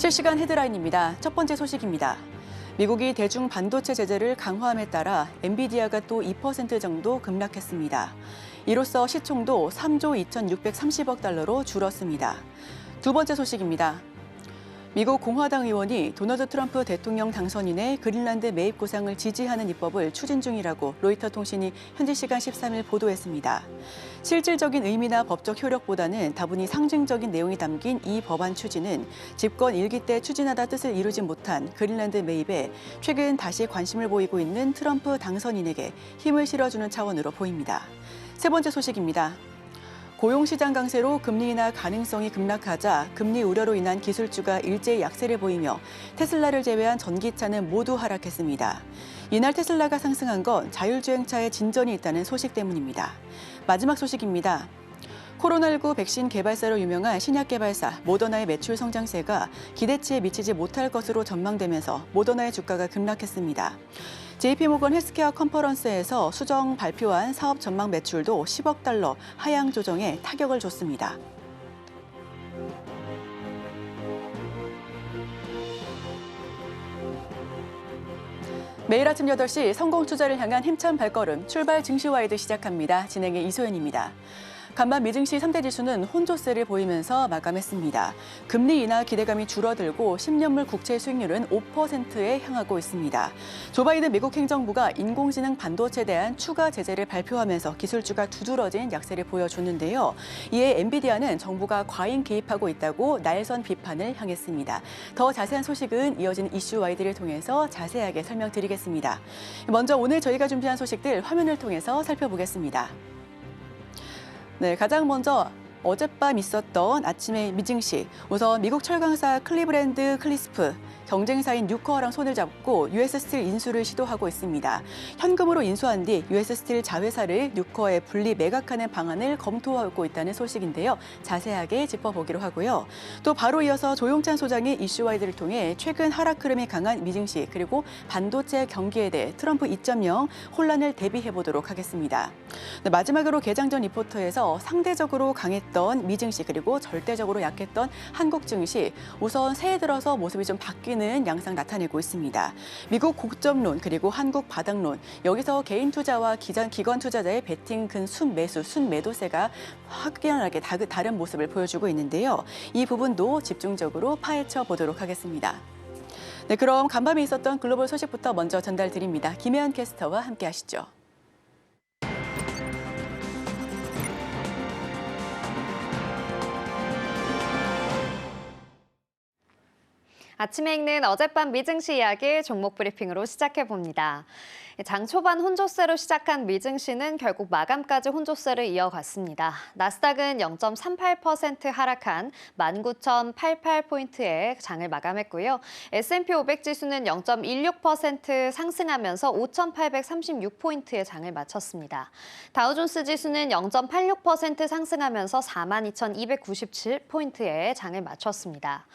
실시간 헤드라인입니다. 첫 번째 소식입니다. 미국이 대중 반도체 제재를 강화함에 따라 엔비디아가 또 2% 정도 급락했습니다. 이로써 시총도 3조 2,630억 달러로 줄었습니다. 두 번째 소식입니다. 미국 공화당 의원이 도널드 트럼프 대통령 당선인의 그린란드 매입 구상을 지지하는 입법을 추진 중이라고 로이터 통신이 현지 시간 13일 보도했습니다. 실질적인 의미나 법적 효력보다는 다분히 상징적인 내용이 담긴 이 법안 추진은 집권 1기 때 추진하다 뜻을 이루지 못한 그린란드 매입에 최근 다시 관심을 보이고 있는 트럼프 당선인에게 힘을 실어주는 차원으로 보입니다. 세 번째 소식입니다. 고용시장 강세로 금리 인하 가능성이 급락하자 금리 우려로 인한 기술주가 일제히 약세를 보이며 테슬라를 제외한 전기차는 모두 하락했습니다. 이날 테슬라가 상승한 건 자율주행차에 진전이 있다는 소식 때문입니다. 마지막 소식입니다. 코로나19 백신 개발사로 유명한 신약 개발사 모더나의 매출 성장세가 기대치에 미치지 못할 것으로 전망되면서 모더나의 주가가 급락했습니다. JP모건 헬스케어 컨퍼런스에서 수정 발표한 사업 전망 매출도 10억 달러 하향 조정에 타격을 줬습니다. 매일 아침 8시 성공 투자를 향한 힘찬 발걸음 출발 증시와이드 시작합니다. 진행의 이소연입니다. 간밤 미증시 3대 지수는 혼조세를 보이면서 마감했습니다. 금리 인하 기대감이 줄어들고 10년물 국채 수익률은 5%에 향하고 있습니다. 조 바이든 미국 행정부가 인공지능 반도체에 대한 추가 제재를 발표하면서 기술주가 두드러진 약세를 보여줬는데요. 이에 엔비디아는 정부가 과잉 개입하고 있다고 날선 비판을 향했습니다. 더 자세한 소식은 이어지는 이슈 와이드를 통해서 자세하게 설명드리겠습니다. 먼저 오늘 저희가 준비한 소식들 화면을 통해서 살펴보겠습니다. 네, 가장 먼저 어젯밤 있었던 아침의 미증시. 우선 미국 철강사 클리브랜드 클리스프, 경쟁사인 뉴커랑 손을 잡고 US 스틸 인수를 시도하고 있습니다. 현금으로 인수한 뒤 US 스틸 자회사를 뉴커에 분리 매각하는 방안을 검토하고 있다는 소식인데요. 자세하게 짚어보기로 하고요. 또 바로 이어서 조용찬 소장의 이슈와이드를 통해 최근 하락 흐름이 강한 미증시 그리고 반도체 경기에 대해 트럼프 2.0 혼란을 대비해보도록 하겠습니다. 네, 마지막으로 개장 전 리포터에서 상대적으로 강했던 미증시 그리고 절대적으로 약했던 한국 증시 우선 새해 들어서 모습이 좀 바뀌는 양상 나타내고 있습니다. 미국 고점론 그리고 한국 바닥론 여기서 개인 투자와 기관 투자자의 베팅 근 순매수 순매도세가 확연하게 다른 모습을 보여주고 있는데요. 이 부분도 집중적으로 파헤쳐 보도록 하겠습니다. 네, 그럼 간밤에 있었던 글로벌 소식부터 먼저 전달드립니다. 김혜연 캐스터와 함께하시죠. 아침에 읽는 어젯밤 미증시 이야기 종목 브리핑으로 시작해봅니다. 장 초반 혼조세로 시작한 미증시는 결국 마감까지 혼조세를 이어갔습니다. 나스닥은 0.38% 하락한 19,088포인트에 장을 마감했고요. S&P 500 지수는 0.16% 상승하면서 5,836포인트에 장을 마쳤습니다. 다우존스 지수는 0.86% 상승하면서 42,297포인트에 장을 마쳤습니다.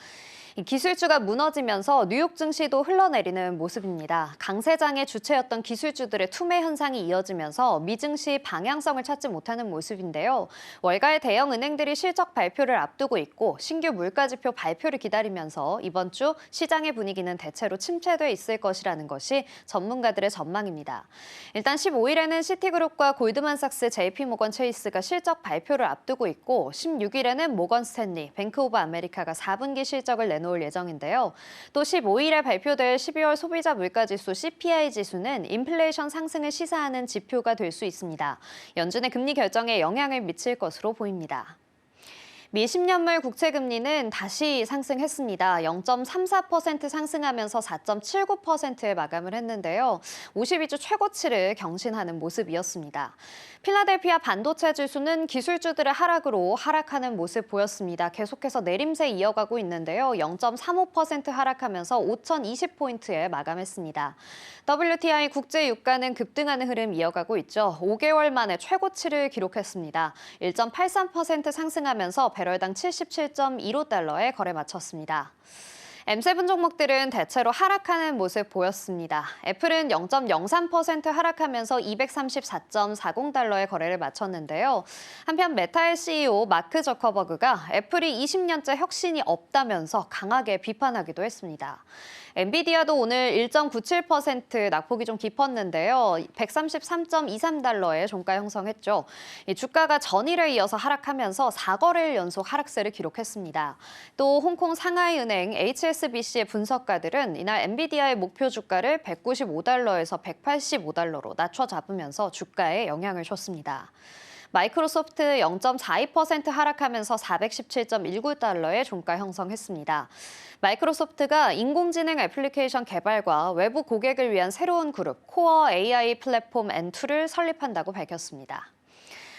기술주가 무너지면서 뉴욕 증시도 흘러내리는 모습입니다. 강세장의 주체였던 기술주들의 투매 현상이 이어지면서 미증시 방향성을 찾지 못하는 모습인데요. 월가의 대형 은행들이 실적 발표를 앞두고 있고 신규 물가지표 발표를 기다리면서 이번 주 시장의 분위기는 대체로 침체돼 있을 것이라는 것이 전문가들의 전망입니다. 일단 15일에는 시티그룹과 골드만삭스, JP모건 체이스가 실적 발표를 앞두고 있고 16일에는 모건 스탠리, 뱅크 오브 아메리카가 4분기 실적을 내놓을 예정인데요. 또 15일에 발표될 12월 소비자 물가지수 CPI 지수는 인플레이션 상승을 시사하는 지표가 될 수 있습니다. 연준의 금리 결정에 영향을 미칠 것으로 보입니다. 미 10년물 국채금리는 다시 상승했습니다. 0.34% 상승하면서 4.79%에 마감을 했는데요. 52주 최고치를 경신하는 모습이었습니다. 필라델피아 반도체 지수는 기술주들의 하락으로 하락하는 모습 보였습니다. 계속해서 내림세 이어가고 있는데요. 0.35% 하락하면서 5,020포인트에 마감했습니다. WTI 국제 유가는 급등하는 흐름 이어가고 있죠. 5개월 만에 최고치를 기록했습니다. 1.83% 상승하면서 배럴당 77.15달러에 거래 마쳤습니다. M7 종목들은 대체로 하락하는 모습 보였습니다. 애플은 0.03% 하락하면서 234.40달러의 거래를 마쳤는데요. 한편 메타의 CEO 마크 저커버그가 애플이 20년째 혁신이 없다면서 강하게 비판하기도 했습니다. 엔비디아도 오늘 1.97% 낙폭이 좀 깊었는데요. 133.23달러의 종가 형성했죠. 이 주가가 전일에 이어서 하락하면서 4거래일 연속 하락세를 기록했습니다. 또 홍콩 상하이은행 HSBC의 분석가들은 이날 엔비디아의 목표 주가를 195달러에서 185달러로 낮춰 잡으면서 주가에 영향을 줬습니다. 마이크로소프트 0.42% 하락하면서 417.19달러의 종가 형성했습니다. 마이크로소프트가 인공지능 애플리케이션 개발과 외부 고객을 위한 새로운 그룹 코어 AI 플랫폼 N2를 설립한다고 밝혔습니다.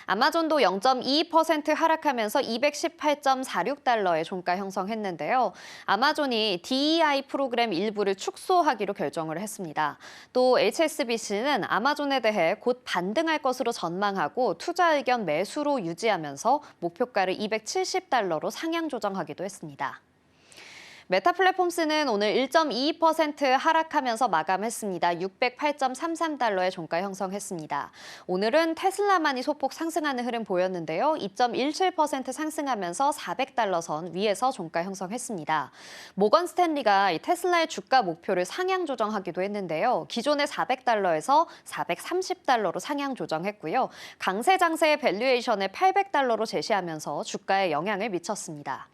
아마존도 0.22% 하락하면서 218.46달러의 종가 형성했는데요. 아마존이 DEI 프로그램 일부를 축소하기로 결정을 했습니다. 또 HSBC는 아마존에 대해 곧 반등할 것으로 전망하고 투자 의견 매수로 유지하면서 목표가를 270달러로 상향 조정하기도 했습니다. 메타 플랫폼스는 오늘 1.22% 하락하면서 마감했습니다. 608.33달러의 종가 형성했습니다. 오늘은 테슬라만이 소폭 상승하는 흐름 보였는데요. 2.17% 상승하면서 400달러 선 위에서 종가 형성했습니다. 모건 스탠리가 테슬라의 주가 목표를 상향 조정하기도 했는데요. 기존의 400달러에서 430달러로 상향 조정했고요. 강세 장세의 밸류에이션을 800달러로 제시하면서 주가에 영향을 미쳤습니다.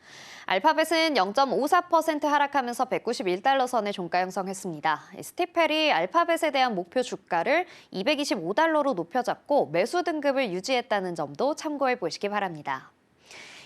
알파벳은 0.54% 하락하면서 191달러 선의 종가 형성했습니다. 스티펠이 알파벳에 대한 목표 주가를 225달러로 높여잡고 매수 등급을 유지했다는 점도 참고해 보시기 바랍니다.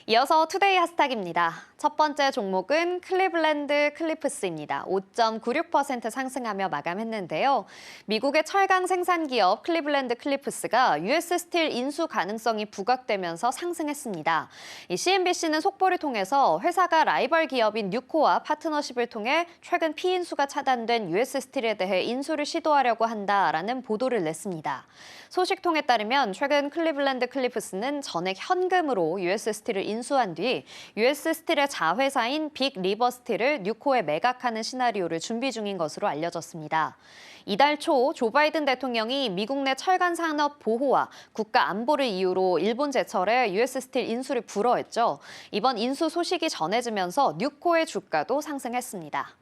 이어서 투데이 핫스탁입니다. 첫 번째 종목은 클리블랜드 클리프스입니다. 5.96% 상승하며 마감했는데요. 미국의 철강 생산 기업 클리블랜드 클리프스가 US 스틸 인수 가능성이 부각되면서 상승했습니다. CNBC는 속보를 통해서 회사가 라이벌 기업인 뉴코와 파트너십을 통해 최근 피인수가 차단된 US 스틸에 대해 인수를 시도하려고 한다라는 보도를 냈습니다. 소식통에 따르면 최근 클리블랜드 클리프스는 전액 현금으로 US 스틸을 인수한 뒤 US 스틸의 자회사인 빅 리버 스틸을 뉴코에 매각하는 시나리오를 준비 중인 것으로 알려졌습니다. 이달 초 조 바이든 대통령이 미국 내 철강 산업 보호와 국가 안보를 이유로 일본 제철에 US 스틸 인수를 불허했죠. 이번 인수 소식이 전해지면서 뉴코의 주가도 상승했습니다.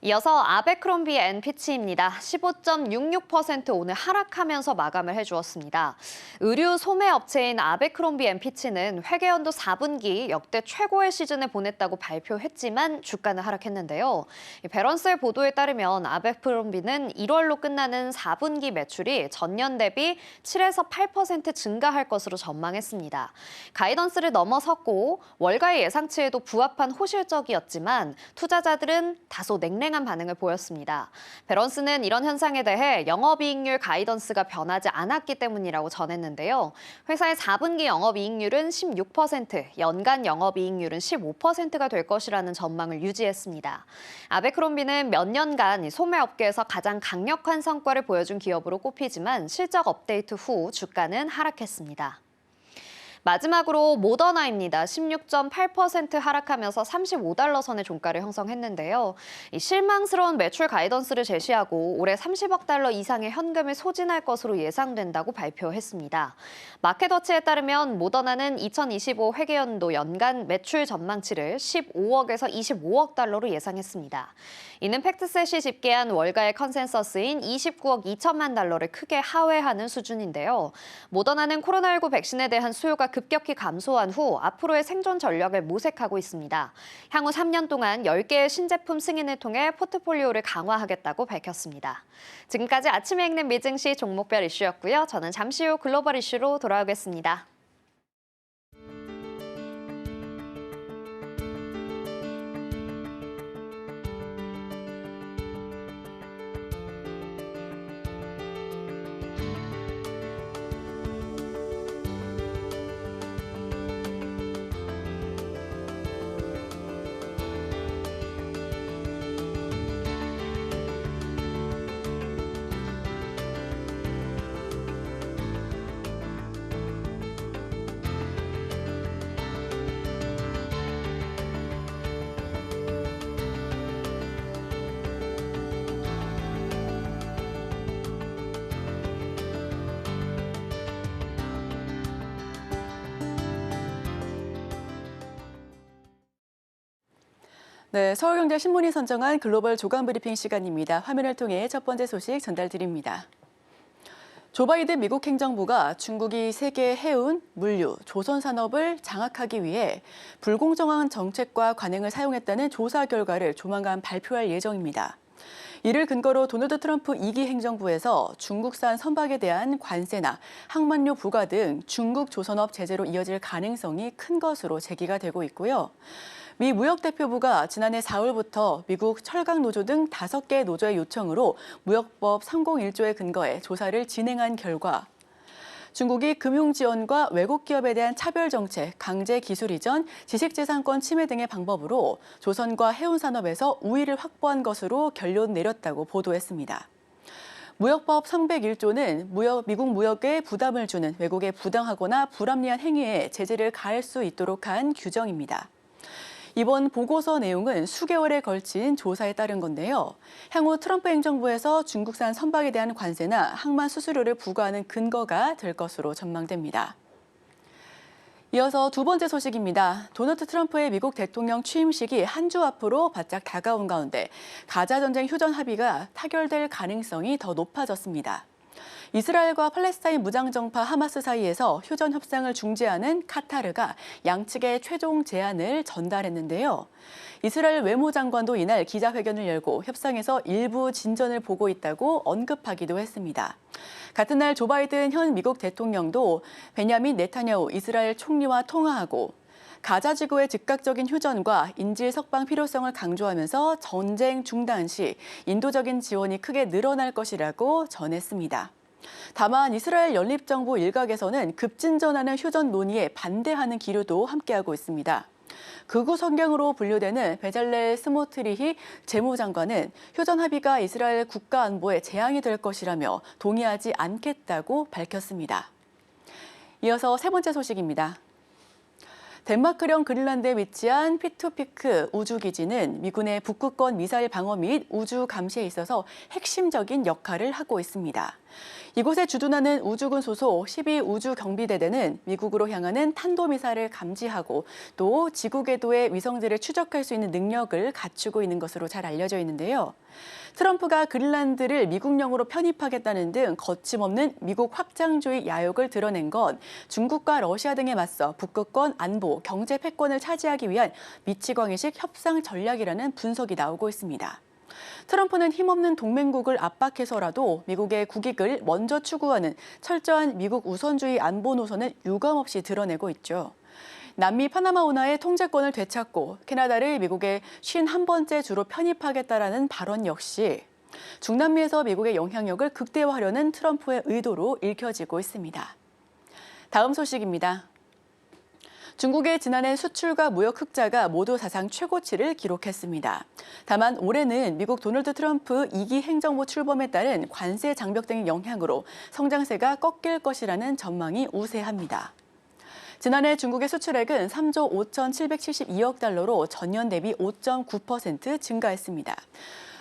이어서 아베크롬비 앤 피치입니다. 15.66% 오늘 하락하면서 마감을 해주었습니다. 의류 소매 업체인 아베크롬비 앤 피치는 회계연도 4분기 역대 최고의 시즌을 보냈다고 발표했지만 주가는 하락했는데요. 베런스의 보도에 따르면 아베크롬비는 1월로 끝나는 4분기 매출이 전년 대비 7에서 8% 증가할 것으로 전망했습니다. 가이던스를 넘어섰고 월가의 예상치에도 부합한 호실적이었지만 투자자들은 다소 냉랭한 반응을 보였습니다. 베런스는 이런 현상에 대해 영업이익률 가이던스가 변하지 않았기 때문이라고 전했는데요. 회사의 4분기 영업이익률은 16%, 연간 영업이익률은 15%가 될 것이라는 전망을 유지했습니다. 아베크롬비는 몇 년간 소매업계에서 가장 강력한 성과를 보여준 기업으로 꼽히지만 실적 업데이트 후 주가는 하락했습니다. 마지막으로 모더나입니다. 16.8% 하락하면서 35달러 선의 종가를 형성했는데요. 실망스러운 매출 가이던스를 제시하고 올해 30억 달러 이상의 현금을 소진할 것으로 예상된다고 발표했습니다. 마켓워치에 따르면 모더나는 2025 회계연도 연간 매출 전망치를 15억에서 25억 달러로 예상했습니다. 이는 팩트셋이 집계한 월가의 컨센서스인 29억 2천만 달러를 크게 하회하는 수준인데요. 모더나는 코로나19 백신에 대한 수요가 급격히 감소한 후 앞으로의 생존 전략을 모색하고 있습니다. 향후 3년 동안 10개의 신제품 승인을 통해 포트폴리오를 강화하겠다고 밝혔습니다. 지금까지 아침에 읽는 미증시 종목별 이슈였고요. 저는 잠시 후 글로벌 이슈로 돌아오겠습니다. 네, 서울경제신문이 선정한 글로벌 조간 브리핑 시간입니다. 화면을 통해 첫 번째 소식 전달드립니다. 조 바이든 미국 행정부가 중국이 세계 해운, 물류, 조선 산업을 장악하기 위해 불공정한 정책과 관행을 사용했다는 조사 결과를 조만간 발표할 예정입니다. 이를 근거로 도널드 트럼프 2기 행정부에서 중국산 선박에 대한 관세나 항만료 부과 등 중국 조선업 제재로 이어질 가능성이 큰 것으로 제기가 되고 있고요. 미 무역대표부가 지난해 4월부터 미국 철강노조 등 5개 노조의 요청으로 무역법 301조에 근거해 조사를 진행한 결과 중국이 금융지원과 외국 기업에 대한 차별정책, 강제 기술 이전, 지식재산권 침해 등의 방법으로 조선과 해운산업에서 우위를 확보한 것으로 결론 내렸다고 보도했습니다. 무역법 301조는 미국 무역에 부담을 주는 외국에 부당하거나 불합리한 행위에 제재를 가할 수 있도록 한 규정입니다. 이번 보고서 내용은 수개월에 걸친 조사에 따른 건데요. 향후 트럼프 행정부에서 중국산 선박에 대한 관세나 항만 수수료를 부과하는 근거가 될 것으로 전망됩니다. 이어서 두 번째 소식입니다. 도널드 트럼프의 미국 대통령 취임식이 한 주 앞으로 바짝 다가온 가운데 가자 전쟁 휴전 합의가 타결될 가능성이 더 높아졌습니다. 이스라엘과 팔레스타인 무장정파 하마스 사이에서 휴전 협상을 중재하는 카타르가 양측의 최종 제안을 전달했는데요. 이스라엘 외무장관도 이날 기자회견을 열고 협상에서 일부 진전을 보고 있다고 언급하기도 했습니다. 같은 날 조 바이든 현 미국 대통령도 베냐민 네타냐후 이스라엘 총리와 통화하고 가자 지구의 즉각적인 휴전과 인질 석방 필요성을 강조하면서 전쟁 중단 시 인도적인 지원이 크게 늘어날 것이라고 전했습니다. 다만 이스라엘 연립정부 일각에서는 급진전하는 휴전 논의에 반대하는 기류도 함께하고 있습니다. 극우 성향으로 분류되는 베잘렐 스모트리히 재무장관은 휴전 합의가 이스라엘 국가 안보에 재앙이 될 것이라며 동의하지 않겠다고 밝혔습니다. 이어서 세 번째 소식입니다. 덴마크령 그린란드에 위치한 피투피크 우주기지는 미군의 북극권 미사일 방어 및 우주 감시에 있어서 핵심적인 역할을 하고 있습니다. 이곳에 주둔하는 우주군 소속 12우주경비대대는 미국으로 향하는 탄도미사일을 감지하고 또 지구 궤도의 위성들을 추적할 수 있는 능력을 갖추고 있는 것으로 잘 알려져 있는데요. 트럼프가 그린란드를 미국령으로 편입하겠다는 등 거침없는 미국 확장주의 야욕을 드러낸 건 중국과 러시아 등에 맞서 북극권 안보, 경제 패권을 차지하기 위한 미치광이식 협상 전략이라는 분석이 나오고 있습니다. 트럼프는 힘없는 동맹국을 압박해서라도 미국의 국익을 먼저 추구하는 철저한 미국 우선주의 안보 노선을 유감없이 드러내고 있죠. 남미 파나마 운하의 통제권을 되찾고 캐나다를 미국의 51번째 주로 편입하겠다라는 발언 역시 중남미에서 미국의 영향력을 극대화하려는 트럼프의 의도로 읽혀지고 있습니다. 다음 소식입니다. 중국의 지난해 수출과 무역 흑자가 모두 사상 최고치를 기록했습니다. 다만 올해는 미국 도널드 트럼프 2기 행정부 출범에 따른 관세 장벽 등의 영향으로 성장세가 꺾일 것이라는 전망이 우세합니다. 지난해 중국의 수출액은 3조 5,772억 달러로 전년 대비 5.9% 증가했습니다.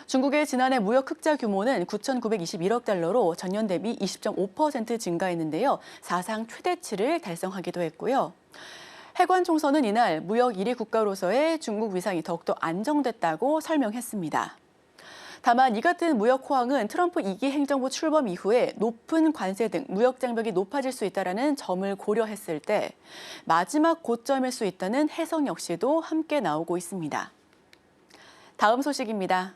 중국의 지난해 무역 흑자 규모는 9,921억 달러로 전년 대비 20.5% 증가했는데요. 사상 최대치를 달성하기도 했고요. 해관 총서는 이날 무역 1위 국가로서의 중국 위상이 더욱더 안정됐다고 설명했습니다. 다만 이 같은 무역 호황은 트럼프 2기 행정부 출범 이후에 높은 관세 등 무역 장벽이 높아질 수 있다는 점을 고려했을 때 마지막 고점일 수 있다는 해석 역시도 함께 나오고 있습니다. 다음 소식입니다.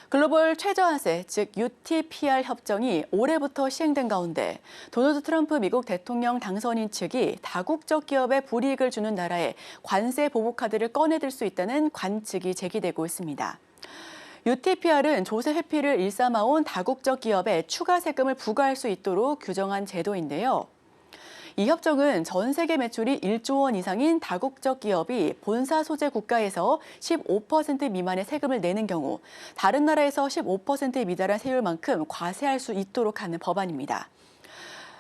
글로벌 최저하세, 즉 UTPR 협정이 올해부터 시행된 가운데 도널드 트럼프 미국 대통령 당선인 측이 다국적 기업에 불이익을 주는 나라에 관세 보복 카드를 꺼내들 수 있다는 관측이 제기되고 있습니다. UTPR은 조세 회피를 일삼아온 다국적 기업에 추가 세금을 부과할 수 있도록 규정한 제도인데요. 이 협정은 전 세계 매출이 1조 원 이상인 다국적 기업이 본사 소재 국가에서 15% 미만의 세금을 내는 경우 다른 나라에서 15%에 미달한 세율만큼 과세할 수 있도록 하는 법안입니다.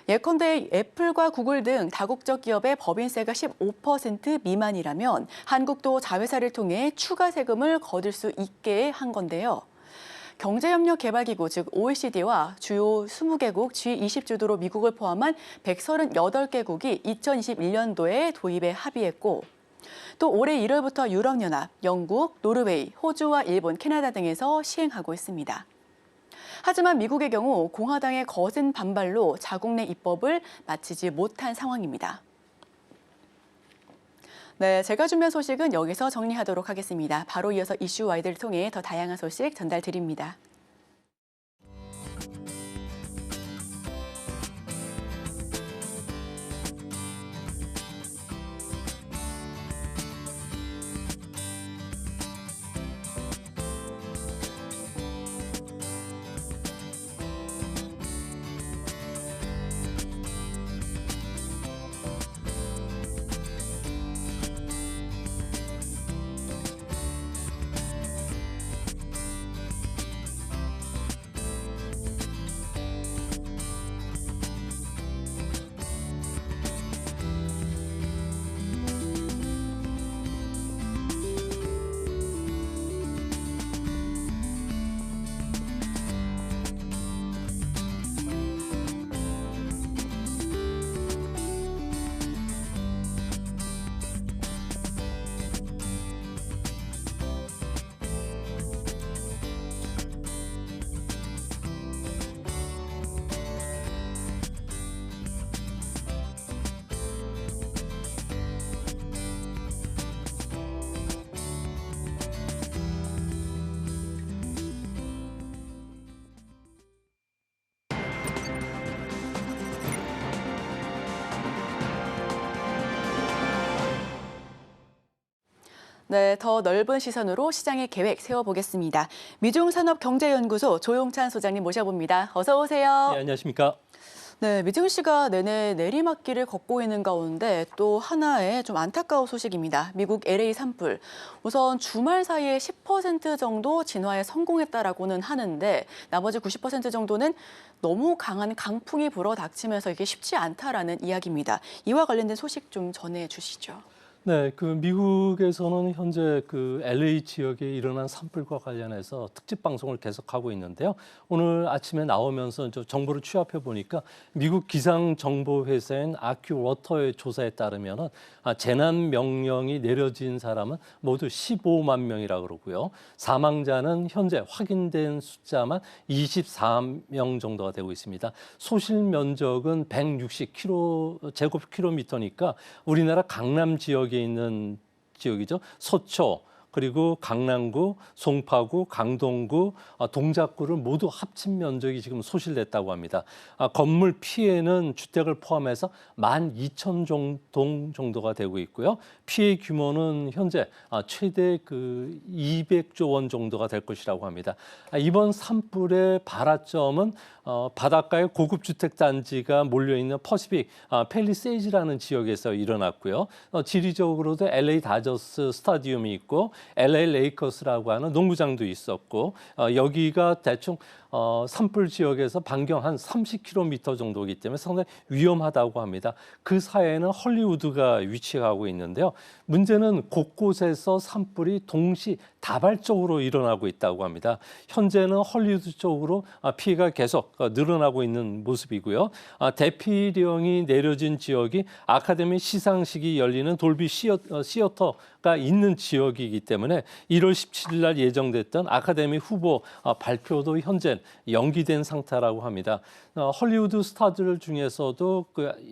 예컨대 애플과 구글 등 다국적 기업의 법인세가 15% 미만이라면 한국도 자회사를 통해 추가 세금을 거둘 수 있게 한 건데요. 경제협력개발기구 즉 OECD와 주요 20개국 G20주도로 미국을 포함한 138개국이 2021년도에 도입에 합의했고 또 올해 1월부터 유럽연합, 영국, 노르웨이, 호주와 일본, 캐나다 등에서 시행하고 있습니다. 하지만 미국의 경우 공화당의 거센 반발로 자국 내 입법을 마치지 못한 상황입니다. 네, 제가 준비한 소식은 여기서 정리하도록 하겠습니다. 바로 이어서 이슈 와이드를 통해 더 다양한 소식 전달드립니다. 네, 더 넓은 시선으로 시장의 계획 세워보겠습니다. 미중산업경제연구소 조용찬 소장님 모셔봅니다. 어서 오세요. 네, 안녕하십니까. 네, 미증시가 내내 내리막길을 걷고 있는 가운데 또 하나의 좀 안타까운 소식입니다. 미국 LA 산불. 우선 주말 사이에 10% 정도 진화에 성공했다라고는 하는데 나머지 90% 정도는 너무 강한 강풍이 불어 닥치면서 이게 쉽지 않다라는 이야기입니다. 이와 관련된 소식 좀 전해 주시죠. 네, 미국에서는 현재 LA 지역에 일어난 산불과 관련해서 특집 방송을 계속하고 있는데요. 오늘 아침에 나오면서 정보를 취합해 보니까 미국 기상정보회사인 아큐워터의 조사에 따르면은 재난 명령이 내려진 사람은 모두 15만 명이라고 그러고요. 사망자는 현재 확인된 숫자만 24명 정도가 되고 있습니다. 소실 면적은 160제곱킬로미터니까 우리나라 강남 지역에 있는 지역이죠. 서초, 그리고 강남구, 송파구, 강동구, 동작구를 모두 합친 면적이 지금 소실됐다고 합니다. 건물 피해는 주택을 포함해서 12,000동 정도가 되고 있고요. 피해 규모는 현재 최대 200조 원 정도가 될 것이라고 합니다. 이번 산불의 발화점은 바닷가에 고급 주택 단지가 몰려있는 퍼시픽 팰리세이즈라는 지역에서 일어났고요. 지리적으로도 LA 다저스 스타디움이 있고 LA 레이커스라고 하는 농구장도 있었고 여기가 대충 산불 지역에서 반경 한 30km 정도이기 때문에 상당히 위험하다고 합니다. 그 사이에는 헐리우드가 위치하고 있는데요. 문제는 곳곳에서 산불이 동시 다발적으로 일어나고 있다고 합니다. 현재는 헐리우드 쪽으로 피해가 계속 늘어나고 있는 모습이고요. 대피령이 내려진 지역이 아카데미 시상식이 열리는 돌비 시어터가 있는 지역이기 때문에 1월 17일 날 예정됐던 아카데미 후보 발표도 현재 연기된 상태라고 합니다. 헐리우드 스타들 중에서도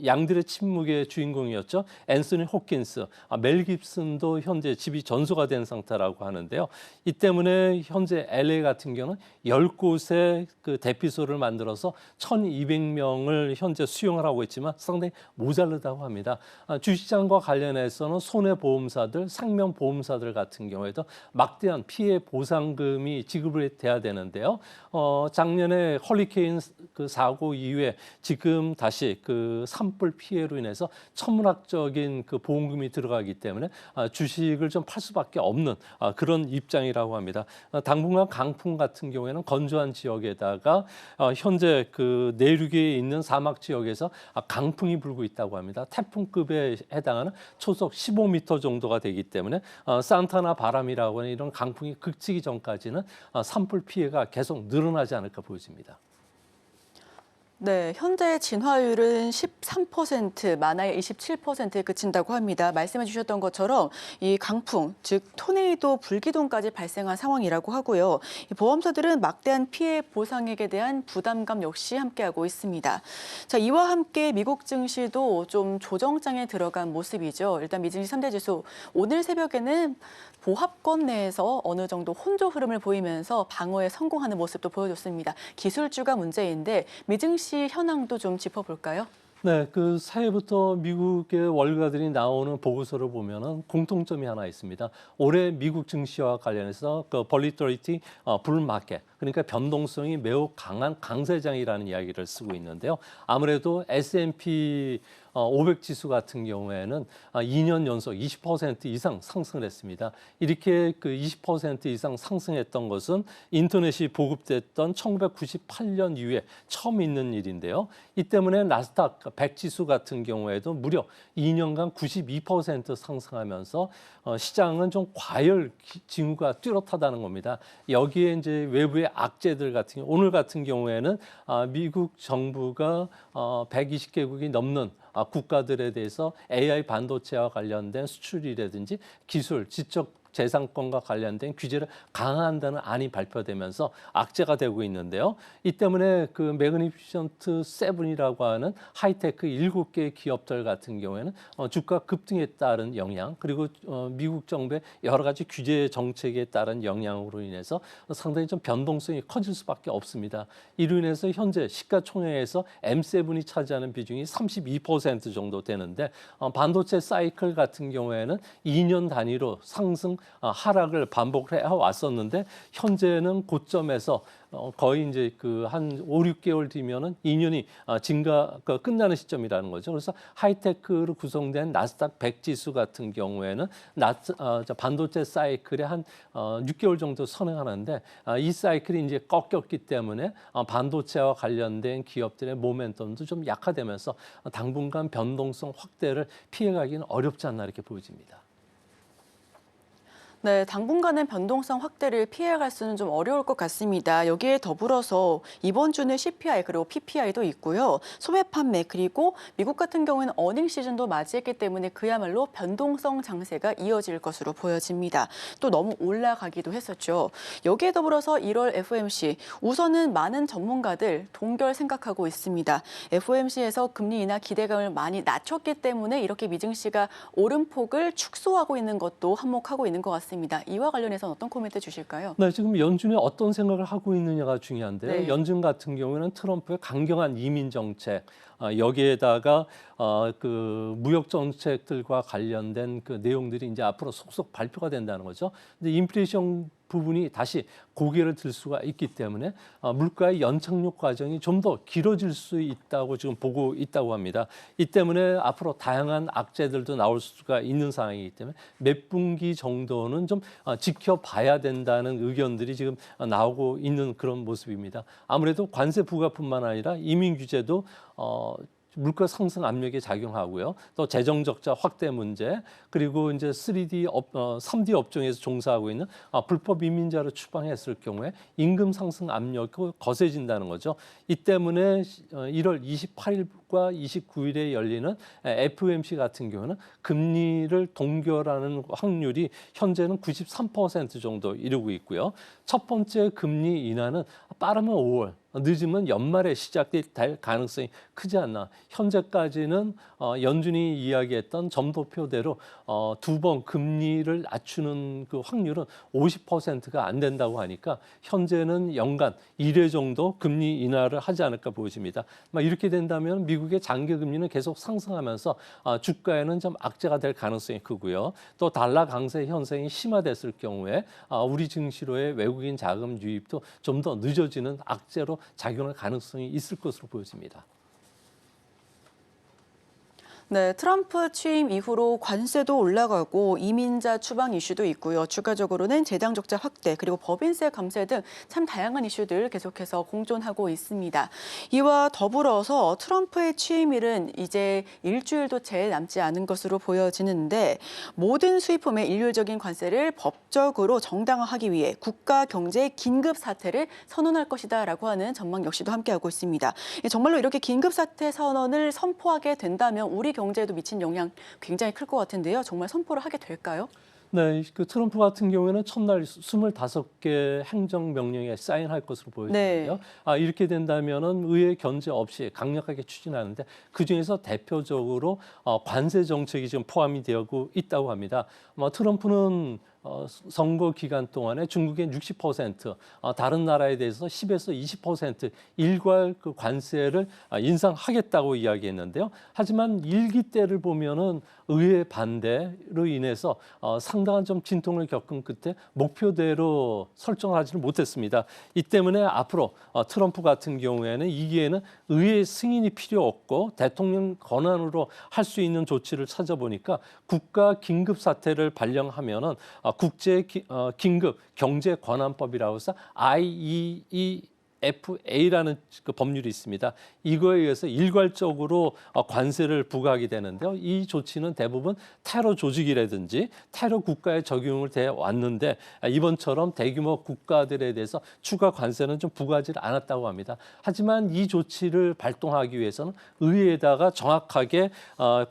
양들의 침묵의 주인공이었죠. 앤서니 호킨스, 멜 깁슨도 현재 집이 전소가 된 상태라고 하는데요. 이 때문에 현재 LA 같은 경우는 10곳의 대피소를 만들어서 1,200명을 현재 수용을 하고 있지만 상당히 모자르다고 합니다. 주식시장과 관련해서는 손해보험사들, 생명보험사들 같은 경우에도 막대한 피해 보상금이 지급이 돼야 되는데요. 작년에 허리케인 사고 이후에 지금 다시 산불 피해로 인해서 천문학적인 보험금이 들어가기 때문에 주식을 좀 팔 수밖에 없는 그런 입장이라고 합니다. 당분간 강풍 같은 경우에는 건조한 지역에다가 현재 내륙에 있는 사막 지역에서 강풍이 불고 있다고 합니다. 태풍급에 해당하는 초속 15m 정도가 되기 때문에 산타나 바람이라고 하는 이런 강풍이 그치기 전까지는 산불 피해가 계속 늘어나지 않을까 보여집니다. 네, 현재 진화율은 13%, 만화의 27%에 그친다고 합니다. 말씀해 주셨던 것처럼 이 강풍, 즉 토네이도, 불기둥까지 발생한 상황이라고 하고요. 이 보험사들은 막대한 피해 보상액에 대한 부담감 역시 함께하고 있습니다. 자, 이와 함께 미국 증시도 좀 조정장에 들어간 모습이죠. 일단 미증시 3대 지수 오늘 새벽에는 보합권 내에서 어느 정도 혼조 흐름을 보이면서 방어에 성공하는 모습도 보여줬습니다. 기술주가 문제인데 미증시 현황도 좀 짚어볼까요? 네, 그 새해부터 미국의 월가들이 나오는 보고서를 보면은 공통점이 하나 있습니다. 올해 미국 증시와 관련해서 그 volatility, 불마켓, 그러니까 변동성이 매우 강한 강세장이라는 이야기를 쓰고 있는데요. 아무래도 S&P 500 지수 같은 경우에는 2년 연속 20% 이상 상승을 했습니다. 이렇게 그 20% 이상 상승했던 것은 인터넷이 보급됐던 1998년 이후에 처음 있는 일인데요. 이 때문에 나스닥 100 지수 같은 경우에도 무려 2년간 92% 상승하면서 시장은 좀 과열 징후가 뚜렷하다는 겁니다. 여기에 이제 외부의 악재들 같은 경우, 오늘 같은 경우에는 미국 정부가 120개국이 넘는 국가들에 대해서 AI 반도체와 관련된 수출이라든지 기술, 지적 재산권과 관련된 규제를 강화한다는 안이 발표되면서 악재가 되고 있는데요. 이 때문에 그 매그니피션트 7이라고 하는 하이테크 7개의 기업들 같은 경우에는 주가 급등에 따른 영향, 그리고 미국 정부의 여러 가지 규제 정책에 따른 영향으로 인해서 상당히 좀 변동성이 커질 수밖에 없습니다. 이로 인해서 현재 시가총액에서 M7이 차지하는 비중이 32% 정도 되는데 반도체 사이클 같은 경우에는 2년 단위로 상승 하락을 반복해 왔었는데 현재는 고점에서 거의 이제 그 한 5, 6개월 뒤면은 2년이 증가가 끝나는 시점이라는 거죠. 그래서 하이테크로 구성된 나스닥 100 지수 같은 경우에는 반도체 사이클에 한 6개월 정도 선행하는데 이 사이클이 이제 꺾였기 때문에 반도체와 관련된 기업들의 모멘텀도 좀 약화되면서 당분간 변동성 확대를 피해가기는 어렵지 않나 이렇게 보여집니다. 네, 당분간은 변동성 확대를 피해갈 수는 좀 어려울 것 같습니다. 여기에 더불어서 이번 주는 CPI 그리고 PPI도 있고요. 소매 판매 그리고 미국 같은 경우에는 어닝 시즌도 맞이했기 때문에 그야말로 변동성 장세가 이어질 것으로 보여집니다. 또 너무 올라가기도 했었죠. 여기에 더불어서 1월 FOMC 우선은 많은 전문가들 동결 생각하고 있습니다. FOMC에서 금리 인하 기대감을 많이 낮췄기 때문에 이렇게 미증시가 오름폭을 축소하고 있는 것도 한몫하고 있는 것 같습니다. 이와 관련해서는 어떤 코멘트 주실까요? 네, 지금 연준이 어떤 생각을 하고 있느냐가 중요한데요. 네. 연준 같은 경우에는 트럼프의 강경한 이민 정책, 여기에다가 그 무역 정책들과 관련된 그 내용들이 이제 앞으로 속속 발표가 된다는 거죠. 근데 인플레이션 부분이 다시 고개를 들 수가 있기 때문에 물가의 연착륙 과정이 좀 더 길어질 수 있다고 지금 보고 있다고 합니다. 이 때문에 앞으로 다양한 악재들도 나올 수가 있는 상황이기 때문에 몇 분기 정도는 좀 지켜봐야 된다는 의견들이 지금 나오고 있는 그런 모습입니다. 아무래도 관세 부과뿐만 아니라 이민 규제도 물가 상승 압력에 작용하고요. 또 재정 적자 확대 문제, 그리고 이제 3D 업종에서 종사하고 있는 불법 이민자를 추방했을 경우에 임금 상승 압력이 거세진다는 거죠. 이 때문에 1월 28일과 29일에 열리는 FOMC 같은 경우는 금리를 동결하는 확률이 현재는 93% 정도 이루고 있고요. 첫 번째 금리 인하는 빠르면 5월, 늦으면 연말에 시작될 가능성이 크지 않나. 현재까지는 연준이 이야기했던 점도표대로 두 번 금리를 낮추는 그 확률은 50%가 안 된다고 하니까 현재는 연간 1회 정도 금리 인하를 하지 않을까 보여집니다. 이렇게 된다면 미국의 장기 금리는 계속 상승하면서 주가에는 좀 악재가 될 가능성이 크고요. 또 달러 강세 현상이 심화됐을 경우에 우리 증시로의 외국인 자금 유입도 좀 더 늦어지는 악재로 작용할 가능성이 있을 것으로 보여집니다. 네, 트럼프 취임 이후로 관세도 올라가고 이민자 추방 이슈도 있고요. 추가적으로는 재당 적자 확대 그리고 법인세 감세 등 참 다양한 이슈들 계속해서 공존하고 있습니다. 이와 더불어서 트럼프의 취임일은 이제 일주일도 채 남지 않은 것으로 보여지는데 모든 수입품의 일률적인 관세를 법적으로 정당화하기 위해 국가 경제 긴급 사태를 선언할 것이다라고 하는 전망 역시도 함께하고 있습니다. 정말로 이렇게 긴급 사태 선언을 선포하게 된다면 우리 경제에도 미친 영향 굉장히 클 것 같은데요. 정말 선포를 하게 될까요? 네, 그 트럼프 같은 경우에는 첫날 25개 행정명령에 사인할 것으로 보여지는데요. 네. 이렇게 된다면은 의회 견제 없이 강력하게 추진하는데 그중에서 대표적으로 관세 정책이 지금 포함이 되고 있다고 합니다. 트럼프는 선거 기간 동안에 중국의 60%, 다른 나라에 대해서 10에서 20% 일괄 그 관세를 인상하겠다고 이야기했는데요. 하지만 일기 때를 보면은 의회 반대로 인해서 상당한 좀 진통을 겪은 끝에 목표대로 설정을 하지는 못했습니다. 이 때문에 앞으로 트럼프 같은 경우에는 이 기회는 의회 승인이 필요 없고 대통령 권한으로 할 수 있는 조치를 찾아보니까 국가 긴급 사태를 발령하면은 국제 긴급 경제 권한법이라고 해서 IEEFA라는 그 법률이 있습니다. 이거에 의해서 일괄적으로 관세를 부과하게 되는데요. 이 조치는 대부분 테러 조직이라든지 테러 국가에 적용을 돼 왔는데 이번처럼 대규모 국가들에 대해서 추가 관세는 좀 부과하지 않았다고 합니다. 하지만 이 조치를 발동하기 위해서는 의회에다가 정확하게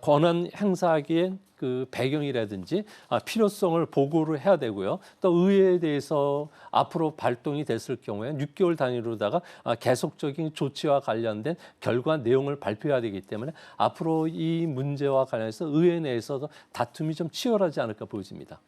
권한 행사하기에 그 배경이라든지 필요성을 보고를 해야 되고요. 또 의회에 대해서 앞으로 발동이 됐을 경우에 6개월 단위로다가 계속적인 조치와 관련된 결과 내용을 발표해야 되기 때문에 앞으로 이 문제와 관련해서 의회 내에서도 다툼이 좀 치열하지 않을까 보여집니다.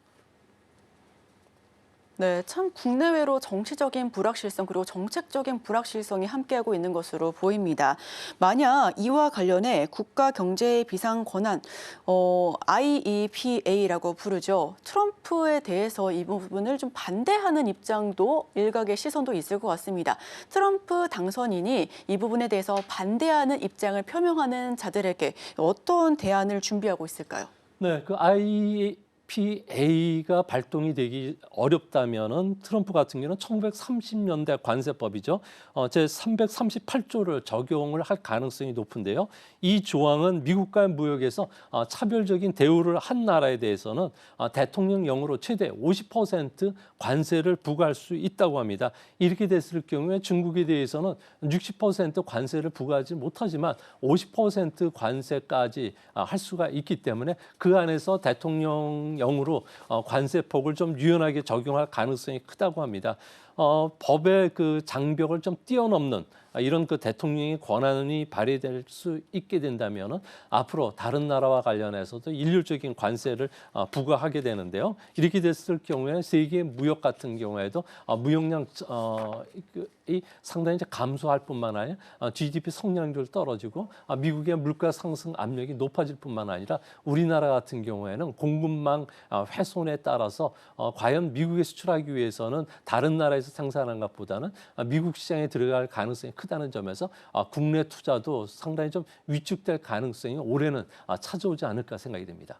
네, 참 국내외로 정치적인 불확실성 그리고 정책적인 불확실성이 함께하고 있는 것으로 보입니다. 만약 이와 관련해 국가 경제 비상 권한 IEPA라고 부르죠. 트럼프에 대해서 이 부분을 좀 반대하는 입장도 일각의 시선도 있을 것 같습니다. 트럼프 당선인이 이 부분에 대해서 반대하는 입장을 표명하는 자들에게 어떤 대안을 준비하고 있을까요? 네, 그 IEPA가 발동이 되기 어렵다면은 트럼프 같은 경우는 1930년대 관세법이죠. 제 338조를 적용을 할 가능성이 높은데요. 이 조항은 미국과의 무역에서 차별적인 대우를 한 나라에 대해서는 대통령령으로 최대 50% 관세를 부과할 수 있다고 합니다. 이렇게 됐을 경우에 중국에 대해서는 60% 관세를 부과하지 못하지만 50% 관세까지 할 수가 있기 때문에 그 안에서 대통령령으로 관세폭을 좀 유연하게 적용할 가능성이 크다고 합니다. 법의 그 장벽을 좀 뛰어넘는 이런 그 대통령의 권한이 발휘될 수 있게 된다면은 앞으로 다른 나라와 관련해서도 일률적인 관세를 부과하게 되는데요. 이렇게 됐을 경우에 세계 무역 같은 경우에도 무역량 이 상당히 이제 감소할 뿐만 아니라 GDP 성장률 떨어지고 미국의 물가 상승 압력이 높아질 뿐만 아니라 우리나라 같은 경우에는 공급망 훼손에 따라서 과연 미국에 수출하기 위해서는 다른 나라에서 생산한 것보다는 미국 시장에 들어갈 가능성이 크다는 점에서 국내 투자도 상당히 좀 위축될 가능성이 올해는 찾아오지 않을까 생각이 됩니다.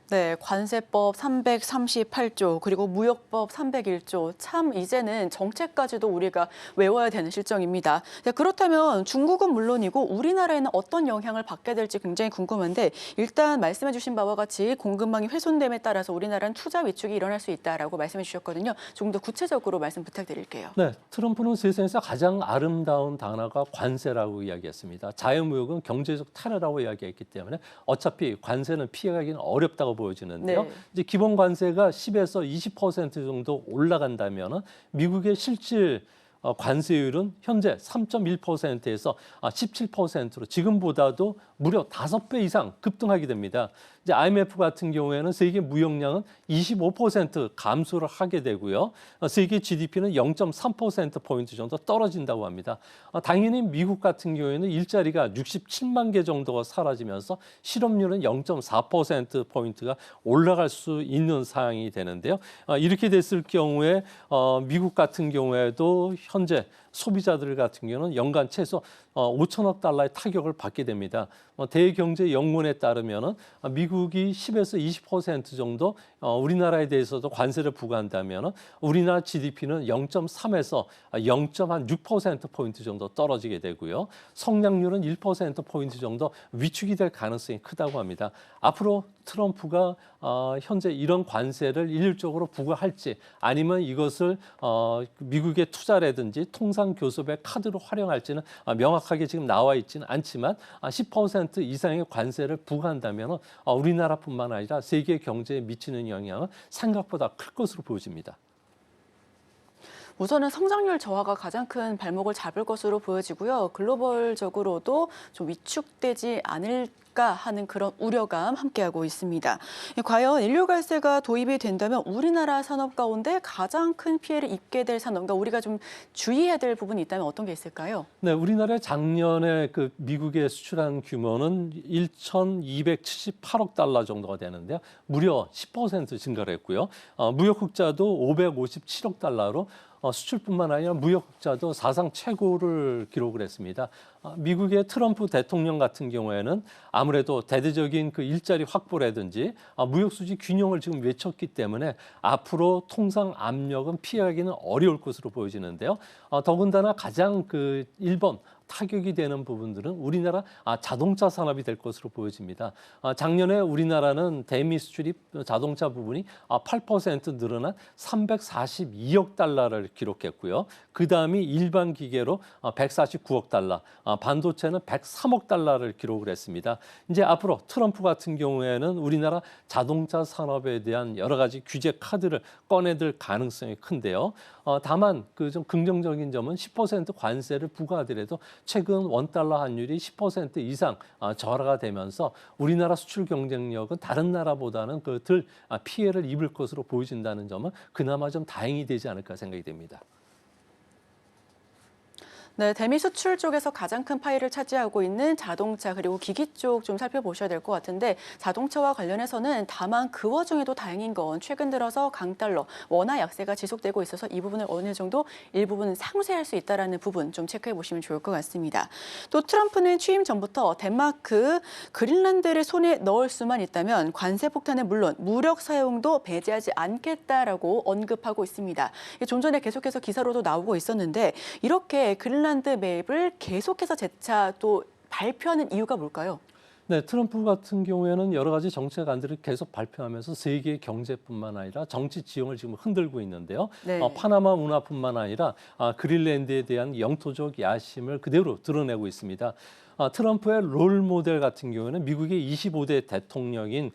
네, 관세법 338조 그리고 무역법 301조 참 이제는 정책까지도 우리가 외워야 되는 실정입니다. 네, 그렇다면 중국은 물론이고 우리나라에는 어떤 영향을 받게 될지 굉장히 궁금한데 일단 말씀해 주신 바와 같이 공급망이 훼손됨에 따라서 우리나라는 투자 위축이 일어날 수 있다라고 말씀해 주셨거든요. 조금 더 구체적으로 말씀 부탁드릴게요. 네, 트럼프는 세상에서 가장 아름다운 단어가 관세라고 이야기했습니다. 자유무역은 경제적 테러라고 이야기했기 때문에 어차피 관세는 피해가기는 어렵다고 보여지는데요. 네. 이제 기본 관세가 10에서 20% 정도 올라간다면은 미국의 실질 관세율은 현재 3.1%에서 17%로 지금보다도 무려 5배 이상 급등하게 됩니다. 이제 IMF 같은 경우에는 세계 무역량은 25% 감소를 하게 되고요. 세계 GDP는 0.3%포인트 정도 떨어진다고 합니다. 당연히 미국 같은 경우에는 일자리가 67만 개 정도가 사라지면서 실업률은 0.4%포인트가 올라갈 수 있는 상황이 되는데요. 이렇게 됐을 경우에 미국 같은 경우에도 현재 소비자들 같은 경우는 연간 최소 5천억 달러의 타격을 받게 됩니다. 대경제연구원에 따르면은 미국이 10에서 20% 정도 우리나라에 대해서도 관세를 부과한다면은 우리나라 GDP는 0.3에서 0.6%포인트 정도 떨어지게 되고요. 성장률은 1%포인트 정도 위축이 될 가능성이 크다고 합니다. 앞으로 트럼프가 현재 이런 관세를 일률적으로 부과할지 아니면 이것을 미국의 투자라든지 통상교섭의 카드로 활용할지는 명확하게 지금 나와 있지는 않지만 10% 이상의 관세를 부과한다면 우리나라뿐만 아니라 세계 경제에 미치는 영향은 생각보다 클 것으로 보여집니다. 우선은 성장률 저하가 가장 큰 발목을 잡을 것으로 보여지고요. 글로벌적으로도 좀 위축되지 않을까 하는 그런 우려감 함께하고 있습니다. 과연 인류갈세가 도입이 된다면 우리나라 산업 가운데 가장 큰 피해를 입게 될 산업과 우리가 좀 주의해야 될 부분이 있다면 어떤 게 있을까요? 네, 우리나라 작년에 그 미국에 수출한 규모는 1,278억 달러 정도가 되는데요. 무려 10% 증가를 했고요. 무역 흑자도 557억 달러로 수출뿐만 아니라 무역 흑자도 사상 최고를 기록을 했습니다. 미국의 트럼프 대통령 같은 경우에는 아무래도 대대적인 그 일자리 확보라든지 무역 수지 균형을 지금 외쳤기 때문에 앞으로 통상 압력은 피하기는 어려울 것으로 보여지는데요. 더군다나 가장 그 1번 타격이 되는 부분들은 우리나라 자동차 산업이 될 것으로 보여집니다. 작년에 우리나라는 대미 수출입 자동차 부분이 8% 늘어난 342억 달러를 기록했고요. 그 다음이 일반 기계로 149억 달러, 반도체는 103억 달러를 기록을 했습니다. 이제 앞으로 트럼프 같은 경우에는 우리나라 자동차 산업에 대한 여러 가지 규제 카드를 꺼내들 가능성이 큰데요. 다만 그 좀 긍정적인 점은 10% 관세를 부과하더라도 최근 원달러 환율이 10% 이상 절하가 되면서 우리나라 수출 경쟁력은 다른 나라보다는 덜 피해를 입을 것으로 보여진다는 점은 그나마 좀 다행이 되지 않을까 생각이 됩니다. 네, 대미 수출 쪽에서 가장 큰 파이를 차지하고 있는 자동차 그리고 기기 쪽 좀 살펴보셔야 될 것 같은데 자동차와 관련해서는 다만 그 와중에도 다행인 건 최근 들어서 강달러, 원화 약세가 지속되고 있어서 이 부분을 어느 정도 일부분 상쇄할 수 있다는 부분 좀 체크해 보시면 좋을 것 같습니다. 또 트럼프는 취임 전부터 덴마크, 그린란드를 손에 넣을 수만 있다면 관세 폭탄은 물론 무력 사용도 배제하지 않겠다라고 언급하고 있습니다. 좀 전에 계속해서 기사로도 나오고 있었는데 이렇게 그린란드 맵을 계속해서 재차 또 발표하는 이유가 뭘까요? 네, 트럼프 같은 경우에는 여러 가지 정책안들을 계속 발표하면서 세계 경제뿐만 아니라 정치 지형을 지금 흔들고 있는데요. 네. 파나마 운하뿐만 아니라 그린란드에 대한 영토적 야심을 그대로 드러내고 있습니다. 트럼프의 롤 모델 같은 경우는 미국의 25대 대통령인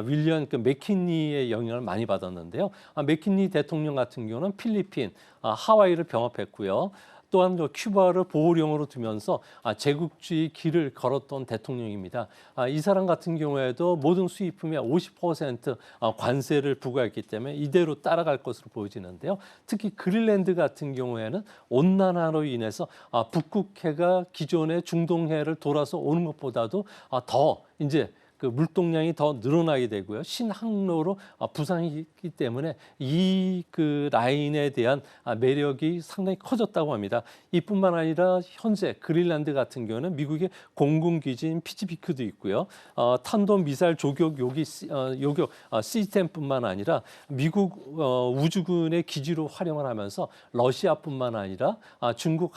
윌리엄 맥킨리의 영향을 많이 받았는데요. 맥킨리 대통령 같은 경우는 필리핀, 하와이를 병합했고요. 또한 큐바를 보호령으로 두면서 제국주의 길을 걸었던 대통령입니다. 이 사람 같은 경우에도 모든 수입품에 50% 관세를 부과했기 때문에 이대로 따라갈 것으로 보여지는데요. 특히 그린란드 같은 경우에는 온난화로 인해서 북극해가 기존의 중동해를 돌아서 오는 것보다도 더 이제 그 물동량이 더 늘어나게 되고요. 신항로로 부상이 있기 때문에 이 그 라인에 대한 매력이 상당히 커졌다고 합니다. 이뿐만 아니라 현재 그린란드 같은 경우는 미국의 공군 기지인 피츠피크도 있고요. 탄도 미사일 저격 요격 시스템뿐만 아니라 미국 우주군의 기지로 활용을 하면서 러시아뿐만 아니라 중국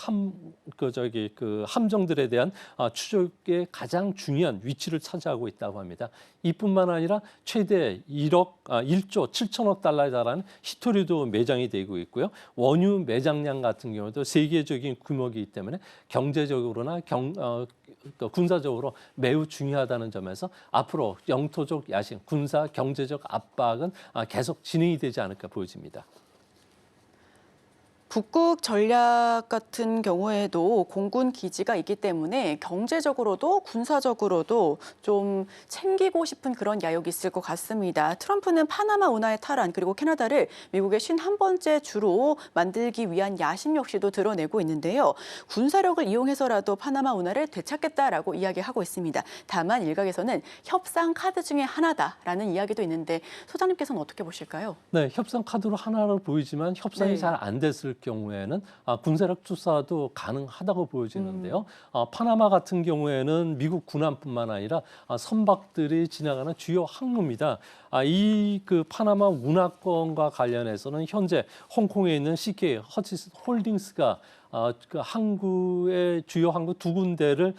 함정들에 대한 추적에 가장 중요한 위치를 차지하고 있다고 합니다. 이뿐만 아니라 최대 1조 7천억 달러에 달하는 히토리도 매장이 되고 있고요. 원유 매장량 같은 경우도 세계적인 규모이기 때문에 경제적으로나 군사적으로 매우 중요하다는 점에서 앞으로 영토적 야심, 군사 경제적 압박은 계속 진행이 되지 않을까 보여집니다. 북극 전략 같은 경우에도 공군 기지가 있기 때문에 경제적으로도 군사적으로도 좀 챙기고 싶은 그런 야욕이 있을 것 같습니다. 트럼프는 파나마 운하의 탈환 그리고 캐나다를 미국의 51번째 주로 만들기 위한 야심 역시도 드러내고 있는데요. 군사력을 이용해서라도 파나마 운하를 되찾겠다라고 이야기하고 있습니다. 다만 일각에서는 협상 카드 중에 하나다라는 이야기도 있는데 소장님께서는 어떻게 보실까요? 네, 협상 카드로 하나로 보이지만 협상이 잘 안 됐을 경우에는 군사력 투사도 가능하다고 보여지는데요. 파나마 같은 경우에는 미국 군함뿐만 아니라 선박들이 지나가는 주요 항로입니다. 이 그 파나마 운하권과 관련해서는 현재 홍콩에 있는 CK 허치슨 홀딩스가 그 항구의 주요 항구 두 군데를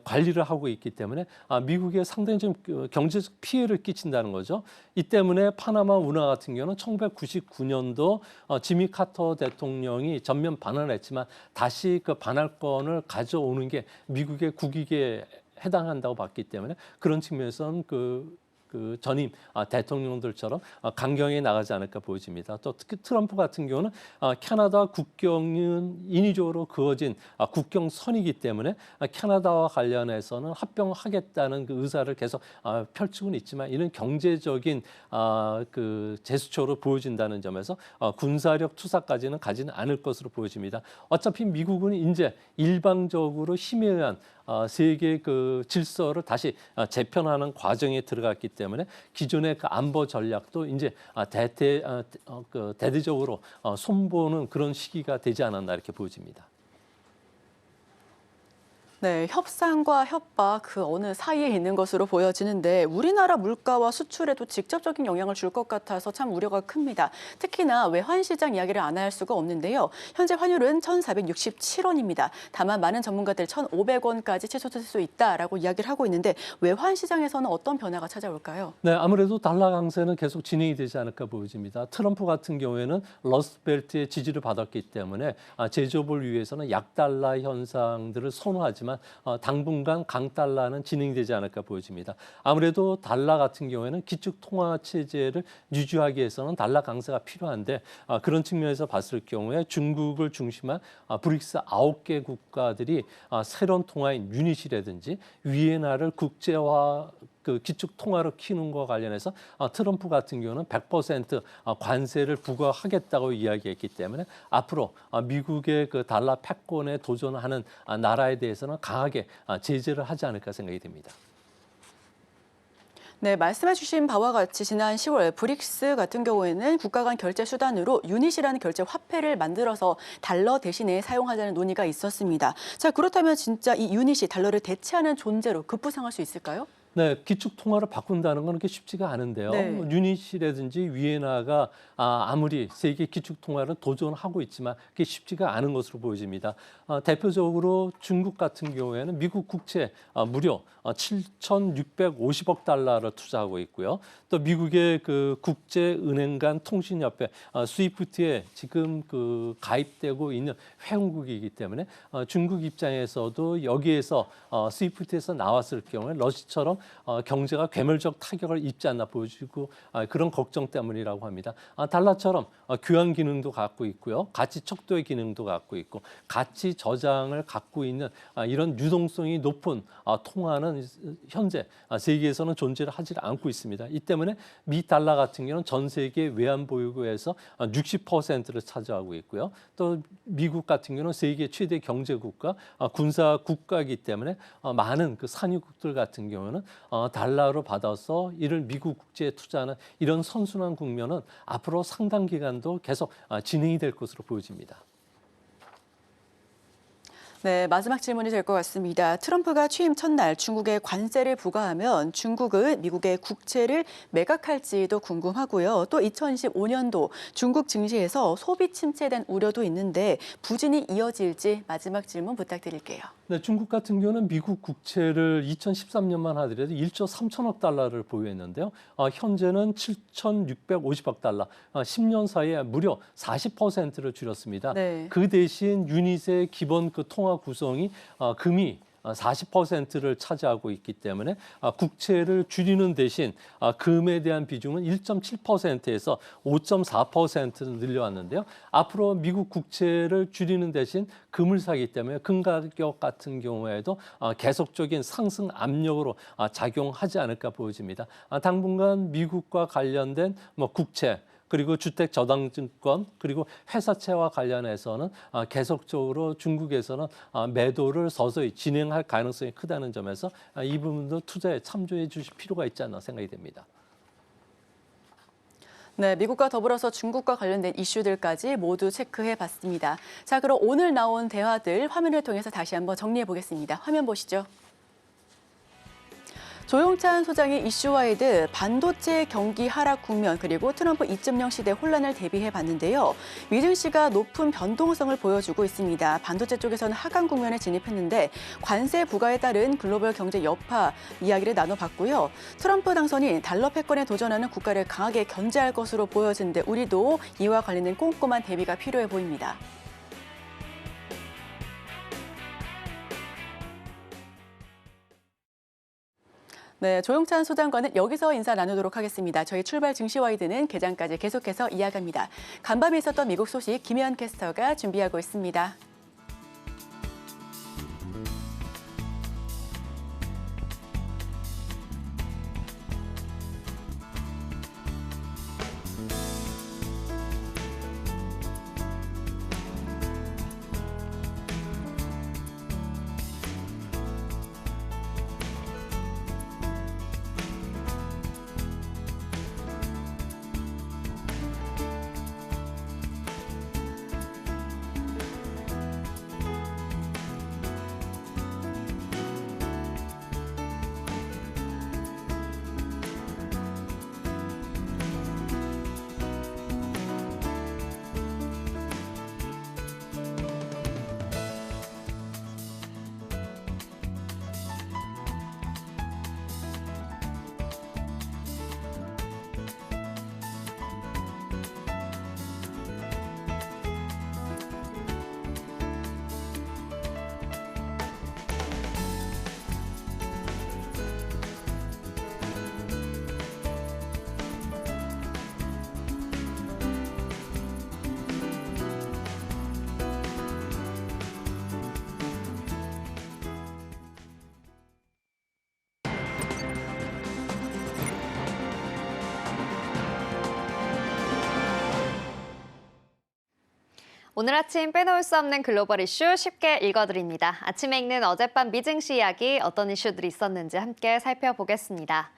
관리를 하고 있기 때문에 미국에 상당히 좀 경제적 피해를 끼친다는 거죠. 이 때문에 파나마 운하 같은 경우는 1999년도 지미 카터 대통령이 전면 반환했지만 다시 그 반환권을 가져오는 게 미국의 국익에 해당한다고 봤기 때문에 그런 측면에서는 그 전임 대통령들처럼 강경히 나가지 않을까 보여집니다. 또 특히 트럼프 같은 경우는 캐나다 국경은 인위적으로 그어진 국경선이기 때문에 캐나다와 관련해서는 합병하겠다는 그 의사를 계속 펼치고는 있지만 이는 경제적인 그 제스처로 보여진다는 점에서 군사력 투사까지는 가지는 않을 것으로 보여집니다. 어차피 미국은 이제 일방적으로 힘에 의한 세계 그 질서를 다시 재편하는 과정에 들어갔기 때문에 기존의 그 안보 전략도 이제 대대적으로 손보는 그런 시기가 되지 않았나 이렇게 보여집니다. 네, 협상과 협박 그 어느 사이에 있는 것으로 보여지는데 우리나라 물가와 수출에도 직접적인 영향을 줄 것 같아서 참 우려가 큽니다. 특히나 외환 시장 이야기를 안 할 수가 없는데요. 현재 환율은 1,467원입니다. 다만 많은 전문가들 1,500원까지 치솟을 수 있다라고 이야기를 하고 있는데 외환 시장에서는 어떤 변화가 찾아올까요? 네, 아무래도 달러 강세는 계속 진행이 되지 않을까 보여집니다. 트럼프 같은 경우에는 러스트벨트의 지지를 받았기 때문에 제조업을 위해서는 약달러 현상들을 선호하지만 당분간 강달러는 진행되지 않을까 보여집니다. 아무래도 달러 같은 경우에는 기축 통화 체제를 유지하기 위해서는 달러 강세가 필요한데 그런 측면에서 봤을 경우에 중국을 중심한 브릭스 9개 국가들이 새로운 통화인 유닛이라든지 위엔화를 국제화 그 기축 통화로 키우는 것과 관련해서 트럼프 같은 경우는 100% 관세를 부과하겠다고 이야기했기 때문에 앞으로 미국의 그 달러 패권에 도전하는 나라에 대해서는 강하게 제재를 하지 않을까 생각이 됩니다. 네, 말씀해 주신 바와 같이 지난 10월 브릭스 같은 경우에는 국가 간 결제 수단으로 유닛이라는 결제 화폐를 만들어서 달러 대신에 사용하자는 논의가 있었습니다. 자, 그렇다면 진짜 이 유닛이 달러를 대체하는 존재로 급부상할 수 있을까요? 네, 기축 통화를 바꾼다는 건 그렇게 쉽지가 않은데요. 네. 유닛이라든지 위엔화가 아무리 세계 기축 통화를 도전하고 있지만 그게 쉽지가 않은 것으로 보여집니다. 대표적으로 중국 같은 경우에는 미국 국채 무려 7,650억 달러를 투자하고 있고요. 또 미국의 그 국제은행 간 통신협회 스위프트에 지금 그 가입되고 있는 회원국이기 때문에 중국 입장에서도 여기에서 스위프트에서 나왔을 경우에 러시아처럼 경제가 괴멸적 타격을 입지 않나 보여지고 그런 걱정 때문이라고 합니다. 달러처럼 교환 기능도 갖고 있고요. 가치 척도의 기능도 갖고 있고 가치 저장을 갖고 있는 이런 유동성이 높은 통화는 현재 세계에서는 존재를 하지 않고 있습니다. 이 때문에 미 달러 같은 경우는 전 세계 외환 보유고에서 60%를 차지하고 있고요. 또 미국 같은 경우는 세계 최대 경제 국가, 군사 국가이기 때문에 많은 그 산유국들 같은 경우는 달러로 받아서 이를 미국 국제에 투자하는 이런 선순환 국면은 앞으로 상당 기간도 계속 진행이 될 것으로 보여집니다. 네, 마지막 질문이 될 것 같습니다. 트럼프가 취임 첫날 중국에 관세를 부과하면 중국은 미국의 국채를 매각할지도 궁금하고요. 또 2025년도 중국 증시에서 소비 침체된 우려도 있는데 부진이 이어질지 마지막 질문 부탁드릴게요. 네, 중국 같은 경우는 미국 국채를 2013년만 하더라도 1조 3천억 달러를 보유했는데요. 현재는 7,650억 달러, 10년 사이에 무려 40%를 줄였습니다. 네. 그 대신 유닛의 기본 그 통화 구성이 금이 40%를 차지하고 있기 때문에 국채를 줄이는 대신 금에 대한 비중은 1.7%에서 5.4% 늘려왔는데요. 앞으로 미국 국채를 줄이는 대신 금을 사기 때문에 금 가격 같은 경우에도 계속적인 상승 압력으로 작용하지 않을까 보여집니다. 당분간 미국과 관련된 국채 그리고 주택저당증권 그리고 회사채와 관련해서는 계속적으로 중국에서는 매도를 서서히 진행할 가능성이 크다는 점에서 이 부분도 투자에 참조해 주실 필요가 있지 않나 생각이 됩니다. 네, 미국과 더불어서 중국과 관련된 이슈들까지 모두 체크해 봤습니다. 자, 그럼 오늘 나온 대화들 화면을 통해서 다시 한번 정리해 보겠습니다. 화면 보시죠. 조용찬 소장의 이슈와이드 반도체 경기 하락 국면 그리고 트럼프 2.0 시대 혼란을 대비해 봤는데요. 미증시가 높은 변동성을 보여주고 있습니다. 반도체 쪽에서는 하강 국면에 진입했는데 관세 부과에 따른 글로벌 경제 여파 이야기를 나눠봤고요. 트럼프 당선인 달러 패권에 도전하는 국가를 강하게 견제할 것으로 보여지는데 우리도 이와 관련된 꼼꼼한 대비가 필요해 보입니다. 네, 조용찬 소장과는 여기서 인사 나누도록 하겠습니다. 저희 출발 증시와이드는 개장까지 계속해서 이야기합니다. 간밤에 있었던 미국 소식 김혜연 캐스터가 준비하고 있습니다. 오늘 아침 빼놓을 수 없는 글로벌 이슈 쉽게 읽어드립니다. 아침에 읽는 어젯밤 미증시 이야기 어떤 이슈들이 있었는지 함께 살펴보겠습니다.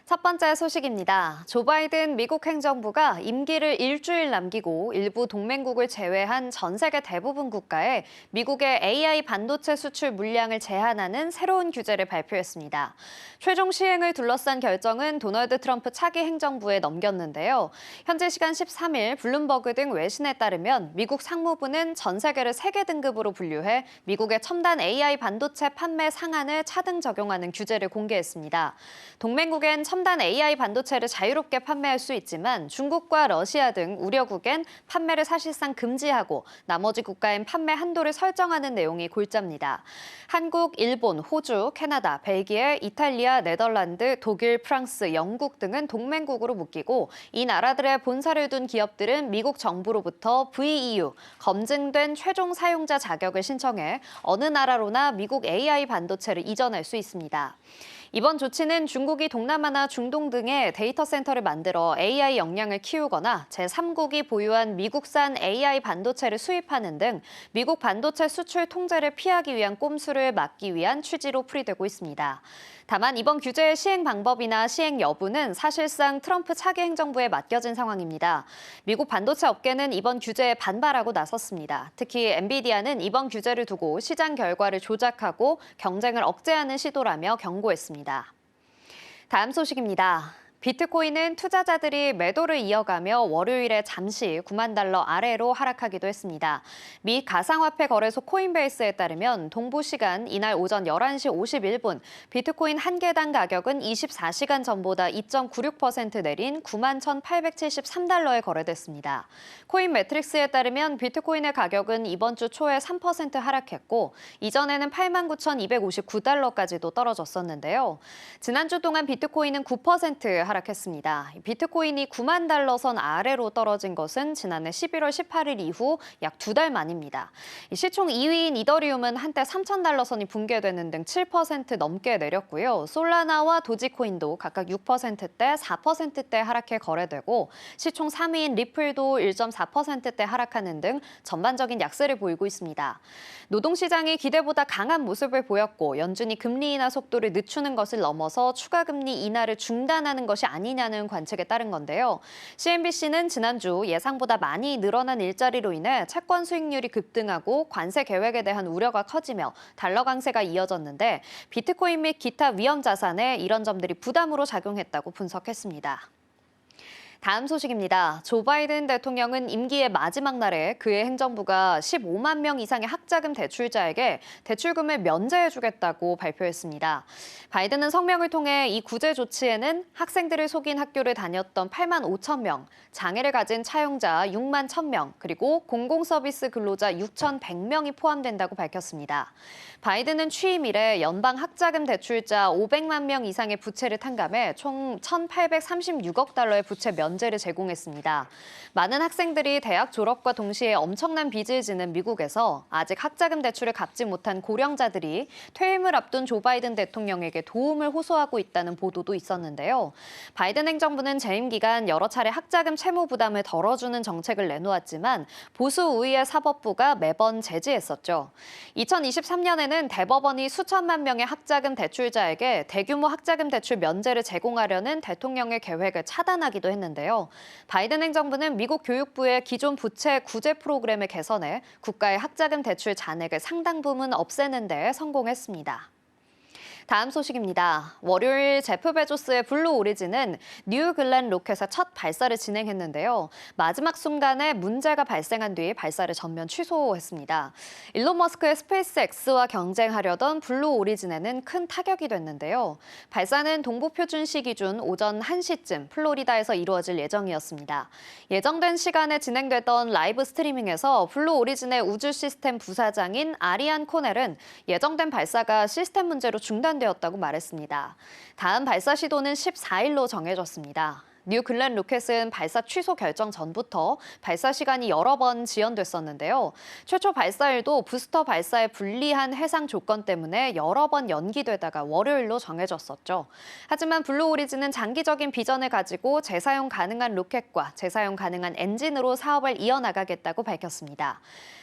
첫 번째 소식입니다. 조 바이든 미국 행정부가 임기를 일주일 남기고 일부 동맹국을 제외한 전 세계 대부분 국가에 미국의 AI 반도체 수출 물량을 제한하는 새로운 규제를 발표했습니다. 최종 시행을 둘러싼 결정은 도널드 트럼프 차기 행정부에 넘겼는데요. 현지 시간 13일 블룸버그 등 외신에 따르면 미국 상무부는 전 세계를 세계 등급으로 분류해 미국의 첨단 AI 반도체 판매 상한을 차등 적용하는 규제를 공개했습니다. 동맹국엔 첨단 AI 반도체를 자유롭게 판매할 수 있지만 중국과 러시아 등 우려국엔 판매를 사실상 금지하고 나머지 국가엔 판매 한도를 설정하는 내용이 골자입니다. 한국, 일본, 호주, 캐나다, 벨기에, 이탈리아, 네덜란드, 독일, 프랑스, 영국 등은 동맹국으로 묶이고 이 나라들의 본사를 둔 기업들은 미국 정부로부터 VEU, 검증된 최종 사용자 자격을 신청해 어느 나라로나 미국 AI 반도체를 이전할 수 있습니다. 이번 조치는 중국이 동남아나 중동 등의 데이터 센터를 만들어 AI 역량을 키우거나 제3국이 보유한 미국산 AI 반도체를 수입하는 등 미국 반도체 수출 통제를 피하기 위한 꼼수를 막기 위한 취지로 풀이되고 있습니다. 다만 이번 규제의 시행 방법이나 시행 여부는 사실상 트럼프 차기 행정부에 맡겨진 상황입니다. 미국 반도체 업계는 이번 규제에 반발하고 나섰습니다. 특히 엔비디아는 이번 규제를 두고 시장 결과를 조작하고 경쟁을 억제하는 시도라며 경고했습니다. 다음 소식입니다. 비트코인은 투자자들이 매도를 이어가며 월요일에 잠시 9만 달러 아래로 하락하기도 했습니다. 미 가상화폐 거래소 코인베이스에 따르면 동부 시간 이날 오전 11시 51분 비트코인 한 개당 가격은 24시간 전보다 2.96% 내린 9만 1,873달러에 거래됐습니다. 코인 매트릭스에 따르면 비트코인의 가격은 이번 주 초에 3% 하락했고 이전에는 8만 9,259달러까지도 떨어졌었는데요. 지난주 동안 비트코인은 9% 하락했습니다. 비트코인이 9만 달러 선 아래로 떨어진 것은 지난해 11월 18일 이후 약 2달 만입니다. 시총 2위인 이더리움은 한때 3,000달러 선이 붕괴되는 등 7% 넘게 내렸고요. 솔라나와 도지코인도 각각 6%대, 4%대 하락해 거래되고 시총 3위인 리플도 1.4%대 하락하는 등 전반적인 약세를 보이고 있습니다. 노동시장이 기대보다 강한 모습을 보였고 연준이 금리 인하 속도를 늦추는 것을 넘어서 추가 금리 인하를 중단하는 것이 것이 아니냐는 관측에 따른 건데요. CNBC는 지난주 예상보다 많이 늘어난 일자리로 인해 채권 수익률이 급등하고 관세 계획에 대한 우려가 커지며 달러 강세가 이어졌는데 비트코인 및 기타 위험 자산에 이런 점들이 부담으로 작용했다고 분석했습니다. 다음 소식입니다. 조 바이든 대통령은 임기의 마지막 날에 그의 행정부가 15만 명 이상의 학자금 대출자에게 대출금을 면제해주겠다고 발표했습니다. 바이든은 성명을 통해 이 구제 조치에는 학생들을 속인 학교를 다녔던 8만 5천 명, 장애를 가진 차용자 6만 1천 명, 그리고 공공서비스 근로자 6,100명이 포함된다고 밝혔습니다. 바이든은 취임 이래 연방 학자금 대출자 500만 명 이상의 부채를 탕감해 총 1,836억 달러의 부채 면제를 제공했습니다. 많은 학생들이 대학 졸업과 동시에 엄청난 빚을 지는 미국에서 아직 학자금 대출을 갚지 못한 고령자들이 퇴임을 앞둔 조 바이든 대통령에게 도움을 호소하고 있다는 보도도 있었는데요. 바이든 행정부는 재임 기간 여러 차례 학자금 채무 부담을 덜어주는 정책을 내놓았지만 보수 우위의 사법부가 매번 제지했었죠. 2023년에는 대법원이 수천만 명의 학자금 대출자에게 대규모 학자금 대출 면제를 제공하려는 대통령의 계획을 차단하기도 했는데요. 바이든 행정부는 미국 교육부의 기존 부채 구제 프로그램을 개선해 국가의 학자금 대출 잔액을 상당 부분 없애는 데 성공했습니다. 다음 소식입니다. 월요일 제프 베조스의 블루 오리진은 뉴 글렌 로켓의 첫 발사를 진행했는데요. 마지막 순간에 문제가 발생한 뒤 발사를 전면 취소했습니다. 일론 머스크의 스페이스X와 경쟁하려던 블루 오리진에는 큰 타격이 됐는데요. 발사는 동부표준시 기준 오전 1시쯤 플로리다에서 이루어질 예정이었습니다. 예정된 시간에 진행되던 라이브 스트리밍에서 블루 오리진의 우주 시스템 부사장인 아리안 코넬은 예정된 발사가 시스템 문제로 중단되었다고 말했습니다. 다음 발사 시도는 14일로 정해졌습니다. 뉴 글렌 로켓은 발사 취소 결정 전부터 발사 시간이 여러 번 지연됐었는데요. 최초 발사일도 부스터 발사에 불리한 해상 조건 때문에 여러 번 연기되다가 월요일로 정해졌었죠. 하지만 블루 오리진은 장기적인 비전을 가지고 재사용 가능한 로켓과 재사용 가능한 엔진으로 사업을 이어나가겠다고 밝혔습니다.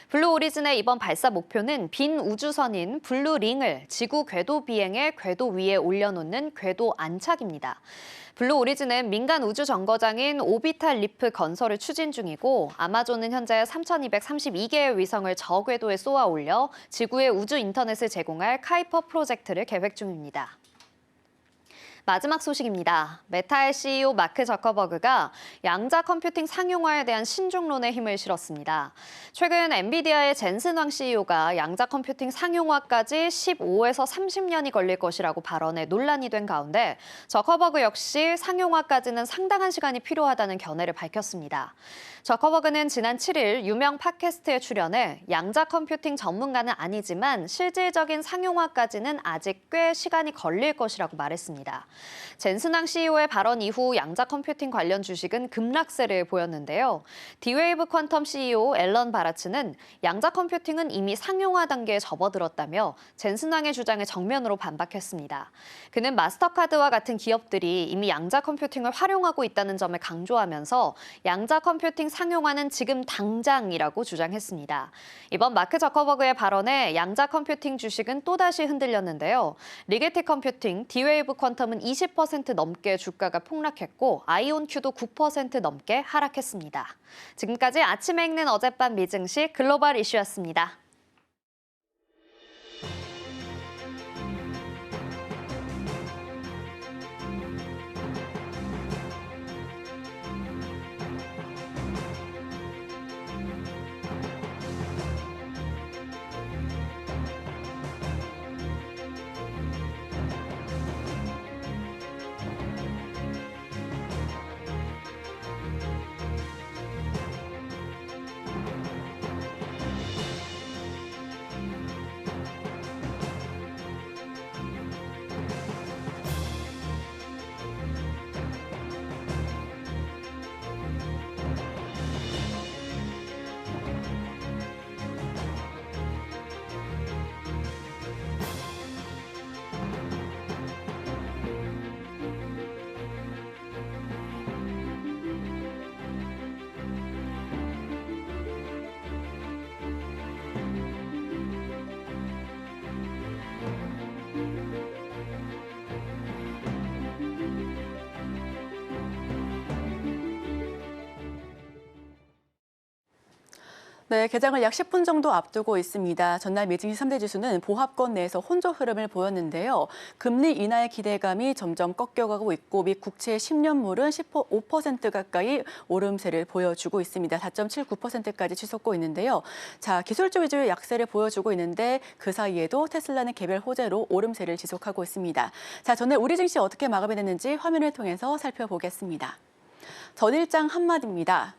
블루 오리진의 이번 발사 목표는 빈 우주선인 블루 링을 지구 궤도 비행의 궤도 위에 올려놓는 궤도 안착입니다. 블루 오리진은 민간 우주 정거장인 오비탈 리프 건설을 추진 중이고 아마존은 현재 3,232개의 위성을 저궤도에 쏘아 올려 지구의 우주 인터넷을 제공할 카이퍼 프로젝트를 계획 중입니다. 마지막 소식입니다. 메타의 CEO 마크 저커버그가 양자 컴퓨팅 상용화에 대한 신중론에 힘을 실었습니다. 최근 엔비디아의 젠슨 왕 CEO가 양자 컴퓨팅 상용화까지 15에서 30년이 걸릴 것이라고 발언해 논란이 된 가운데 저커버그 역시 상용화까지는 상당한 시간이 필요하다는 견해를 밝혔습니다. 저커버그는 지난 7일 유명 팟캐스트에 출연해 양자 컴퓨팅 전문가는 아니지만 실질적인 상용화까지는 아직 꽤 시간이 걸릴 것이라고 말했습니다. 젠슨왕 CEO의 발언 이후 양자 컴퓨팅 관련 주식은 급락세를 보였는데요. D-Wave 퀀텀 CEO 앨런 바라츠는 양자 컴퓨팅은 이미 상용화 단계에 접어들었다며 젠슨왕의 주장에 정면으로 반박했습니다. 그는 마스터카드와 같은 기업들이 이미 양자 컴퓨팅을 활용하고 있다는 점을 강조하면서 양자 컴퓨팅 상용화는 지금 당장이라고 주장했습니다. 이번 마크 저커버그의 발언에 양자 컴퓨팅 주식은 또다시 흔들렸는데요. 리게티 컴퓨팅, D-Wave 퀀텀은 20% 넘게 주가가 폭락했고 아이온큐도 9% 넘게 하락했습니다. 지금까지 아침에 읽는 어젯밤 미증시 글로벌 이슈였습니다. 네, 개장을 약 10분 정도 앞두고 있습니다. 전날 미증시 3대 지수는 보합권 내에서 혼조 흐름을 보였는데요. 금리 인하의 기대감이 점점 꺾여가고 있고 미 국채 10년물은 5% 가까이 오름세를 보여주고 있습니다. 4.79%까지 치솟고 있는데요. 자, 기술주 위주의 약세를 보여주고 있는데 그 사이에도 테슬라는 개별 호재로 오름세를 지속하고 있습니다. 자, 전날 우리 증시 어떻게 마감이 됐는지 화면을 통해서 살펴보겠습니다. 전일장 한마디입니다.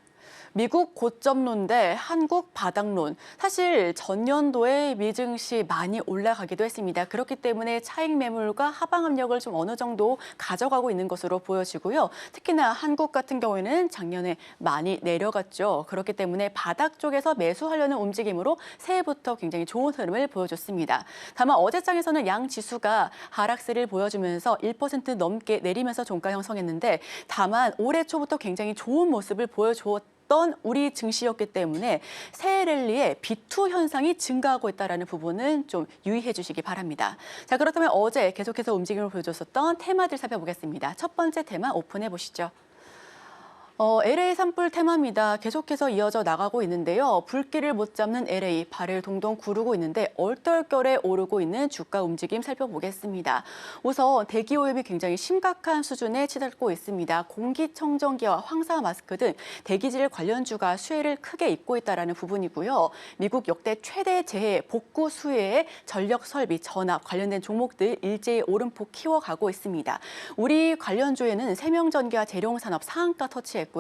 미국 고점론 대 한국 바닥론. 사실 전년도에 미증시 많이 올라가기도 했습니다. 그렇기 때문에 차익 매물과 하방 압력을 좀 어느 정도 가져가고 있는 것으로 보여지고요. 특히나 한국 같은 경우에는 작년에 많이 내려갔죠. 그렇기 때문에 바닥 쪽에서 매수하려는 움직임으로 새해부터 굉장히 좋은 흐름을 보여줬습니다. 다만 어제장에서는 양 지수가 하락세를 보여주면서 1% 넘게 내리면서 종가 형성했는데 다만 올해 초부터 굉장히 좋은 모습을 보여주었던 우리 증시였기 때문에 새해 랠리에 비투 현상이 증가하고 있다는 부분은 좀 유의해 주시기 바랍니다. 자, 그렇다면 어제 계속해서 움직임을 보여줬었던 테마들 살펴보겠습니다. 첫 번째 테마 오픈해 보시죠. LA 산불 테마입니다. 계속해서 이어져 나가고 있는데요. 불길을 못 잡는 LA, 발을 동동 구르고 있는데 얼떨결에 오르고 있는 주가 움직임 살펴보겠습니다. 우선 대기 오염이 굉장히 심각한 수준에 치닫고 있습니다. 공기청정기와 황사 마스크 등 대기질 관련주가 수혜를 크게 입고 있다는 부분이고요. 미국 역대 최대 재해 복구 수혜의 전력 설비, 전압 관련된 종목들 일제히 오름폭 키워가고 있습니다. 우리 관련주에는 세명전기와 재룡산업 상한가 터치했고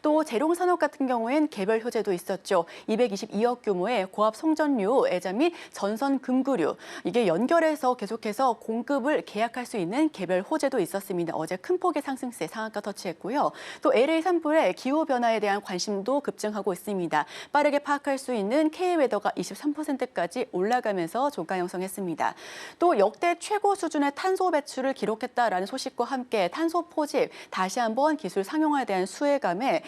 또 재룡산업 같은 경우엔 개별 효제도 있었죠. 222억 규모의 고압 송전류, 애자 및 전선 금구류. 이게 연결해서 계속해서 공급을 계약할 수 있는 개별 호재도 있었습니다. 어제 큰 폭의 상승세 상한가 터치했고요. 또 LA 산불의 기후 변화에 대한 관심도 급증하고 있습니다. 빠르게 파악할 수 있는 K웨더가 23%까지 올라가면서 종가 형성했습니다. 또 역대 최고 수준의 탄소 배출을 기록했다라는 소식과 함께 탄소 포집 다시 한번 기술 상용화에 대한 수혜감에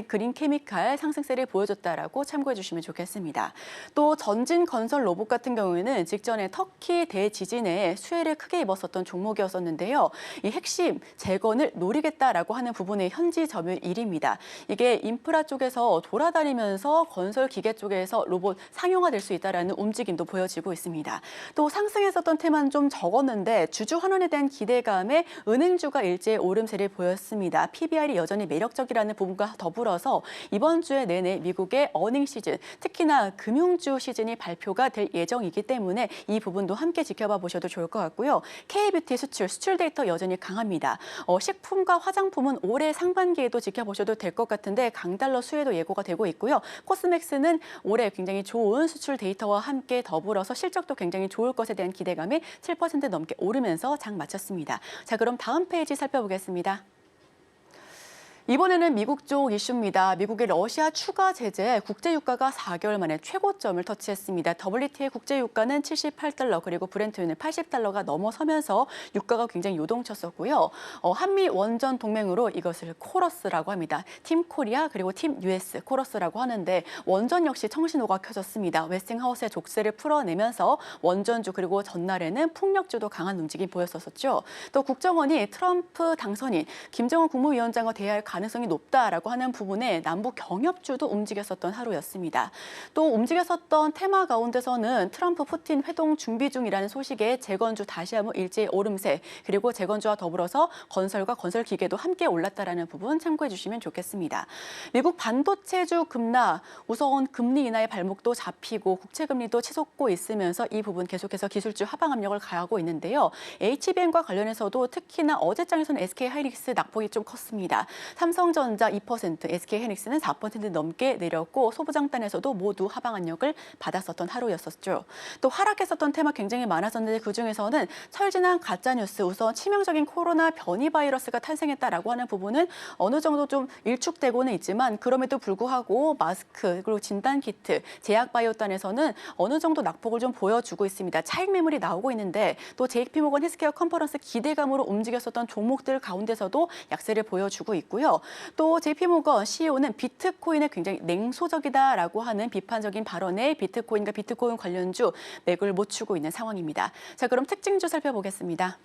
그린 케미칼 상승세를 보여줬다라고 참고해 주시면 좋겠습니다. 또 전진 건설 로봇 같은 경우에는 직전에 터키 대지진에 수혜를 크게 입었었던 종목이었었는데요. 이 핵심 재건을 노리겠다라고 하는 부분의 현지 점유율 1위입니다. 이게 인프라 쪽에서 돌아다니면서 건설 기계 쪽에서 로봇 상용화될 수 있다라는 움직임도 보여지고 있습니다. 또 상승했었던 테마는 좀 적었는데 주주 환원에 대한 기대감에 은행주가 일제히 오름세를 보였습니다. PBR이 여전히 매력적이라는 부분과 더불어서 이번 주에 내내 미국의 어닝 시즌, 특히나 금융주 시즌이 발표가 될 예정이기 때문에 이 부분도 함께 지켜봐 보셔도 좋을 것 같고요. K뷰티 수출 데이터 여전히 강합니다. 식품과 화장품은 올해 상반기에도 지켜보셔도 될 것 같은데 강달러 수혜도 예고가 되고 있고요. 코스맥스는 올해 굉장히 좋은 수출 데이터와 함께 더불어서 실적도 굉장히 좋을 것에 대한 기대감이 7% 넘게 오르면서 장 마쳤습니다. 자, 그럼 다음 페이지 살펴보겠습니다. 이번에는 미국 쪽 이슈입니다. 미국의 러시아 추가 제재, 국제유가가 4개월 만에 최고점을 터치했습니다. WTI 국제유가는 78달러 그리고 브렌트유는 80달러가 넘어서면서 유가가 굉장히 요동쳤었고요. 한미 원전 동맹으로 이것을 코러스라고 합니다. 팀 코리아 그리고 팀 US 코러스라고 하는데 원전 역시 청신호가 켜졌습니다. 웨스팅하우스의 족쇄를 풀어내면서 원전주 그리고 전날에는 풍력주도 강한 움직임 보였었죠. 또 국정원이 트럼프 당선인 김정은 국무위원장과 대화할 가능성이 높다라고 하는 부분에 남북 경협주도 움직였었던 하루였습니다. 또 움직였었던 테마 가운데서는 트럼프 푸틴 회동 준비 중이라는 소식에 재건주 다시 한번 일제히 오름세 그리고 재건주와 더불어서 건설과 건설 기계도 함께 올랐다라는 부분 참고해 주시면 좋겠습니다. 미국 반도체주 급락, 우선 금리 인하의 발목도 잡히고 국채 금리도 치솟고 있으면서 이 부분 계속해서 기술주 하방 압력을 가하고 있는데요. HBM과 관련해서도 특히나 어제장에서는 SK하이닉스 낙폭이 좀 컸습니다. 삼성전자 2%, SK하이닉스는 4% 넘게 내렸고 소부장단에서도 모두 하방 압력을 받았었던 하루였었죠. 또 하락했었던 테마 굉장히 많았었는데 그중에서는 철진한 가짜뉴스, 우선 치명적인 코로나 변이 바이러스가 탄생했다라고 하는 부분은 어느 정도 좀 일축되고는 있지만 그럼에도 불구하고 마스크 그리고 진단키트, 제약바이오단에서는 어느 정도 낙폭을 좀 보여주고 있습니다. 차익 매물이 나오고 있는데 또 JP모건 헬스케어 컨퍼런스 기대감으로 움직였었던 종목들 가운데서도 약세를 보여주고 있고요. 또 JP모건 CEO는 비트코인에 굉장히 냉소적이다라고 하는 비판적인 발언에 비트코인과 비트코인 관련주 맥을 못 추고 있는 상황입니다. 자, 그럼 특징주 살펴보겠습니다.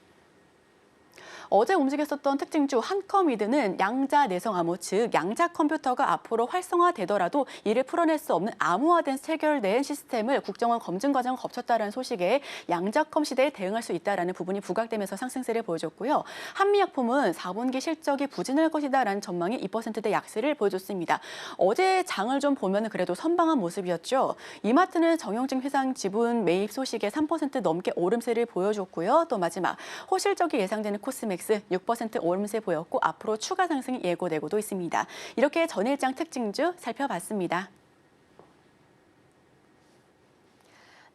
어제 움직였었던 특징주 한컴이드는 양자 내성 암호, 즉 양자 컴퓨터가 앞으로 활성화되더라도 이를 풀어낼 수 없는 암호화된 체결된 시스템을 국정원 검증 과정을 거쳤다는 소식에 양자컴 시대에 대응할 수 있다는 부분이 부각되면서 상승세를 보여줬고요. 한미약품은 4분기 실적이 부진할 것이다라는 전망이 2%대 약세를 보여줬습니다. 어제 장을 좀 보면 그래도 선방한 모습이었죠. 이마트는 정용진 회장 지분 매입 소식에 3% 넘게 오름세를 보여줬고요. 또 마지막 호실적이 예상되는 코스맥스 6% 오름세 보였고 앞으로 추가 상승이 예고되고도 있습니다. 이렇게 전일장 특징주 살펴봤습니다.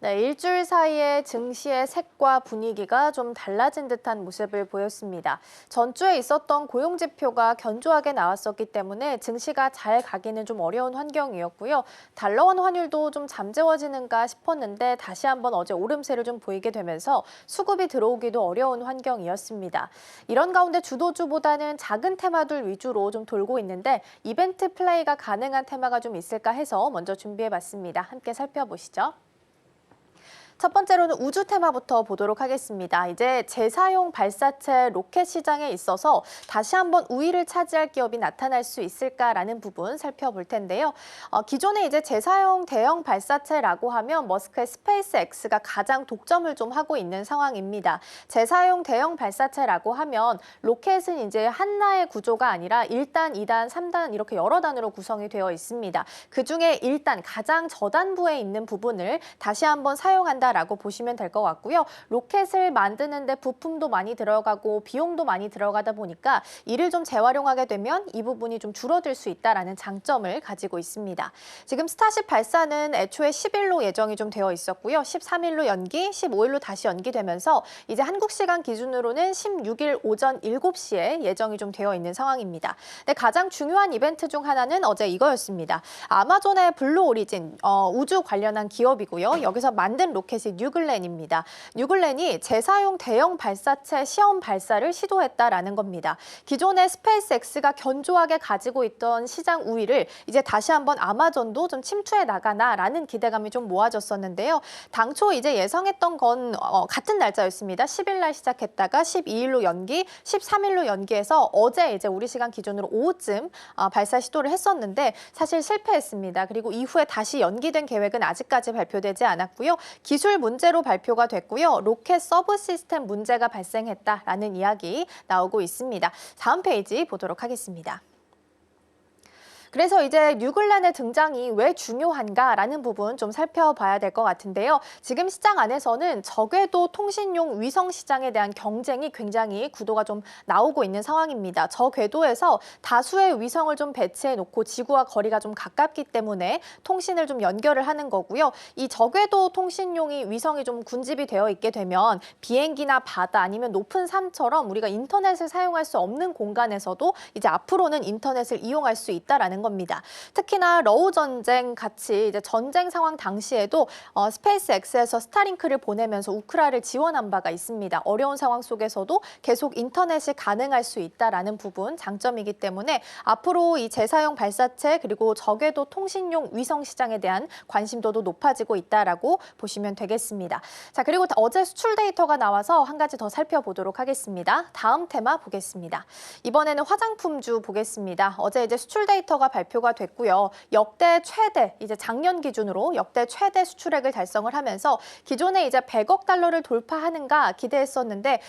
네, 일주일 사이에 증시의 색과 분위기가 좀 달라진 듯한 모습을 보였습니다. 전주에 있었던 고용 지표가 견조하게 나왔었기 때문에 증시가 잘 가기는 좀 어려운 환경이었고요. 달러원 환율도 좀 잠재워지는가 싶었는데 다시 한번 어제 오름세를 좀 보이게 되면서 수급이 들어오기도 어려운 환경이었습니다. 이런 가운데 주도주보다는 작은 테마들 위주로 좀 돌고 있는데 이벤트 플레이가 가능한 테마가 좀 있을까 해서 먼저 준비해봤습니다. 함께 살펴보시죠. 첫 번째로는 우주 테마부터 보도록 하겠습니다. 이제 재사용 발사체 로켓 시장에 있어서 다시 한번 우위를 차지할 기업이 나타날 수 있을까라는 부분 살펴볼 텐데요. 기존에 이제 재사용 대형 발사체라고 하면 머스크의 스페이스X가 가장 독점을 좀 하고 있는 상황입니다. 재사용 대형 발사체라고 하면 로켓은 이제 하나의 구조가 아니라 1단, 2단, 3단 이렇게 여러 단으로 구성이 되어 있습니다. 그중에 1단 가장 저단부에 있는 부분을 다시 한번 사용한다 라고 보시면 될 것 같고요. 로켓을 만드는데 부품도 많이 들어가고 비용도 많이 들어가다 보니까 이를 좀 재활용하게 되면 이 부분이 좀 줄어들 수 있다라는 장점을 가지고 있습니다. 지금 스타쉽 발사는 애초에 10일로 예정이 좀 되어 있었고요. 13일로 연기, 15일로 다시 연기되면서 이제 한국 시간 기준으로는 16일 오전 7시에 예정이 좀 되어 있는 상황입니다. 근데 가장 중요한 이벤트 중 하나는 어제 이거였습니다. 아마존의 블루 오리진 우주 관련한 기업이고요. 여기서 만든 로켓이 뉴글렌입니다. 뉴글렌이 재사용 대형 발사체 시험 발사를 시도했다라는 겁니다. 기존의 스페이스X가 견조하게 가지고 있던 시장 우위를 이제 다시 한번 아마존도 좀 침투해 나가나라는 기대감이 좀 모아졌었는데요. 당초 이제 예상했던 건 같은 날짜였습니다. 10일 날 시작했다가 12일로 연기, 13일로 연기해서 어제 이제 우리 시간 기준으로 오후쯤 발사 시도를 했었는데 사실 실패했습니다. 그리고 이후에 다시 연기된 계획은 아직까지 발표되지 않았고요. 기술 문제로 발표가 됐고요. 로켓 서브 시스템 문제가 발생했다라는 이야기 나오고 있습니다. 다음 페이지 보도록 하겠습니다. 그래서 이제 뉴글렌의 등장이 왜 중요한가라는 부분 좀 살펴봐야 될 것 같은데요. 지금 시장 안에서는 저궤도 통신용 위성 시장에 대한 경쟁이 굉장히 구도가 좀 나오고 있는 상황입니다. 저궤도에서 다수의 위성을 좀 배치해 놓고 지구와 거리가 좀 가깝기 때문에 통신을 좀 연결을 하는 거고요. 이 저궤도 통신용이 위성이 좀 군집이 되어 있게 되면 비행기나 바다 아니면 높은 산처럼 우리가 인터넷을 사용할 수 없는 공간에서도 이제 앞으로는 인터넷을 이용할 수 있다라는 겁니다. 특히나 러우 전쟁 같이 이제 전쟁 상황 당시에도 스페이스X에서 스타링크를 보내면서 우크라를 지원한 바가 있습니다. 어려운 상황 속에서도 계속 인터넷이 가능할 수 있다라는 부분 장점이기 때문에 앞으로 이 재사용 발사체 그리고 저궤도 통신용 위성 시장에 대한 관심도도 높아지고 있다라고 보시면 되겠습니다. 자, 그리고 어제 수출 데이터가 나와서 한 가지 더 살펴보도록 하겠습니다. 다음 테마 보겠습니다. 이번에는 화장품주 보겠습니다. 어제 이제 수출 데이터가 발표가 됐고요. 역대 최대, 이제 작년 기준으로 역대 최대 수출액을 달성을 하면서 기존에 이제 100억 달러를 돌파하는가 기대했었는데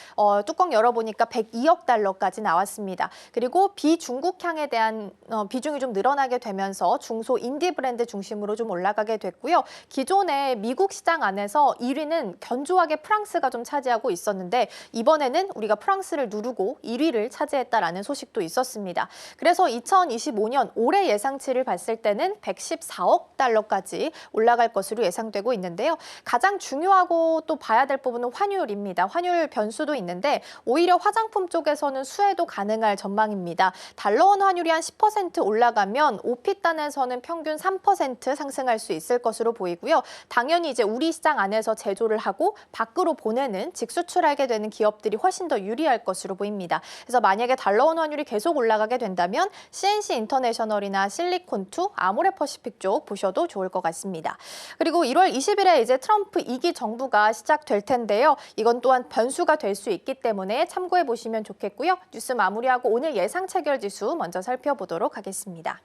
뚜껑 열어보니까 102억 달러까지 나왔습니다. 그리고 비중국향에 대한 비중이 좀 늘어나게 되면서 중소 인디 브랜드 중심으로 좀 올라가게 됐고요. 기존에 미국 시장 안에서 1위는 견조하게 프랑스가 좀 차지하고 있었는데 이번에는 우리가 프랑스를 누르고 1위를 차지했다라는 소식도 있었습니다. 그래서 2025년 올해 예상치를 봤을 때는 114억 달러까지 올라갈 것으로 예상되고 있는데요. 가장 중요하고 또 봐야 될 부분은 환율입니다. 환율 변수도 있는데 오히려 화장품 쪽에서는 수혜도 가능할 전망입니다. 달러원 환율이 한 10% 올라가면 OP단에서는 평균 3% 상승할 수 있을 것으로 보이고요. 당연히 이제 우리 시장 안에서 제조를 하고 밖으로 보내는 직수출하게 되는 기업들이 훨씬 더 유리할 것으로 보입니다. 그래서 만약에 달러원 환율이 계속 올라가게 된다면 CNC 인터내셔널 인터내셔널이나 실리콘2, 아모레퍼시픽 쪽 보셔도 좋을 것 같습니다. 그리고 1월 20일에 이제 트럼프 2기 정부가 시작될 텐데요. 이건 또한 변수가 될 수 있기 때문에 참고해 보시면 좋겠고요. 뉴스 마무리하고 오늘 예상 체결 지수 먼저 살펴보도록 하겠습니다.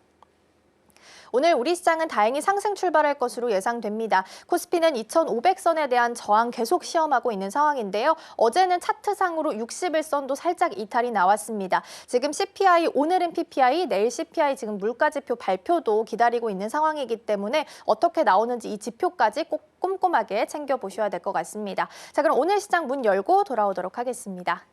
오늘 우리 시장은 다행히 상승 출발할 것으로 예상됩니다. 코스피는 2,500선에 대한 저항 계속 시험하고 있는 상황인데요. 어제는 차트상으로 61선도 살짝 이탈이 나왔습니다. 지금 CPI, 오늘은 PPI, 내일 CPI 지금 물가지표 발표도 기다리고 있는 상황이기 때문에 어떻게 나오는지 이 지표까지 꼭 꼼꼼하게 챙겨보셔야 될 것 같습니다. 자, 그럼 오늘 시장 문 열고 돌아오도록 하겠습니다.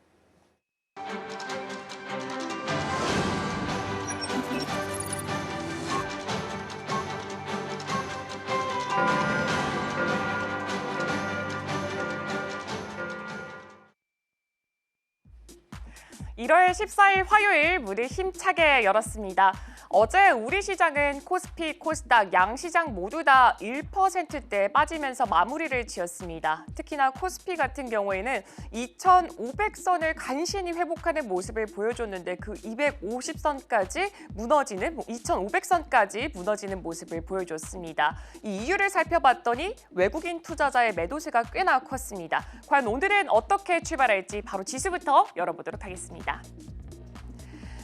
(1월 14일) 화요일 문을 힘차게 열었습니다. 어제 우리 시장은 코스피, 코스닥 양시장 모두 다 1%대 빠지면서 마무리를 지었습니다. 특히나 코스피 같은 경우에는 2,500선을 간신히 회복하는 모습을 보여줬는데 그 250선까지 무너지는, 2,500선까지 무너지는 모습을 보여줬습니다. 이 이유를 살펴봤더니 외국인 투자자의 매도세가 꽤나 컸습니다. 과연 오늘은 어떻게 출발할지 바로 지수부터 열어보도록 하겠습니다.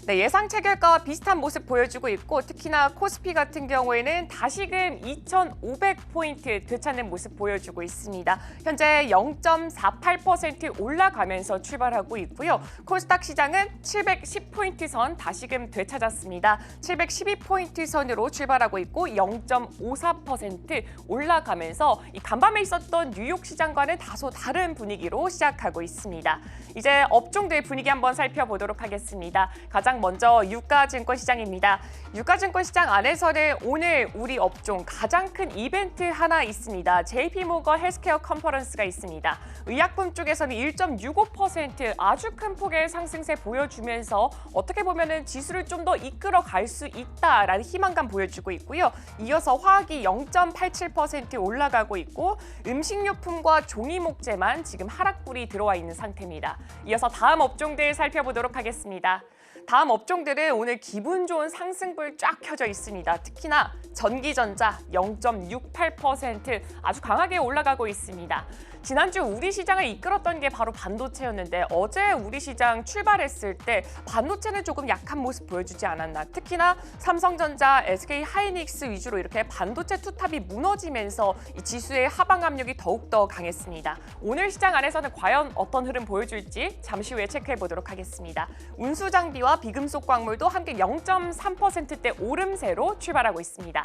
네, 예상 체결가와 비슷한 모습 보여주고 있고 특히나 코스피 같은 경우에는 다시금 2,500포인트 되찾는 모습 보여주고 있습니다. 현재 0.48% 올라가면서 출발하고 있고요. 코스닥 시장은 710포인트 선 다시금 되찾았습니다. 712포인트 선으로 출발하고 있고 0.54% 올라가면서 이 간밤에 있었던 뉴욕 시장과는 다소 다른 분위기로 시작하고 있습니다. 이제 업종들 분위기 한번 살펴보도록 하겠습니다. 가장 먼저 유가증권 시장입니다. 유가증권 시장 안에서는 오늘 우리 업종 가장 큰 이벤트 하나 있습니다. JP모건 헬스케어 컨퍼런스가 있습니다. 의약품 쪽에서는 1.65% 아주 큰 폭의 상승세 보여주면서 어떻게 보면은 지수를 좀 더 이끌어 갈 수 있다라는 희망감 보여주고 있고요. 이어서 화학이 0.87% 올라가고 있고 음식료품과 종이목재만 지금 하락불이 들어와 있는 상태입니다. 이어서 다음 업종들 살펴보도록 하겠습니다. 다음 업종들은 오늘 기분 좋은 상승불 쫙 켜져 있습니다. 특히나 전기전자 0.68% 아주 강하게 올라가고 있습니다. 지난주 우리 시장을 이끌었던 게 바로 반도체였는데 어제 우리 시장 출발했을 때 반도체는 조금 약한 모습 보여주지 않았나. 특히나 삼성전자, SK하이닉스 위주로 이렇게 반도체 투탑이 무너지면서 이 지수의 하방 압력이 더욱더 강했습니다. 오늘 시장 안에서는 과연 어떤 흐름 보여줄지 잠시 후에 체크해 보도록 하겠습니다. 운수장비와 비금속 광물도 함께 0.3%대 오름세로 출발하고 있습니다.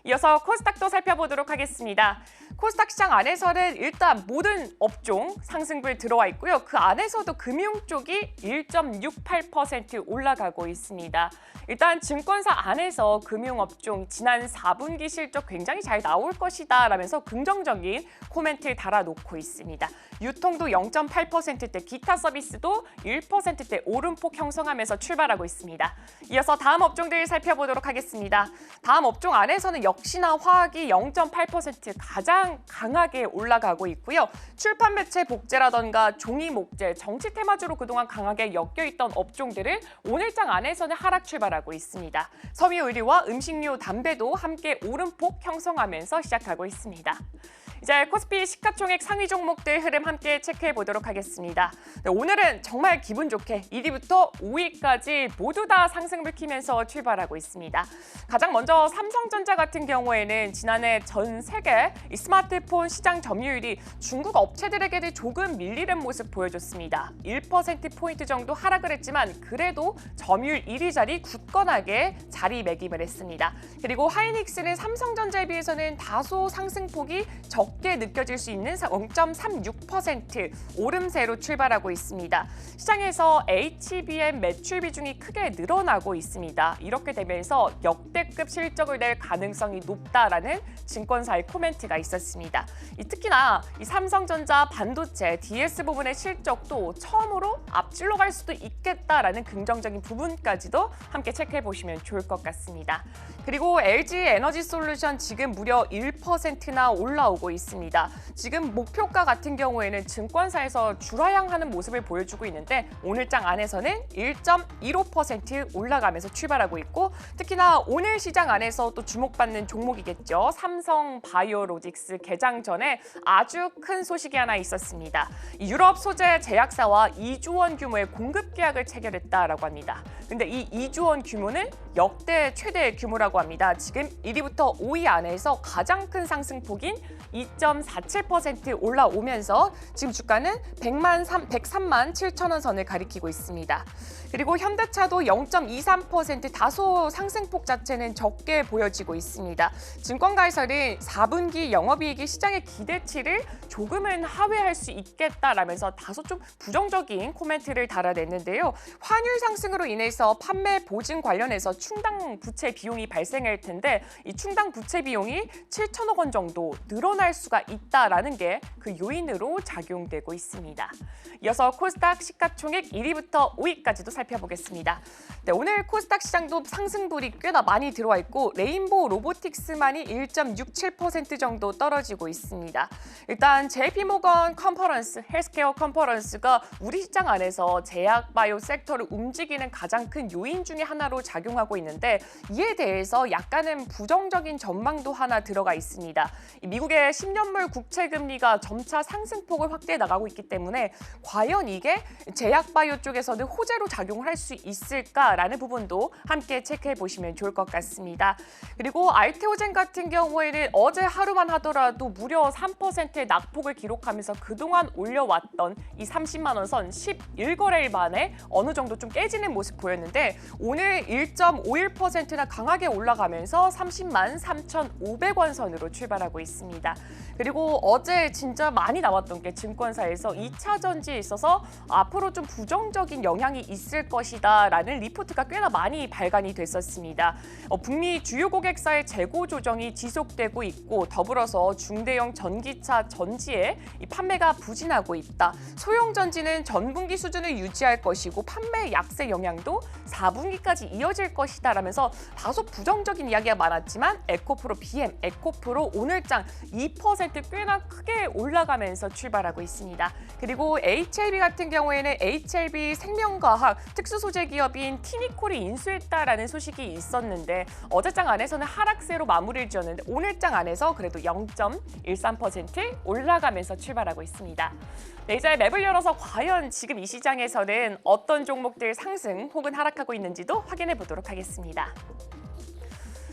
이어서 코스닥도 살펴보도록 하겠습니다. 코스닥 시장 안에서는 일단 모든 업종 상승불 들어와 있고요. 그 안에서도 금융 쪽이 1.68% 올라가고 있습니다. 일단 증권사 안에서 금융업종 지난 4분기 실적 굉장히 잘 나올 것이다 라면서 긍정적인 코멘트를 달아놓고 있습니다. 유통도 0.8%대, 기타 서비스도 1%대 오름폭 형성하면서 출발하고 있습니다. 이어서 다음 업종들 살펴보도록 하겠습니다. 다음 업종 안에서는 역시나 화학이 0.8% 가장 강하게 올라가고 있고요. 출판 매체 복제라던가 종이 목재, 정치 테마주로 그동안 강하게 엮여있던 업종들을 오늘장 안에서는 하락 출발하고 있습니다. 섬유의료와 음식료, 담배도 함께 오름폭 형성하면서 시작하고 있습니다. 이제 코스피 시가총액 상위 종목들 흐름 함께 체크해 보도록 하겠습니다. 네, 오늘은 정말 기분 좋게 1위부터 5위까지 모두 다 상승을 키면서 출발하고 있습니다. 가장 먼저 삼성전자 같은 경우에는 지난해 전 세계 이 스마트폰 시장 점유율이 중국 업체들에게도 조금 밀리는 모습 보여줬습니다. 1%포인트 정도 하락을 했지만 그래도 점유율 1위 자리 굳건하게 자리매김을 했습니다. 그리고 하이닉스는 삼성전자에 비해서는 다소 상승폭이 적게 느껴질 수 있는 0.36% 오름세로 출발하고 있습니다. 시장에서 HBM 매출 비중이 크게 늘어나고 있습니다. 이렇게 되면서 역대급 실적을 낼 가능성이 가능성이 높다라는 증권사의 코멘트가 있었습니다. 특히나 이 삼성전자 반도체 DS 부분의 실적도 처음으로 앞질러 갈 수도 있겠다라는 긍정적인 부분까지도 함께 체크해 보시면 좋을 것 같습니다. 그리고 LG 에너지솔루션 지금 무려 1%나 올라오고 있습니다. 지금 목표가 같은 경우에는 증권사에서 줄하향하는 모습을 보여주고 있는데 오늘장 안에서는 1.15% 올라가면서 출발하고 있고 특히나 오늘 시장 안에서 또 주목받는 종목이겠죠. 삼성바이오로직스 개장 전에 아주 큰 소식이 하나 있었습니다. 유럽 소재 제약사와 2조 원 규모의 공급 계약을 체결했다라고 합니다. 근데 이 2조 원 규모는 역대 최대 규모라고 합니다. 지금 1위부터 5위 안에서 가장 큰 상승폭인 2.47% 올라오면서 지금 주가는 103만 7천 원 선을 가리키고 있습니다. 그리고 현대차도 0.23% 다소 상승폭 자체는 적게 보여지고 있습니다. 증권가에서는 4분기 영업이익이 시장의 기대치를 조금은 하회할 수 있겠다라면서 다소 좀 부정적인 코멘트를 달아냈는데요. 환율 상승으로 인해서 판매 보증 관련해서 충당 부채 비용이 발생할 텐데 이 충당 부채 비용이 7천억 원 정도 늘어날 수가 있다라는 게 그 요인으로 작용되고 있습니다. 이어서 코스닥 시가총액 1위부터 5위까지도 살펴보겠습니다. 네, 오늘 코스닥 시장도 상승분이 꽤나 많이 들어와 있고 레인보우 로보틱스만이 1.67% 정도 떨어지고 있습니다. 일단 JP모건 컨퍼런스, 헬스케어 컨퍼런스가 우리 시장 안에서 제약 바이오 섹터를 움직이는 가장 큰 요인 중에 하나로 작용하고 있는데 이에 대해서 약간은 부정적인 전망도 하나 들어가 있습니다. 미국의 10년물 국채 금리가 점차 상승폭을 확대해 나가고 있기 때문에 과연 이게 제약 바이오 쪽에서는 호재로 작용을 할 수 있을까라는 부분도 함께 체크해 보시면 좋을 것 같습니다. 그리고 알테오젠 같은 경우에는 어제 하루만 하더라도 무려 3%의 낙폭을 기록하면서 그동안 올려왔던 이 30만 원 선 11거래일 만에 어느 정도 좀 깨지는 모습 보였는데 오늘 1.51%나 강하게 올라가면서 30만 3,500원 선으로 출발하고 있습니다. 그리고 어제 진짜 많이 나왔던 게 증권사에서 2차 전지에 있어서 앞으로 좀 부정적인 영향이 있을 것이다라는 리포트가 꽤나 많이 발간이 됐었습니다. 북미 주요 고객사의 재고 조정이 지속되고 있고 더불어서 중대형 전기차 전지의 이 판매가 부진하고 있다. 소형 전지는 전분기 수준을 유지할 것이고 판매 약세 영향도 4분기까지 이어질 것이다라면서 다소 부정적인 이야기가 많았지만 에코프로 BM, 에코프로 오늘장 2% 꽤나 크게 올라가면서 출발하고 있습니다. 그리고 HLB 같은 경우에는 HLB 생명과학 특수소재 기업인 티니콜이 인수했다라는 소식이 있었는데 어제장 안에서는 하락세로 마무리를 지었는데 오늘장 안에서 그래도 0.13% 올라가면서 출발하고 있습니다. 네, 이제 맵을 열어서 과연 지금 이 시장에서는 어떤 종목들 상승 혹은 하락하고 있는지도 확인해 보도록 하겠습니다.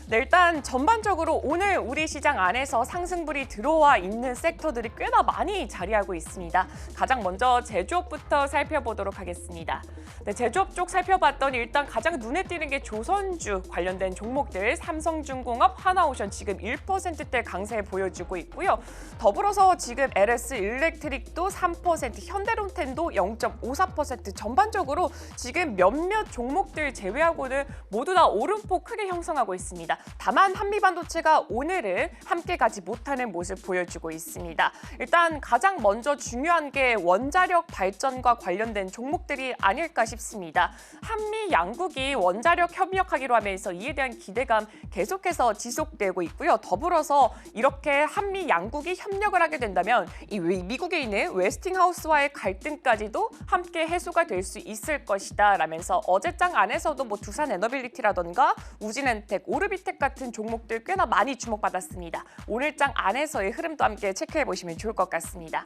네, 일단 전반적으로 오늘 우리 시장 안에서 상승분이 들어와 있는 섹터들이 꽤나 많이 자리하고 있습니다. 가장 먼저 제조업부터 살펴보도록 하겠습니다. 네, 제조업 쪽 살펴봤더니 일단 가장 눈에 띄는 게 조선주 관련된 종목들 삼성중공업, 하나오션 지금 1%대 강세 보여주고 있고요. 더불어서 지금 LS 일렉트릭도 3%, 현대론텐도 0.54% 전반적으로 지금 몇몇 종목들 제외하고는 모두 다 오름폭 크게 형성하고 있습니다. 다만 한미반도체가 오늘은 함께 가지 못하는 모습 보여주고 있습니다. 일단 가장 먼저 중요한 게 원자력 발전과 관련된 종목들이 아닐까 싶습니다. 한미 양국이 원자력 협력하기로 하면서 이에 대한 기대감 계속해서 지속되고 있고요. 더불어서 이렇게 한미 양국이 협력을 하게 된다면 이 미국에 있는 웨스팅하우스와의 갈등까지도 함께 해소가 될 수 있을 것이다 라면서 어제장 안에서도 뭐 두산에너빌리티라던가 우진엔텍, 오르비텍 같은 종목들 꽤나 많이 주목받았습니다. 오늘장 안에서의 흐름도 함께 체크해 보시면 좋을 것 같습니다.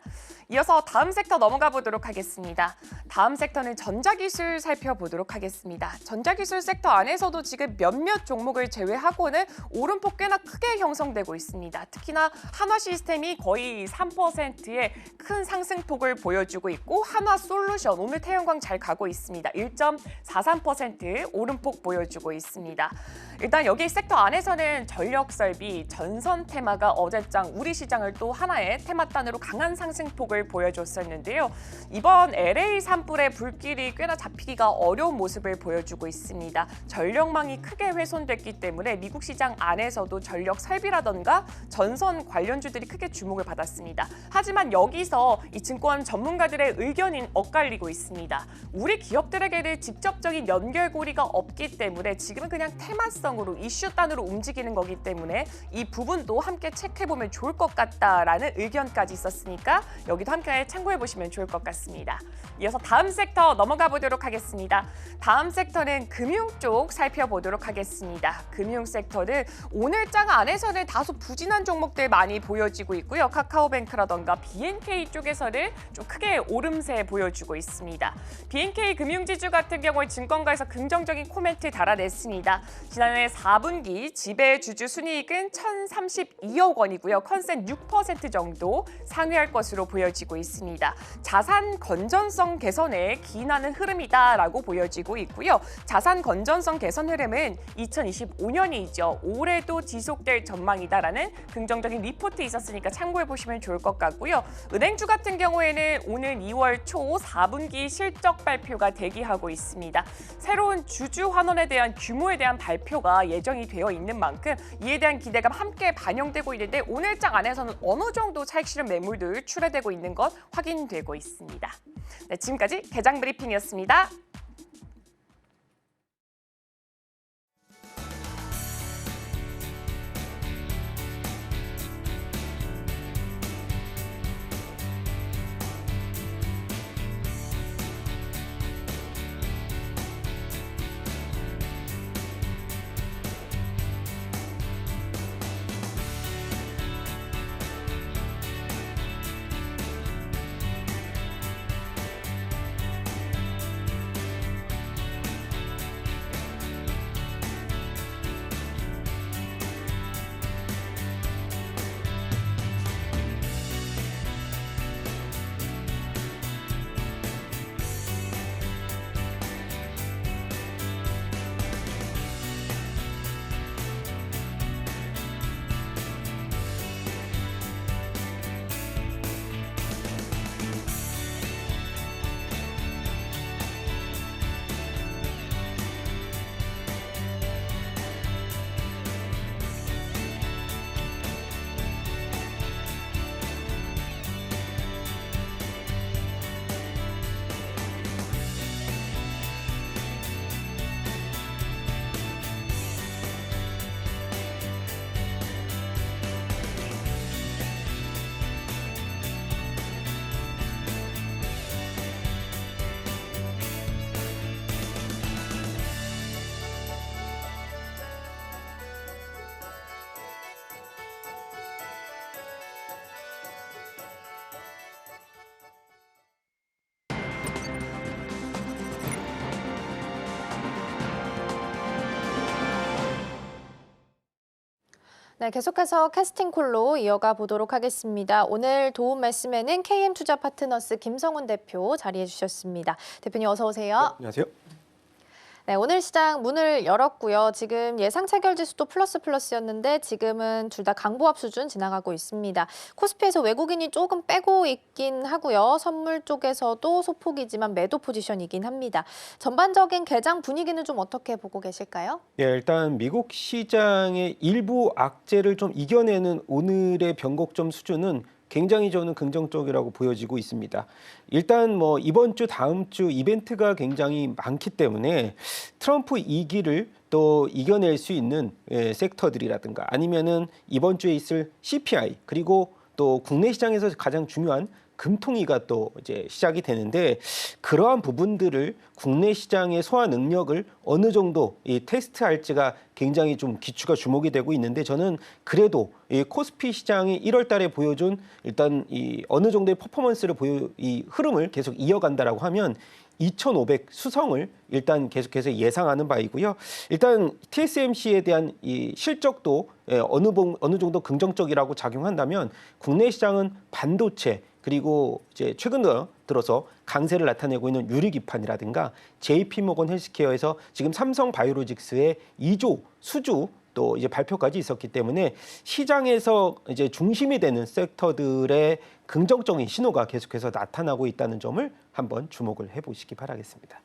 이어서 다음 섹터 넘어가 보도록 하겠습니다. 다음 섹터는 전자기술 살펴보도록 하겠습니다. 전자기술 섹터 안에서도 지금 몇몇 종목을 제외하고는 오름폭 꽤나 크게 형성되고 있습니다. 특히나 한화시스템이 거의 3%의 큰 상승폭을 보여주고 있고 한화솔루션 오늘 태양광 잘 가고 있습니다. 1.43% 오름폭 보여주고 있습니다. 일단 여기 섹터 섹터 안에서는 전력 설비, 전선 테마가 어제장 우리 시장을 또 하나의 테마단으로 강한 상승폭을 보여줬었는데요. 이번 LA 산불의 불길이 꽤나 잡히기가 어려운 모습을 보여주고 있습니다. 전력망이 크게 훼손됐기 때문에 미국 시장 안에서도 전력 설비라던가 전선 관련주들이 크게 주목을 받았습니다. 하지만 여기서 이 증권 전문가들의 의견이 엇갈리고 있습니다. 우리 기업들에게는 직접적인 연결고리가 없기 때문에 지금은 그냥 테마성으로 이슈단으로 움직이는 거기 때문에 이 부분도 함께 체크해보면 좋을 것 같다라는 의견까지 있었으니까 여기도 함께 참고해보시면 좋을 것 같습니다. 이어서 다음 섹터 넘어가 보도록 하겠습니다. 다음 섹터는 금융 쪽 살펴보도록 하겠습니다. 금융 섹터는 오늘장 안에서는 다소 부진한 종목들 많이 보여지고 있고요. 카카오뱅크라던가 BNK 쪽에서는 좀 크게 오름세 보여주고 있습니다. BNK 금융지주 같은 경우에 증권가에서 긍정적인 코멘트 달아냈습니다. 지난해 4분기 지배주주 순이익은 1,032억 원이고요. 컨센 6% 정도 상회할 것으로 보여지고 있습니다. 자산 건전성 개선에 기인하는 흐름이다라고 보여지고 있고요. 자산 건전성 개선 흐름은 2025년이죠. 올해도 지속될 전망이다라는 긍정적인 리포트 있었으니까 참고해 보시면 좋을 것 같고요. 은행주 같은 경우에는 오늘 2월 초 4분기 실적 발표가 대기하고 있습니다. 새로운 주주 환원에 대한 규모에 대한 발표가 예정이 되어 있는 만큼 이에 대한 기대감 함께 반영되고 있는데 오늘장 안에서는 어느 정도 차익 실현 매물들 출회되고 있는 것 확인되고 있습니다. 네, 지금까지 개장 브리핑이었습니다. 네, 계속해서 캐스팅콜로 이어가 보도록 하겠습니다. 오늘 도움 말씀에는 KM투자파트너스 김성훈 대표 자리해 주셨습니다. 대표님 어서 오세요. 네, 안녕하세요. 네, 오늘 시장 문을 열었고요. 지금 예상 체결 지수도 플러스였는데 지금은 둘 다 강보합 수준 지나가고 있습니다. 코스피에서 외국인이 조금 빼고 있긴 하고요. 선물 쪽에서도 소폭이지만 매도 포지션이긴 합니다. 전반적인 개장 분위기는 좀 어떻게 보고 계실까요? 예, 일단 미국 시장의 일부 악재를 좀 이겨내는 오늘의 변곡점 수준은 굉장히 저는 긍정적이라고 보여지고 있습니다. 일단 뭐 이번 주 다음 주 이벤트가 굉장히 많기 때문에 트럼프 2기를 또 이겨낼 수 있는 섹터들이라든가 아니면은 이번 주에 있을 CPI 그리고 또 국내 시장에서 가장 중요한 금통위가 또 이제 시작이 되는데 그러한 부분들을 국내 시장의 소화 능력을 어느 정도 테스트할지가 굉장히 좀 기추가 주목이 되고 있는데 저는 그래도 이 코스피 시장이 1월 달에 보여준 일단 이 어느 정도의 퍼포먼스를 이 흐름을 계속 이어간다라고 하면 2,500 수성을 일단 계속해서 예상하는 바이고요. 일단 TSMC에 대한 이 실적도 어느 정도 긍정적이라고 작용한다면 국내 시장은 반도체 그리고 이제 최근 들어서 강세를 나타내고 있는 유리기판이라든가 JP모건 헬스케어에서 지금 삼성바이오로직스의 2조 수주 또 이제 발표까지 있었기 때문에 시장에서 이제 중심이 되는 섹터들의 긍정적인 신호가 계속해서 나타나고 있다는 점을 한번 주목을 해보시기 바라겠습니다.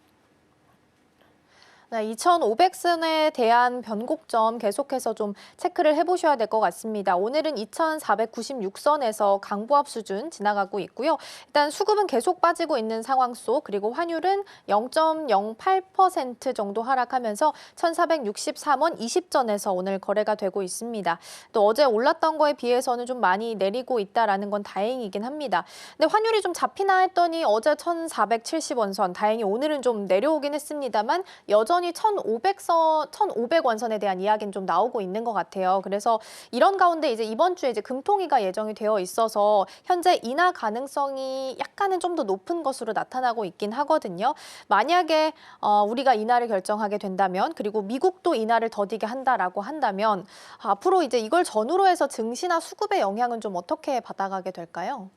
네, 2,500선에 대한 변곡점 계속해서 좀 체크를 해보셔야 될 것 같습니다. 오늘은 2,496선에서 강보합 수준 지나가고 있고요. 일단 수급은 계속 빠지고 있는 상황 속, 그리고 환율은 0.08% 정도 하락하면서 1,463원 20전에서 오늘 거래가 되고 있습니다. 또 어제 올랐던 거에 비해서는 좀 많이 내리고 있다라는 건 다행이긴 합니다. 근데 환율이 좀 잡히나 했더니 어제 1,470원 선, 다행히 오늘은 좀 내려오긴 했습니다만 여전히 1,500원선에 대한 이야기는 좀 나오고 있는 것 같아요. 그래서 이런 가운데 이제 이번 주에 이제 금통위가 예정이 되어 있어서 현재 인하 가능성이 약간은 좀 더 높은 것으로 나타나고 있긴 하거든요. 만약에 우리가 인하를 결정하게 된다면, 그리고 미국도 인하를 더디게 한다라고 한다면 앞으로 이제 이걸 전후로 해서 증시나 수급의 영향은 좀 어떻게 받아가게 될까요?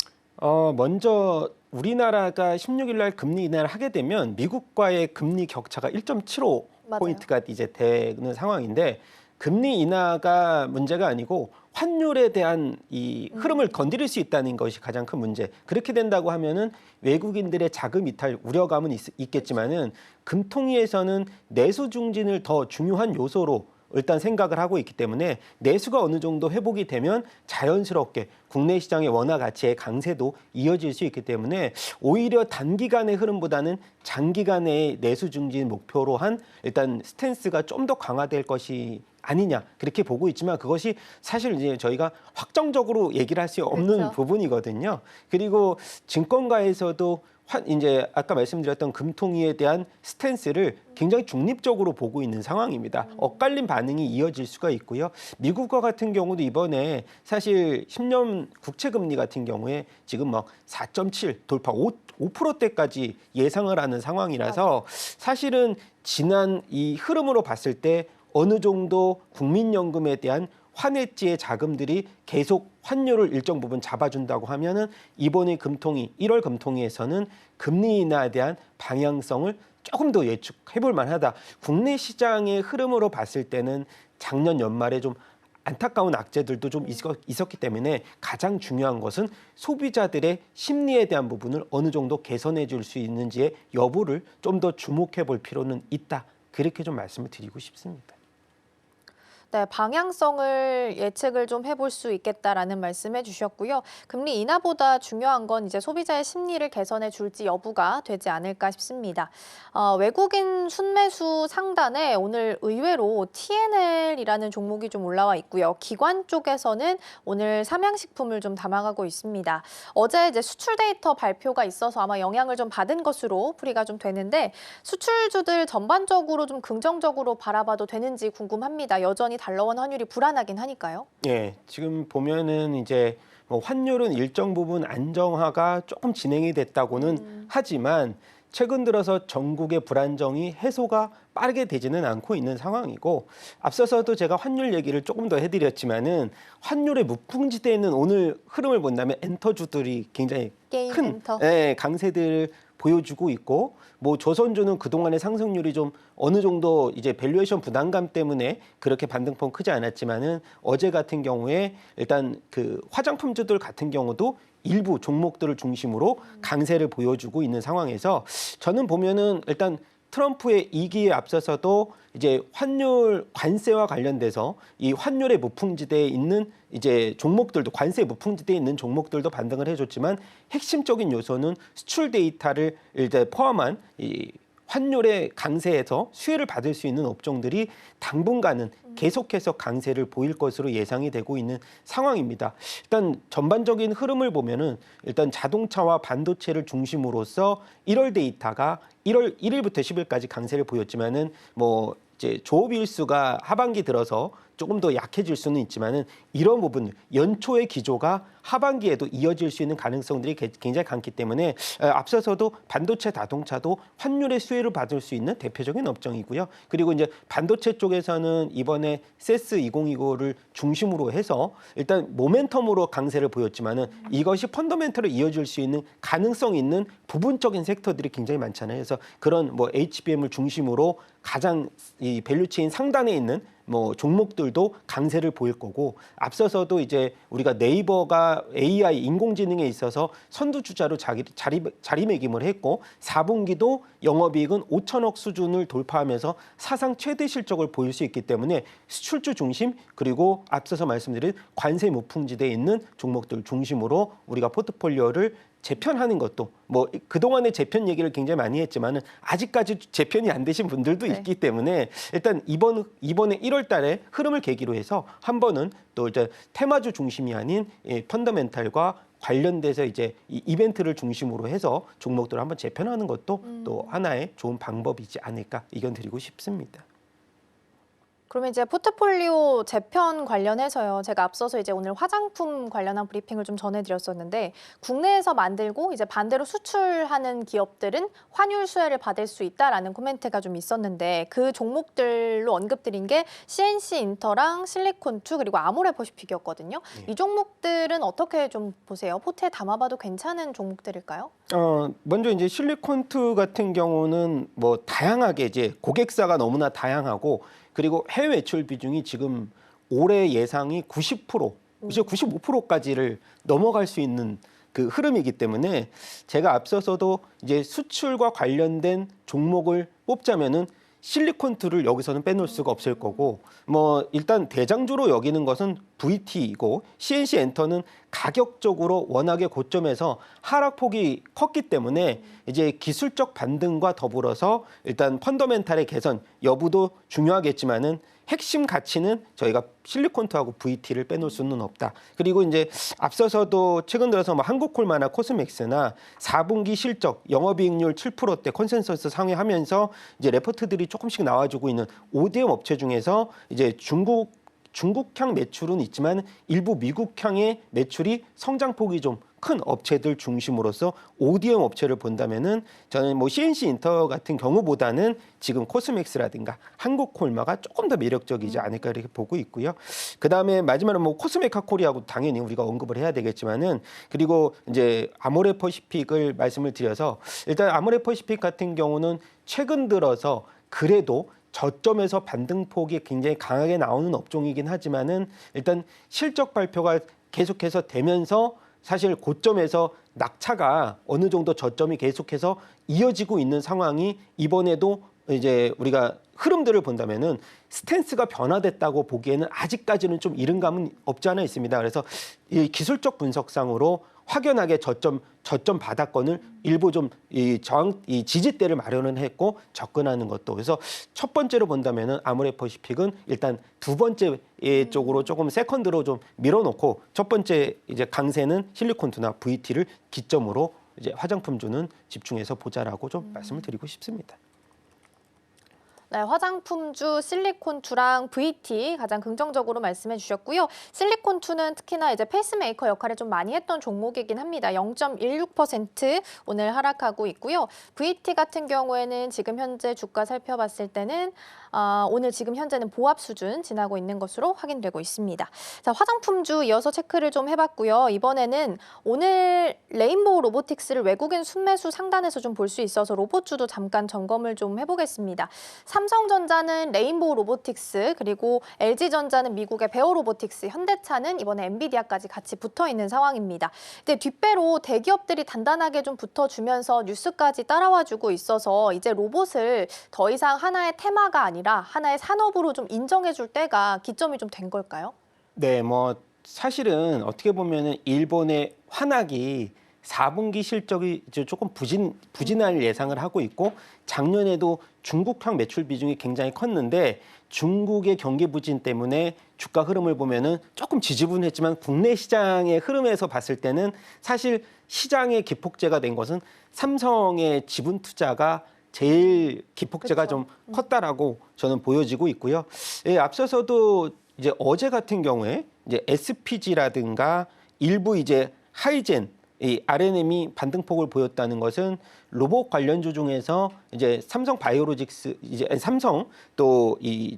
먼저 우리나라가 16일 날 금리 인하를 하게 되면 미국과의 금리 격차가 1.75포인트가 이제 되는 상황인데, 금리 인하가 문제가 아니고 환율에 대한 이 흐름을 건드릴 수 있다는 것이 가장 큰 문제. 그렇게 된다고 하면은 외국인들의 자금 이탈 우려감은 있겠지만은 금통위에서는 내수 중진을 더 중요한 요소로 일단 생각을 하고 있기 때문에 내수가 어느 정도 회복이 되면 자연스럽게 국내 시장의 원화 가치의 강세도 이어질 수 있기 때문에 오히려 단기간의 흐름보다는 장기간의 내수 중진 목표로 한 일단 스탠스가 좀 더 강화될 것이 아니냐, 그렇게 보고 있지만 그것이 사실 이제 저희가 확정적으로 얘기를 할 수 없는 그렇죠. 부분이거든요. 그리고 증권가에서도 이제 아까 말씀드렸던 금통위에 대한 스탠스를 굉장히 중립적으로 보고 있는 상황입니다. 엇갈린 반응이 이어질 수가 있고요. 미국과 같은 경우도 이번에 사실 10년 국채 금리 같은 경우에 지금 막 4.7 돌파 5%대까지 예상을 하는 상황이라서 사실은 지난 이 흐름으로 봤을 때 어느 정도 국민연금에 대한 환해지의 자금들이 계속 환율을 일정 부분 잡아준다고 하면은 이번에 금통위 1월 금통위에서는 금리 인하에 대한 방향성을 조금 더 예측해볼 만하다. 국내 시장의 흐름으로 봤을 때는 작년 연말에 좀 안타까운 악재들도 좀 있었기 때문에 가장 중요한 것은 소비자들의 심리에 대한 부분을 어느 정도 개선해 줄 수 있는지의 여부를 좀 더 주목해 볼 필요는 있다. 그렇게 좀 말씀을 드리고 싶습니다. 네, 방향성을 예측을 좀 해볼 수 있겠다라는 말씀해 주셨고요. 금리 인하보다 중요한 건 이제 소비자의 심리를 개선해 줄지 여부가 되지 않을까 싶습니다. 외국인 순매수 상단에 오늘 의외로 TNL이라는 종목이 좀 올라와 있고요. 기관 쪽에서는 오늘 삼양식품을 좀 담아가고 있습니다. 어제 이제 수출 데이터 발표가 있어서 아마 영향을 좀 받은 것으로 풀이가 좀 되는데, 수출주들 전반적으로 좀 긍정적으로 바라봐도 되는지 궁금합니다. 여전히 달러원 환율이 불안하긴 하니까요. 예, 지금 보면은 이제 뭐 환율은 일정 부분 안정화가 조금 진행이 됐다고는 하지만 최근 들어서 전국의 불안정이 해소가 빠르게 되지는 않고 있는 상황이고, 앞서서도 제가 환율 얘기를 조금 더 해드렸지만은 환율의 무풍지대에 있는 오늘 흐름을 본다면 엔터주들이 굉장히 게임 큰 엔터. 강세들을 보여주고 있고, 뭐 조선주는 그동안의 상승률이 좀 어느 정도 이제 밸류에이션 부담감 때문에 그렇게 반등폭 크지 않았지만은 어제 같은 경우에 일단 그 화장품주들 같은 경우도 일부 종목들을 중심으로 강세를 보여주고 있는 상황에서 저는 보면은 일단 트럼프의 이기에 앞서서도 이제 환율 관세와 관련돼서 이 환율의 무풍지대에 있는 이제 종목들도, 관세 무풍지대에 있는 종목들도 반등을 해줬지만 핵심적인 요소는 수출 데이터를 이제 포함한 이 환율의 강세에서 수혜를 받을 수 있는 업종들이 당분간은 계속해서 강세를 보일 것으로 예상이 되고 있는 상황입니다. 일단 전반적인 흐름을 보면은 일단 자동차와 반도체를 중심으로서 1월 데이터가 1월 1일부터 10일까지 강세를 보였지만은 뭐 이제 조업 일수가 하반기 들어서 조금 더 약해질 수는 있지만은 이런 부분 연초의 기조가 하반기에도 이어질 수 있는 가능성들이 굉장히 많기 때문에 앞서서도 반도체, 자동차도 환율의 수혜를 받을 수 있는 대표적인 업종이고요. 그리고 이제 반도체 쪽에서는 이번에 세스 2025를 중심으로 해서 일단 모멘텀으로 강세를 보였지만은 이것이 펀더멘털을 이어질 수 있는 가능성 있는 부분적인 섹터들이 굉장히 많잖아요. 그래서 그런 뭐 HBM을 중심으로 가장 이 밸류체인 상단에 있는 뭐 종목들도 강세를 보일 거고 앞서서도 이제 우리가 네이버가 AI 인공지능에 있어서 선두주자로 자리매김을 했고 4분기도 영업이익은 5천억 수준을 돌파하면서 사상 최대 실적을 보일 수 있기 때문에 수출주 중심 그리고 앞서서 말씀드린 관세 무풍지대에 있는 종목들 중심으로 우리가 포트폴리오를 재편하는 것도 뭐 그동안에 재편 얘기를 굉장히 많이 했지만은 아직까지 재편이 안 되신 분들도 네. 있기 때문에 일단 이번에 1월 달에 흐름을 계기로 해서 한 번은 또 이제 테마주 중심이 아닌 펀더멘탈과 관련돼서 이제 이 이벤트를 중심으로 해서 종목들을 한번 재편하는 것도 또 하나의 좋은 방법이지 않을까 의견 드리고 싶습니다. 그러면 이제 포트폴리오 재편 관련해서요. 제가 앞서서 이제 오늘 화장품 관련한 브리핑을 좀 전해드렸었는데 국내에서 만들고 이제 반대로 수출하는 기업들은 환율 수혜를 받을 수 있다라는 코멘트가 좀 있었는데 그 종목들로 언급드린 게 CNC 인터랑 실리콘2 그리고 아모레퍼시픽이었거든요. 이 종목들은 어떻게 좀 보세요? 포트에 담아봐도 괜찮은 종목들일까요? 먼저 이제 실리콘2 같은 경우는 뭐 다양하게 이제 고객사가 너무나 다양하고 그리고 해외 매출 비중이 지금 올해 예상이 90%, 이제 95%까지를 넘어갈 수 있는 그 흐름이기 때문에 제가 앞서서도 이제 수출과 관련된 종목을 뽑자면은 실리콘2를 여기서는 빼놓을 수가 없을 거고 뭐 일단 대장주로 여기는 것은 VT이고 CNC 엔터는 가격적으로 워낙에 고점에서 하락폭이 컸기 때문에 이제 기술적 반등과 더불어서 일단 펀더멘탈의 개선 여부도 중요하겠지만은 핵심 가치는 저희가 실리콘투하고 VT를 빼놓을 수는 없다. 그리고 이제 앞서서도 최근 들어서 뭐 한국콜마나 코스맥스나 4분기 실적, 영업이익률 7%대 컨센서스 상회하면서 이제 레포트들이 조금씩 나와주고 있는 ODM 업체 중에서 이제 중국향 매출은 있지만 일부 미국향의 매출이 성장폭이 좀 큰 업체들 중심으로서 ODM 업체를 본다면은 저는 뭐 CNC 인터 같은 경우보다는 지금 코스맥스라든가 한국콜마가 조금 더 매력적이지 않을까 이렇게 보고 있고요. 그 다음에 마지막으로 뭐 코스메카 코리아하고 당연히 우리가 언급을 해야 되겠지만은 그리고 이제 아모레퍼시픽을 말씀을 드려서 일단 아모레퍼시픽 같은 경우는 최근 들어서 그래도 저점에서 반등폭이 굉장히 강하게 나오는 업종이긴 하지만은 일단 실적 발표가 계속해서 되면서 사실 고점에서 낙차가 어느 정도 저점이 계속해서 이어지고 있는 상황이 이번에도 이제 우리가 흐름들을 본다면은 스탠스가 변화됐다고 보기에는 아직까지는 좀 이른 감은 없지 않아 있습니다. 그래서 이 기술적 분석상으로 확연하게 저점 바닥권을 일부 좀 이 지지대를 마련은 했고 접근하는 것도 그래서 첫 번째로 본다면은 아모레퍼시픽은 일단 두 번째 쪽으로 조금 세컨드로 좀 밀어놓고 첫 번째 이제 강세는 실리콘투나 VT를 기점으로 이제 화장품주는 집중해서 보자라고 좀 말씀을 드리고 싶습니다. 네, 화장품주 실리콘2랑 VT 가장 긍정적으로 말씀해 주셨고요. 실리콘2는 특히나 이제 페이스메이커 역할을 좀 많이 했던 종목이긴 합니다. 0.16% 오늘 하락하고 있고요. VT 같은 경우에는 지금 현재 주가 살펴봤을 때는 오늘 지금 현재는 보합 수준 지나고 있는 것으로 확인되고 있습니다. 자, 화장품주 이어서 체크를 좀 해봤고요. 이번에는 오늘 레인보우 로보틱스를 외국인 순매수 상단에서 좀 볼 수 있어서 로봇주도 잠깐 점검을 좀 해보겠습니다. 삼성전자는 레인보우 로보틱스, 그리고 LG전자는 미국의 베어 로보틱스, 현대차는 이번에 엔비디아까지 같이 붙어 있는 상황입니다. 근데 뒷배로 대기업들이 단단하게 좀 붙어주면서 뉴스까지 따라와주고 있어서 이제 로봇을 더 이상 하나의 테마가 아니라 하나의 산업으로 좀 인정해줄 때가 기점이 좀 된 걸까요? 네, 뭐 사실은 어떻게 보면은 일본의 환학이 4분기 실적이 이제 조금 부진할 예상을 하고 있고 작년에도 중국향 매출 비중이 굉장히 컸는데 중국의 경기 부진 때문에 주가 흐름을 보면은 조금 지지분했지만 국내 시장의 흐름에서 봤을 때는 사실 시장의 기폭제가 된 것은 삼성의 지분 투자가 제일 기폭제가 그렇죠. 좀 컸다라고 저는 보여지고 있고요. 예, 앞서서도 이제 어제 같은 경우에 이제 SPG라든가 일부 이제 하이젠 이 RNM이 반등폭을 보였다는 것은 로봇 관련주 중에서 이제 삼성 바이오로직스 이제 삼성 또 이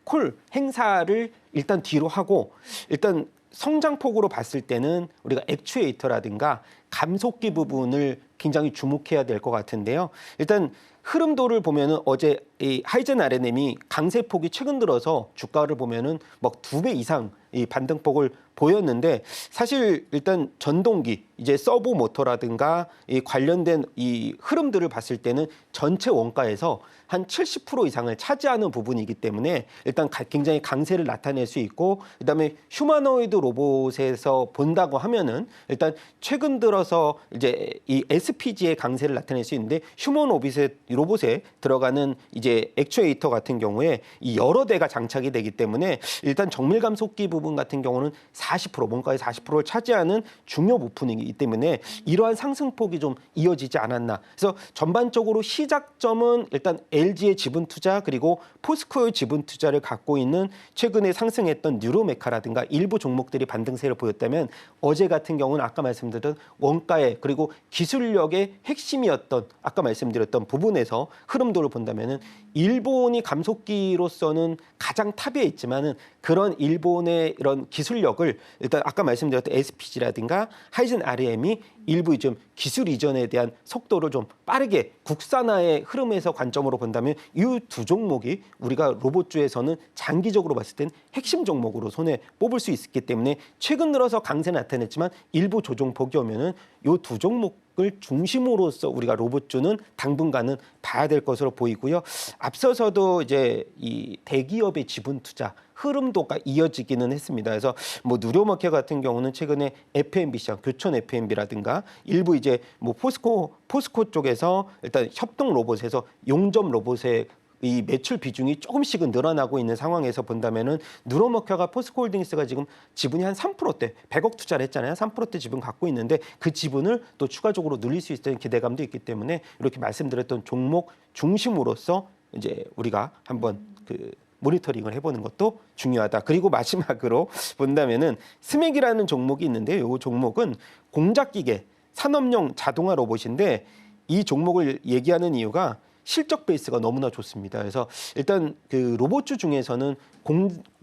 콜 행사를 일단 뒤로 하고 일단 성장폭으로 봤을 때는 우리가 액추에이터라든가 감속기 부분을 굉장히 주목해야 될 것 같은데요. 일단 흐름도를 보면은 어제 이 하이젠 RNM이 강세폭이 최근 들어서 주가를 보면은 막 2배 이상 이 반등폭을 보였는데 사실 일단 전동기 이제 서보 모터라든가 이 관련된 이 흐름들을 봤을 때는 전체 원가에서 한 70% 이상을 차지하는 부분이기 때문에 일단 굉장히 강세를 나타낼 수 있고 그다음에 휴머노이드 로봇에서 본다고 하면은 일단 최근 들어서 이제 이 SPG의 강세를 나타낼 수 있는데 휴머노이드 로봇에 들어가는 이제 액추에이터 같은 경우에 이 여러 대가 장착이 되기 때문에 일단 정밀 감속기 부분 같은 경우는 40% 원가의 40%를 차지하는 중요 부품이기 때문에 이러한 상승폭이 좀 이어지지 않았나. 그래서 전반적으로 시작점은 일단 LG의 지분 투자 그리고 포스코의 지분 투자를 갖고 있는 최근에 상승했던 뉴로메카라든가 일부 종목들이 반등세를 보였다면 어제 같은 경우는 아까 말씀드렸던 원가의 그리고 기술력의 핵심이었던 아까 말씀드렸던 부분에서 흐름도를 본다면은 일본이 감속기로서는 가장 탑에 있지만은 그런 일본의 이런 기술력을 일단 아까 말씀드렸던 SPG라든가 하이젠 RM이 일부 좀 기술 이전에 대한 속도를 좀 빠르게 국산화의 흐름에서 관점으로 본다면 이 두 종목이 우리가 로봇주에서는 장기적으로 봤을 땐 핵심 종목으로 손에 뽑을 수 있었기 때문에 최근 들어서 강세 나타냈지만 일부 조정폭이 오면은 이 두 종목을 중심으로서 우리가 로봇주는 당분간은 봐야 될 것으로 보이고요. 앞서서도 이제 이 대기업의 지분 투자 흐름도가 이어지기는 했습니다. 그래서 뭐 누리호마켓 같은 경우는 최근에 FMB 시장, 교촌 FMB라든가 일부 이제 뭐 포스코 쪽에서 일단 협동 로봇에서 용접 로봇의 이 매출 비중이 조금씩은 늘어나고 있는 상황에서 본다면은 누리호마켓과 포스코홀딩스가 지금 지분이 한 3%대 100억 투자를 했잖아요. 3%대 지분 갖고 있는데 그 지분을 또 추가적으로 늘릴 수 있다는 기대감도 있기 때문에 이렇게 말씀드렸던 종목 중심으로서 이제 우리가 한번 모니터링을 해보는 것도 중요하다. 그리고 마지막으로 본다면은 스맥이라는 종목이 있는데 이 종목은 공작기계 산업용 자동화 로봇인데 이 종목을 얘기하는 이유가 실적 베이스가 너무나 좋습니다. 그래서 일단 그 로봇주 중에서는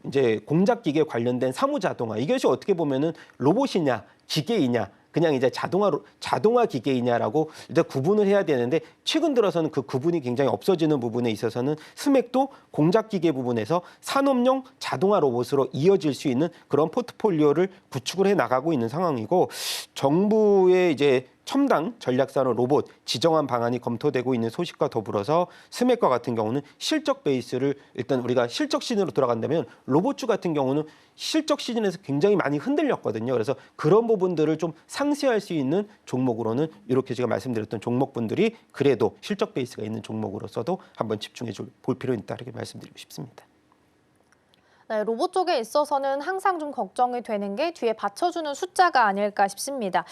이제 공작기계 관련된 사무자동화 이것이 어떻게 보면은 로봇이냐 기계이냐 그냥 이제 자동화 기계이냐라고 일단 구분을 해야 되는데 최근 들어서는 그 구분이 굉장히 없어지는 부분에 있어서는 스맥도 공작기계 부분에서 산업용 자동화 로봇으로 이어질 수 있는 그런 포트폴리오를 구축을 해 나가고 있는 상황이고 정부의 이제 첨단 전략산업 로봇 지정한 방안이 검토되고 있는 소식과 더불어서 스맥과 같은 경우는 실적 베이스를 일단 우리가 실적 시즌으로 들어간다면 로봇주 같은 경우는 실적 시즌에서 굉장히 많이 흔들렸거든요. 그래서 그런 부분들을 좀 상쇄할 수 있는 종목으로는 이렇게 제가 말씀드렸던 종목분들이 그래도 실적 베이스가 있는 종목으로서도 한번 집중해 볼 필요가 있다 이렇게 말씀드리고 싶습니다. 네, 로봇 쪽에 있어서는 항상 좀 걱정이 되는 게 뒤에 받쳐주는 숫자가 아닐까 싶습니다.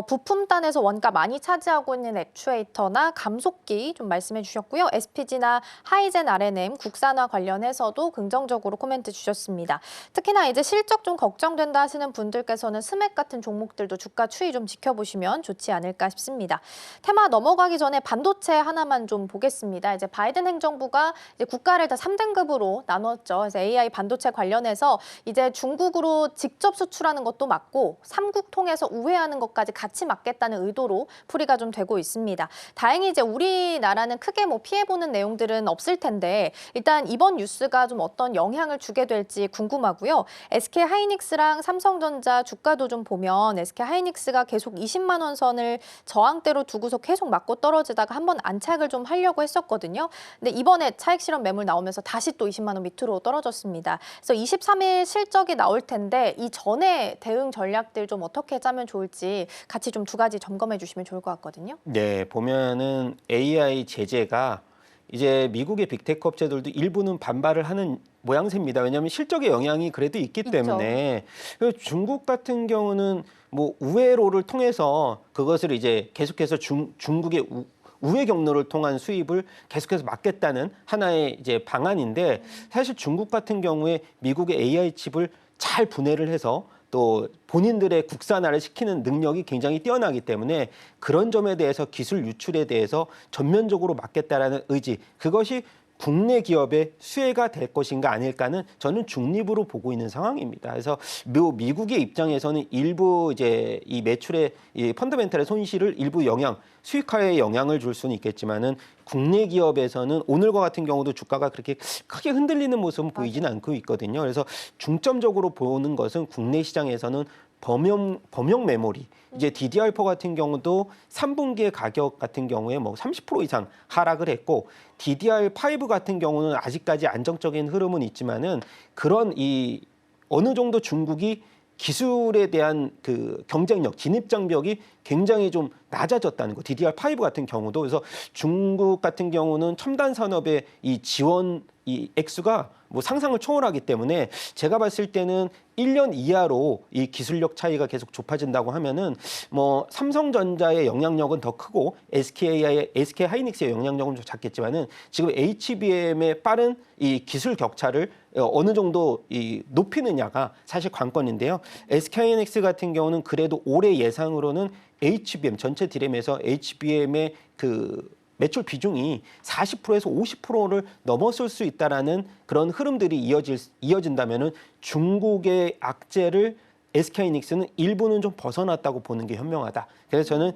부품단에서 원가 많이 차지하고 있는 액추에이터나 감속기 좀 말씀해 주셨고요. SPG나 하이젠 RNM 국산화 관련해서도 긍정적으로 코멘트 주셨습니다. 특히나 이제 실적 좀 걱정된다 하시는 분들께서는 스맥 같은 종목들도 주가 추이 좀 지켜보시면 좋지 않을까 싶습니다. 테마 넘어가기 전에 반도체 하나만 좀 보겠습니다. 이제 바이든 행정부가 이제 국가를 다 3등급으로 나눴죠. 그래서 AI 반도체 관련해서 이제 중국으로 직접 수출하는 것도 맞고 삼국 통해서 우회하는 것까지 같이 막겠다는 의도로 풀이가 좀 되고 있습니다. 다행히 이제 우리나라는 크게 뭐 피해보는 내용들은 없을 텐데 일단 이번 뉴스가 좀 어떤 영향을 주게 될지 궁금하고요. SK 하이닉스랑 삼성전자 주가도 좀 보면 SK 하이닉스가 계속 20만 원 선을 저항대로 두고서 계속 맞고 떨어지다가 한번 안착을 좀 하려고 했었거든요. 근데 이번에 차익 실현 매물 나오면서 다시 또 20만 원 밑으로 떨어졌습니다. 그래서 23일 실적이 나올 텐데 이 전에 대응 전략들 좀 어떻게 짜면 좋을지 같이 좀 두 가지 점검해 주시면 좋을 것 같거든요. 네, 보면은 AI 제재가 이제 미국의 빅테크 업체들도 일부는 반발을 하는 모양새입니다. 왜냐하면 실적의 영향이 그래도 있기 때문에 중국 같은 경우는 뭐 우회로를 통해서 그것을 이제 계속해서 중국의 우회 경로를 통한 수입을 계속해서 막겠다는 하나의 이제 방안인데 사실 중국 같은 경우에 미국의 AI 칩을 잘 분해를 해서 또 본인들의 국산화를 시키는 능력이 굉장히 뛰어나기 때문에 그런 점에 대해서 기술 유출에 대해서 전면적으로 막겠다라는 의지 그것이 국내 기업의 수혜가 될 것인가 아닐까는 저는 중립으로 보고 있는 상황입니다. 그래서 미국의 입장에서는 일부 이제 이 매출의 이 펀더멘탈의 손실을 일부 수익화에 영향을 줄 수는 있겠지만은 국내 기업에서는 오늘과 같은 경우도 주가가 그렇게 크게 흔들리는 모습은 보이지는 않고 있거든요. 그래서 중점적으로 보는 것은 국내 시장에서는 범용 메모리, 이제 DDR4 같은 경우도 3분기의 가격 같은 경우에 뭐 30% 이상 하락을 했고, DDR5 같은 경우는 아직까지 안정적인 흐름은 있지만은 그런 이 어느 정도 중국이 기술에 대한 그 경쟁력, 진입 장벽이 굉장히 좀 낮아졌다는 거. DDR5 같은 경우도. 그래서 중국 같은 경우는 첨단 산업의 이 지원 이 액수가 뭐 상상을 초월하기 때문에 제가 봤을 때는 1년 이하로 이 기술력 차이가 계속 좁아진다고 하면은 뭐 삼성전자의 영향력은 더 크고 SK 하이닉스의 영향력은 좀 작겠지만은 지금 HBM의 빠른 이 기술 격차를 어느 정도 이 높이느냐가 사실 관건인데요. SK 하이닉스 같은 경우는 그래도 올해 예상으로는 HBM 전체 디램에서 HBM의 그 매출 비중이 40%에서 50%를 넘어설 수 있다라는 그런 흐름들이 이어진다면은 중국의 악재를 SK하이닉스는 일부는 좀 벗어났다고 보는 게 현명하다. 그래서 저는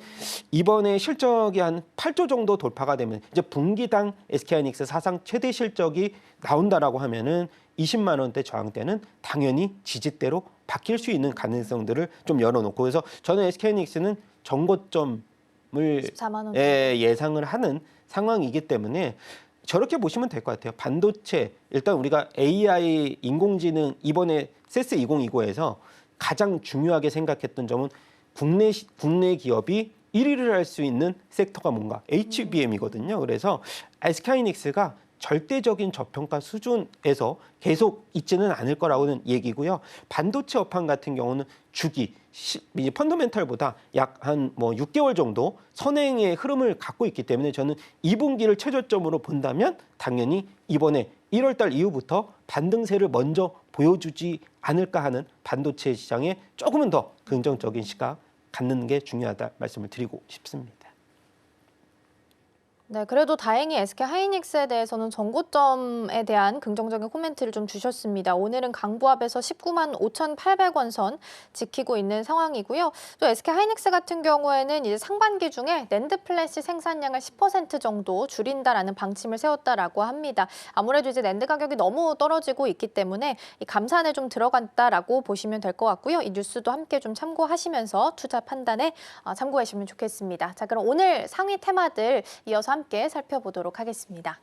이번에 실적이 한 8조 정도 돌파가 되면 이제 분기당 SK하이닉스 사상 최대 실적이 나온다라고 하면은 20만 원대 저항대는 당연히 지지대로 바뀔 수 있는 가능성들을 좀 열어놓고, 그래서 저는 SK하이닉스는 정고점을 14만 원. 예상을 하는 상황이기 때문에 저렇게 보시면 될 것 같아요. 반도체, 일단 우리가 AI, 인공지능 이번에 세스 2029에서 가장 중요하게 생각했던 점은 국내 기업이 1위를 할 수 있는 섹터가 뭔가 HBM이거든요. 그래서 SK하이닉스가 절대적인 저평가 수준에서 계속 있지는 않을 거라고는 얘기고요. 반도체 업황 같은 경우는 주기, 펀더멘탈보다 약 한 뭐 6개월 정도 선행의 흐름을 갖고 있기 때문에 저는 2분기를 최저점으로 본다면 당연히 이번에 1월 달 이후부터 반등세를 먼저 보여주지 않을까 하는 반도체 시장에 조금은 더 긍정적인 시각 갖는 게 중요하다 말씀을 드리고 싶습니다. 네, 그래도 다행히 SK 하이닉스에 대해서는 전고점에 대한 긍정적인 코멘트를 좀 주셨습니다. 오늘은 강보합에서 19만 5,800원 선 지키고 있는 상황이고요. 또 SK 하이닉스 같은 경우에는 이제 상반기 중에 낸드 플래시 생산량을 10% 정도 줄인다라는 방침을 세웠다라고 합니다. 아무래도 이제 낸드 가격이 너무 떨어지고 있기 때문에 이 감산에 좀 들어간다라고 보시면 될 것 같고요. 이 뉴스도 함께 좀 참고하시면서 투자 판단에 참고하시면 좋겠습니다. 자, 그럼 오늘 상위 테마들 이어서 함께 살펴보도록 하겠습니다.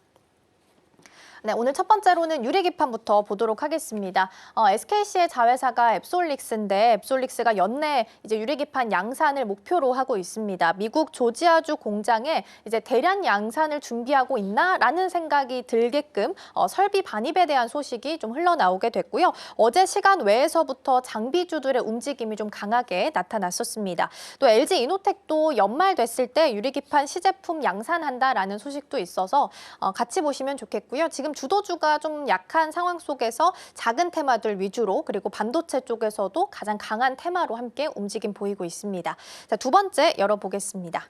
네, 오늘 첫 번째로는 유리기판부터 보도록 하겠습니다. SKC의 자회사가 앱솔릭스인데 앱솔릭스가 연내 이제 유리기판 양산을 목표로 하고 있습니다. 미국 조지아주 공장에 이제 대량 양산을 준비하고 있나라는 생각이 들게끔 설비 반입에 대한 소식이 좀 흘러나오게 됐고요. 어제 시간 외에서부터 장비주들의 움직임이 좀 강하게 나타났었습니다. 또 LG 이노텍도 연말 됐을 때 유리기판 시제품 양산한다라는 소식도 있어서 같이 보시면 좋겠고요. 지금 주도주가 좀 약한 상황 속에서 작은 테마들 위주로, 그리고 반도체 쪽에서도 가장 강한 테마로 함께 움직임 보이고 있습니다. 자, 두 번째 열어보겠습니다.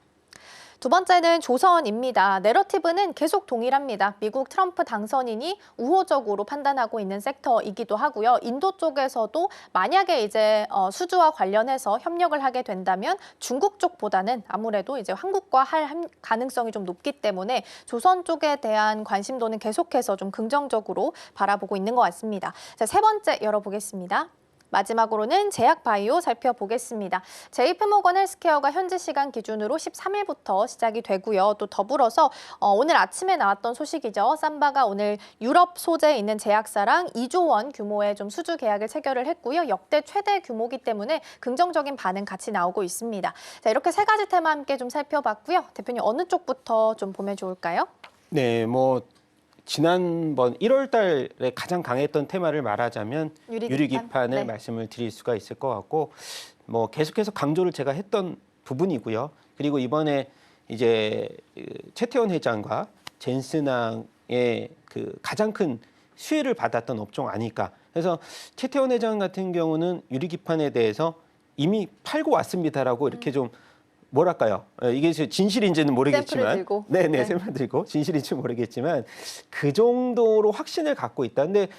두 번째는 조선입니다. 내러티브는 계속 동일합니다. 미국 트럼프 당선인이 우호적으로 판단하고 있는 섹터이기도 하고요. 인도 쪽에서도 만약에 이제 수주와 관련해서 협력을 하게 된다면 중국 쪽보다는 아무래도 이제 한국과 할 가능성이 좀 높기 때문에 조선 쪽에 대한 관심도는 계속해서 좀 긍정적으로 바라보고 있는 것 같습니다. 자, 세 번째 열어보겠습니다. 마지막으로는 제약바이오 살펴보겠습니다. JP모건 헬스케어가 현지 시간 기준으로 13일부터 시작이 되고요. 또 더불어서 오늘 아침에 나왔던 소식이죠. 삼바가 오늘 유럽 소재에 있는 제약사랑 2조 원 규모의 좀 수주 계약을 체결을 했고요. 역대 최대 규모기 때문에 긍정적인 반응 같이 나오고 있습니다. 자, 이렇게 세 가지 테마 함께 좀 살펴봤고요. 대표님 어느 쪽부터 좀 보면 좋을까요? 네, 뭐 지난번 1월 달에 가장 강했던 테마를 말하자면 유리기판을 네. 말씀을 드릴 수가 있을 것 같고, 뭐 계속해서 강조를 제가 했던 부분이고요. 그리고 이번에 이제 최태원 회장과 젠스낭의 그 가장 큰 수혜를 받았던 업종 아닐까. 그래서 최태원 회장 같은 경우는 유리기판에 대해서 이미 팔고 왔습니다라고 이렇게 좀 뭐랄까요? 이게 진실인지는 모르겠지만, 샘플을 들고. 네네, 네. 샘플 들고 진실인지 모르겠지만 그 정도로 확신을 갖고 있다. 근데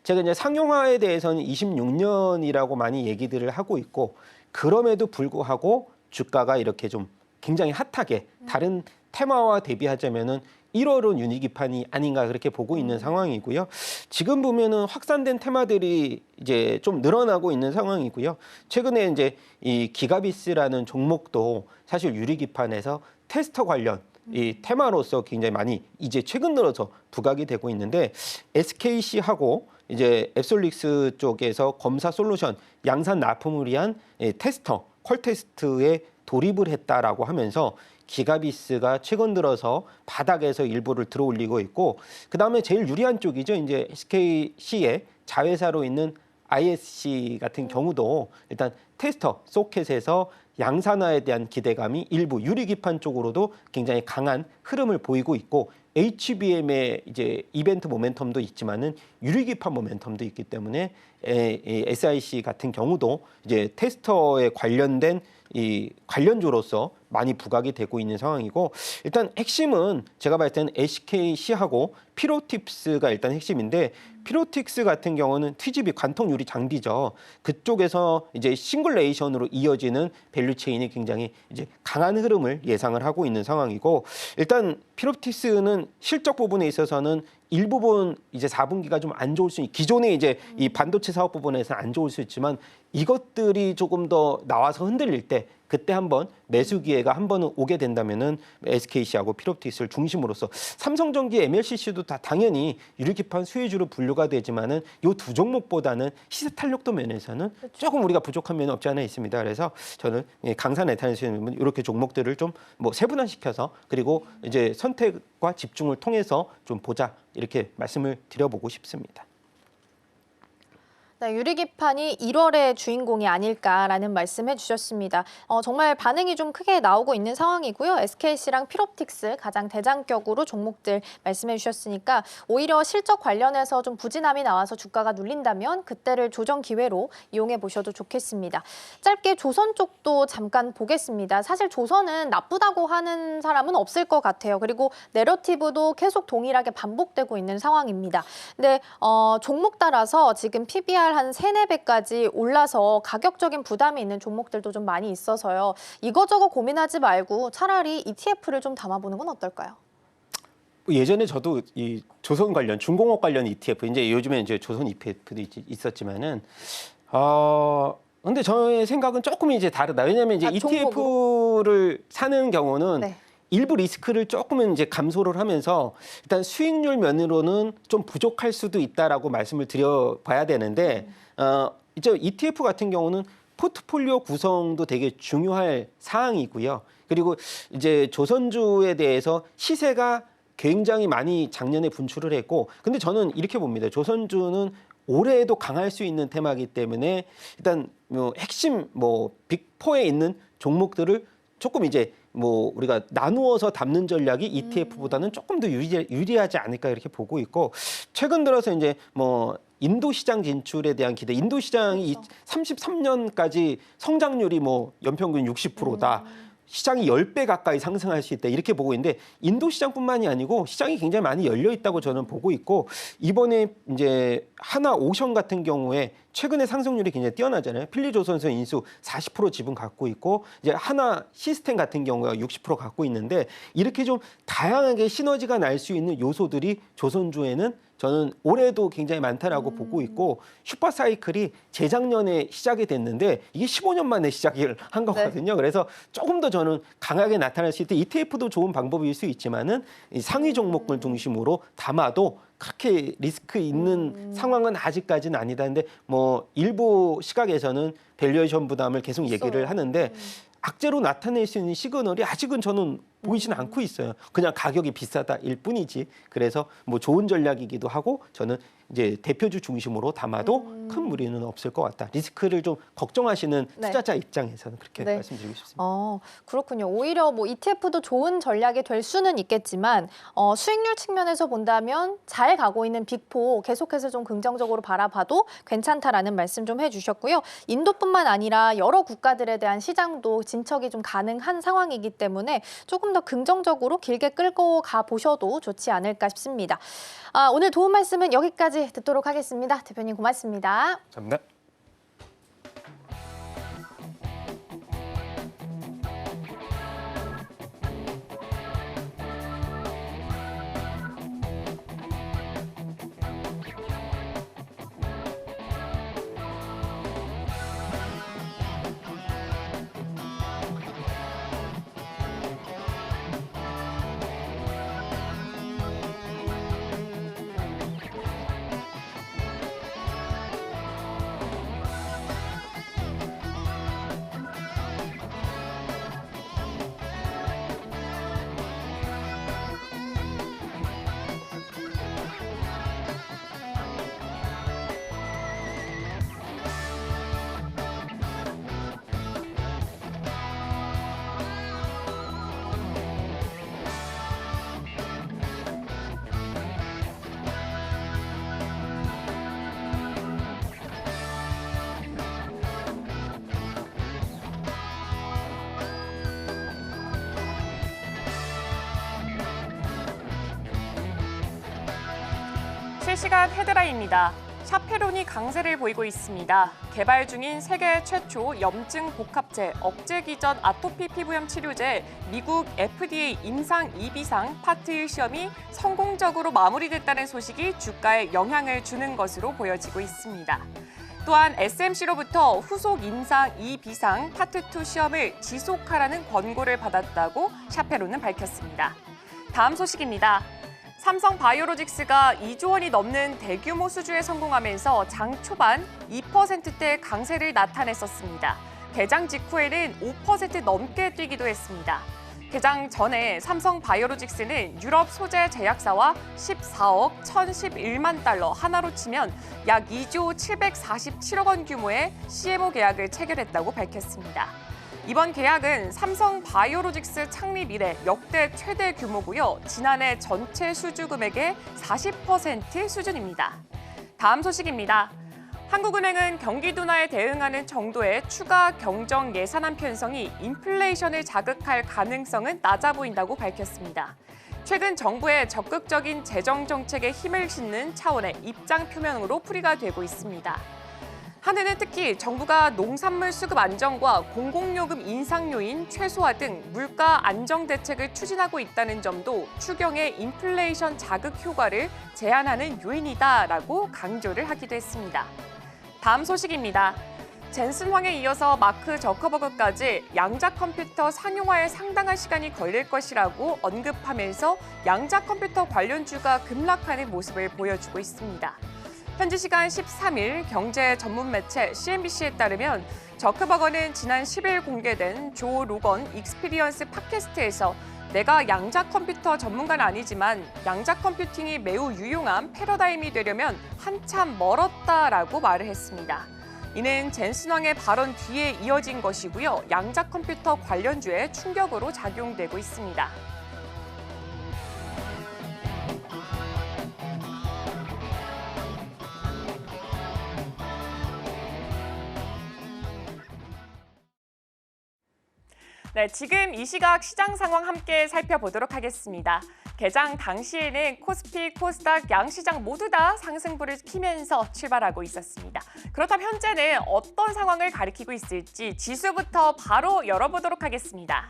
제가 이제 상용화에 대해서는 26년이라고 많이 얘기들을 하고 있고 그럼에도 불구하고 주가가 이렇게 좀 굉장히 핫하게 다른 테마와 대비하자면은 1월은 유니기판이 아닌가 그렇게 보고 있는 상황이고요. 지금 보면은 확산된 테마들이 이제 좀 늘어나고 있는 상황이고요. 최근에 이제 이 기가비스라는 종목도 사실 유리기판에서 테스터 관련 이 테마로서 굉장히 많이 이제 최근 들어서 부각이 되고 있는데 SKC하고 이제 앱솔릭스 쪽에서 검사 솔루션 양산 납품을 위한 테스터 퀄 테스트에 돌입을 했다라고 하면서 기가비스가 최근 들어서 바닥에서 일부를 들어올리고 있고 그다음에 제일 유리한 쪽이죠. 이제 SKC의 자회사로 있는 ISC 같은 경우도 일단 테스터 소켓에서 양산화에 대한 기대감이 일부 유리기판 쪽으로도 굉장히 강한 흐름을 보이고 있고 HBM의 이제 이벤트 모멘텀도 있지만은 유리기판 모멘텀도 있기 때문에 SIC 같은 경우도 이제 테스터에 관련된 이 관련주로서 많이 부각이 되고 있는 상황이고 일단 핵심은 제가 봤을 때는 SKC하고 피로팁스가 일단 핵심인데 피로틱스 같은 경우는 TGV 관통 유리 장비죠. 그쪽에서 이제 싱글레이션으로 이어지는 밸류체인이 굉장히 이제 강한 흐름을 예상을 하고 있는 상황이고 일단 피로틱스는 실적 부분에 있어서는 일부분 이제 4분기가 좀 안 좋을 수 기존의 이제 이 반도체 사업 부분에서 안 좋을 수 있지만 이것들이 조금 더 나와서 흔들릴 때 그때 한번 매수 기회가 한 번은 오게 된다면은 SKC하고 피롭틱스를 중심으로서 삼성전기, MLCC도 다 당연히 유리기판 수혜주로 분류가 되지만은 이 두 종목보다는 시세 탄력도 면에서는 조금 우리가 부족한 면이 없지 않아 있습니다. 그래서 저는 강산 에탄올은 이렇게 종목들을 좀 뭐 세분화시켜서 그리고 이제 선택과 집중을 통해서 좀 보자 이렇게 말씀을 드려보고 싶습니다. 네, 유리기판이 1월의 주인공이 아닐까라는 말씀해 주셨습니다. 정말 반응이 좀 크게 나오고 있는 상황이고요. SKC랑 피롭틱스 가장 대장격으로 종목들 말씀해 주셨으니까 오히려 실적 관련해서 좀 부진함이 나와서 주가가 눌린다면 그때를 조정 기회로 이용해 보셔도 좋겠습니다. 짧게 조선 쪽도 잠깐 보겠습니다. 사실 조선은 나쁘다고 하는 사람은 없을 것 같아요. 그리고 내러티브도 계속 동일하게 반복되고 있는 상황입니다. 근데 종목 따라서 지금 PBR 한 3-4배까지 올라서 가격적인 부담이 있는 종목들도 좀 많이 있어서요. 이거저거 고민하지 말고 차라리 ETF를 좀 담아보는 건 어떨까요? 예전에 저도 이 조선 관련 중공업 관련 ETF 이제 요즘에 이제 조선 ETF도 있었지만은 근데 저의 생각은 조금 이제 다르다. 왜냐하면 이제 ETF를 사는 경우는 네. 일부 리스크를 조금은 이제 감소를 하면서 일단 수익률 면으로는 좀 부족할 수도 있다라고 말씀을 드려봐야 되는데 이제 ETF 같은 경우는 포트폴리오 구성도 되게 중요할 사항이고요. 그리고 이제 조선주에 대해서 시세가 굉장히 많이 작년에 분출을 했고, 근데 저는 이렇게 봅니다. 조선주는 올해에도 강할 수 있는 테마이기 때문에 일단 뭐 핵심 뭐 빅4에 있는 종목들을 조금 이제 뭐 우리가 나누어서 담는 전략이 ETF보다는 조금 더 유리하지 않을까 이렇게 보고 있고 최근 들어서 이제 뭐 인도 시장 진출에 대한 기대, 인도 시장이 33년까지 성장률이 뭐 연평균 60%다. 시장이 10배 가까이 상승할 수 있다 이렇게 보고 있는데 인도 시장뿐만이 아니고 시장이 굉장히 많이 열려 있다고 저는 보고 있고 이번에 이제 하나 오션 같은 경우에 최근에 상승률이 굉장히 뛰어나잖아요. 필리조선소 인수 40% 지분 갖고 있고 이제 하나 시스템 같은 경우가 60% 갖고 있는데 이렇게 좀 다양하게 시너지가 날 수 있는 요소들이 조선주에는 저는 올해도 굉장히 많다라고 보고 있고 슈퍼사이클이 재작년에 시작이 됐는데 이게 15년 만에 시작을 한 거거든요. 그래서 조금 더 저는 강하게 나타날 수 있대. ETF도 좋은 방법일 수 있지만은 이 상위 종목을 중심으로 담아도 그렇게 리스크 있는 상황은 아직까지는 아니다. 근데 뭐 일부 시각에서는 밸류에이션 부담을 계속 얘기를 하는데 악재로 나타낼 수 있는 시그널이 아직은 저는 보이지는 않고 있어요. 그냥 가격이 비싸다일 뿐이지. 그래서 뭐 좋은 전략이기도 하고 저는 이제 대표주 중심으로 담아도 큰 무리는 없을 것 같다. 리스크를 좀 걱정하시는 네. 투자자 입장에서는 그렇게 네. 말씀드리고 싶습니다. 그렇군요. 오히려 뭐 ETF도 좋은 전략이 될 수는 있겠지만 수익률 측면에서 본다면 잘 가고 있는 빅4 계속해서 좀 긍정적으로 바라봐도 괜찮다라는 말씀 좀 해주셨고요. 인도뿐만 아니라 여러 국가들에 대한 시장도 진척이 좀 가능한 상황이기 때문에 조금 더 긍정적으로 길게 끌고 가보셔도 좋지 않을까 싶습니다. 오늘 도움 말씀은 여기까지 듣도록 하겠습니다. 대표님 고맙습니다. 감사합니다. 실시간 헤드라인입니다. 샤페론이 강세를 보이고 있습니다. 개발 중인 세계 최초 염증 복합제 억제 기전 아토피 피부염 치료제 미국 FDA 임상 2비상 파트 1 시험이 성공적으로 마무리됐다는 소식이 주가에 영향을 주는 것으로 보여지고 있습니다. 또한 SMC로부터 후속 임상 2비상 파트 2 시험을 지속하라는 권고를 받았다고 샤페론은 밝혔습니다. 다음 소식입니다. 삼성 바이오로직스가 2조 원이 넘는 대규모 수주에 성공하면서 장 초반 2%대 강세를 나타냈었습니다. 개장 직후에는 5% 넘게 뛰기도 했습니다. 개장 전에 삼성 바이오로직스는 유럽 소재 제약사와 14억 1,011만 달러 하나로 치면 약 2조 747억 원 규모의 CMO 계약을 체결했다고 밝혔습니다. 이번 계약은 삼성 바이오로직스 창립 이래 역대 최대 규모고요. 지난해 전체 수주 금액의 40% 수준입니다. 다음 소식입니다. 한국은행은 경기 둔화에 대응하는 정도의 추가 경정 예산안 편성이 인플레이션을 자극할 가능성은 낮아 보인다고 밝혔습니다. 최근 정부의 적극적인 재정 정책에 힘을 싣는 차원의 입장 표명으로 풀이가 되고 있습니다. 한은은 특히 정부가 농산물 수급 안정과 공공요금 인상 요인 최소화 등 물가 안정 대책을 추진하고 있다는 점도 추경의 인플레이션 자극 효과를 제한하는 요인이다라고 강조를 하기도 했습니다. 다음 소식입니다. 젠슨 황에 이어서 마크 저커버그까지 양자 컴퓨터 상용화에 상당한 시간이 걸릴 것이라고 언급하면서 양자 컴퓨터 관련주가 급락하는 모습을 보여주고 있습니다. 현지 시간 13일 경제 전문 매체 CNBC에 따르면 저크버거는 지난 10일 공개된 조 로건 익스피리언스 팟캐스트에서 내가 양자 컴퓨터 전문가는 아니지만 양자 컴퓨팅이 매우 유용한 패러다임이 되려면 한참 멀었다라고 말을 했습니다. 이는 젠슨 황의 발언 뒤에 이어진 것이고요. 양자 컴퓨터 관련주에 충격으로 작용되고 있습니다. 네, 지금 이 시각 시장 상황 함께 살펴보도록 하겠습니다. 개장 당시에는 코스피, 코스닥 양시장 모두 다 상승부를 키면서 출발하고 있었습니다. 그렇다면 현재는 어떤 상황을 가리키고 있을지 지수부터 바로 열어보도록 하겠습니다.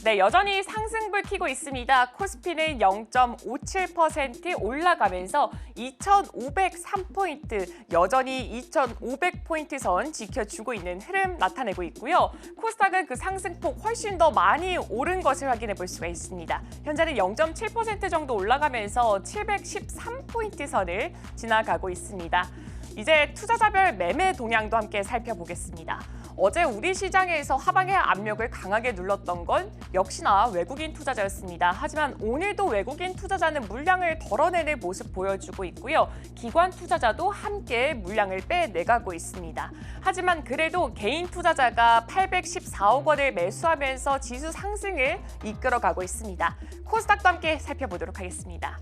네, 여전히 상승불 켜고 있습니다. 코스피는 0.57% 올라가면서 2,503포인트, 여전히 2,500포인트 선 지켜주고 있는 흐름 나타내고 있고요. 코스닥은 그 상승폭 훨씬 더 많이 오른 것을 확인해 볼 수가 있습니다. 현재는 0.7% 정도 올라가면서 713포인트 선을 지나가고 있습니다. 이제 투자자별 매매 동향도 함께 살펴보겠습니다. 어제 우리 시장에서 하방의 압력을 강하게 눌렀던 건 역시나 외국인 투자자였습니다. 하지만 오늘도 외국인 투자자는 물량을 덜어내는 모습 보여주고 있고요. 기관 투자자도 함께 물량을 빼내가고 있습니다. 하지만 그래도 개인 투자자가 814억 원을 매수하면서 지수 상승을 이끌어가고 있습니다. 코스닥도 함께 살펴보도록 하겠습니다.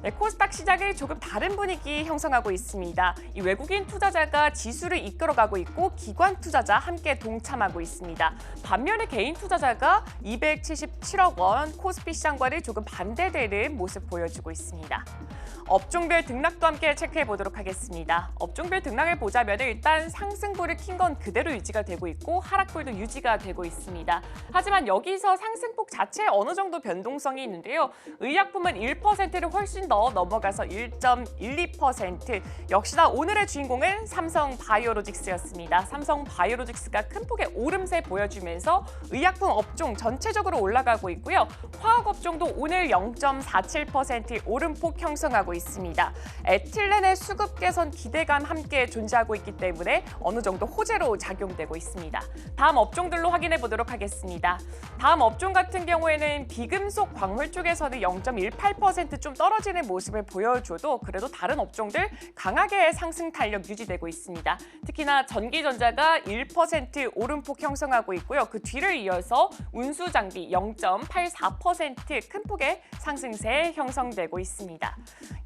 네, 코스닥 시장을 조금 다른 분위기 형성하고 있습니다. 이 외국인 투자자가 지수를 이끌어가고 있고 기관 투자자 함께 동참하고 있습니다. 반면에 개인 투자자가 277억 원 코스피 시장과는 조금 반대되는 모습 보여주고 있습니다. 업종별 등락도 함께 체크해 보도록 하겠습니다. 업종별 등락을 보자면 일단 상승불을 킨 건 그대로 유지가 되고 있고 하락불도 유지가 되고 있습니다. 하지만 여기서 상승폭 자체에 어느 정도 변동성이 있는데요. 의약품은 1%를 훨씬 더 넘어가서 1.12%. 역시나 오늘의 주인공은 삼성바이오로직스였습니다. 삼성바이오로직스가 큰 폭의 오름세 보여주면서 의약품 업종 전체적으로 올라가고 있고요. 화학업종도 오늘 0.47% 오름폭 형성하고 있습니다. 에틸렌의 수급 개선 기대감 함께 존재하고 있기 때문에 어느 정도 호재로 작용되고 있습니다. 다음 업종들로 확인해 보도록 하겠습니다. 다음 업종 같은 경우에는 비금속 광물 쪽에서는 0.18% 좀 떨어지는 모습을 보여줘도 그래도 다른 업종들 강하게 상승 탄력 유지되고 있습니다. 특히나 전기전자가 1% 오름폭 형성하고 있고요. 그 뒤를 이어서 운수장비 0.84% 큰 폭의 상승세 형성되고 있습니다.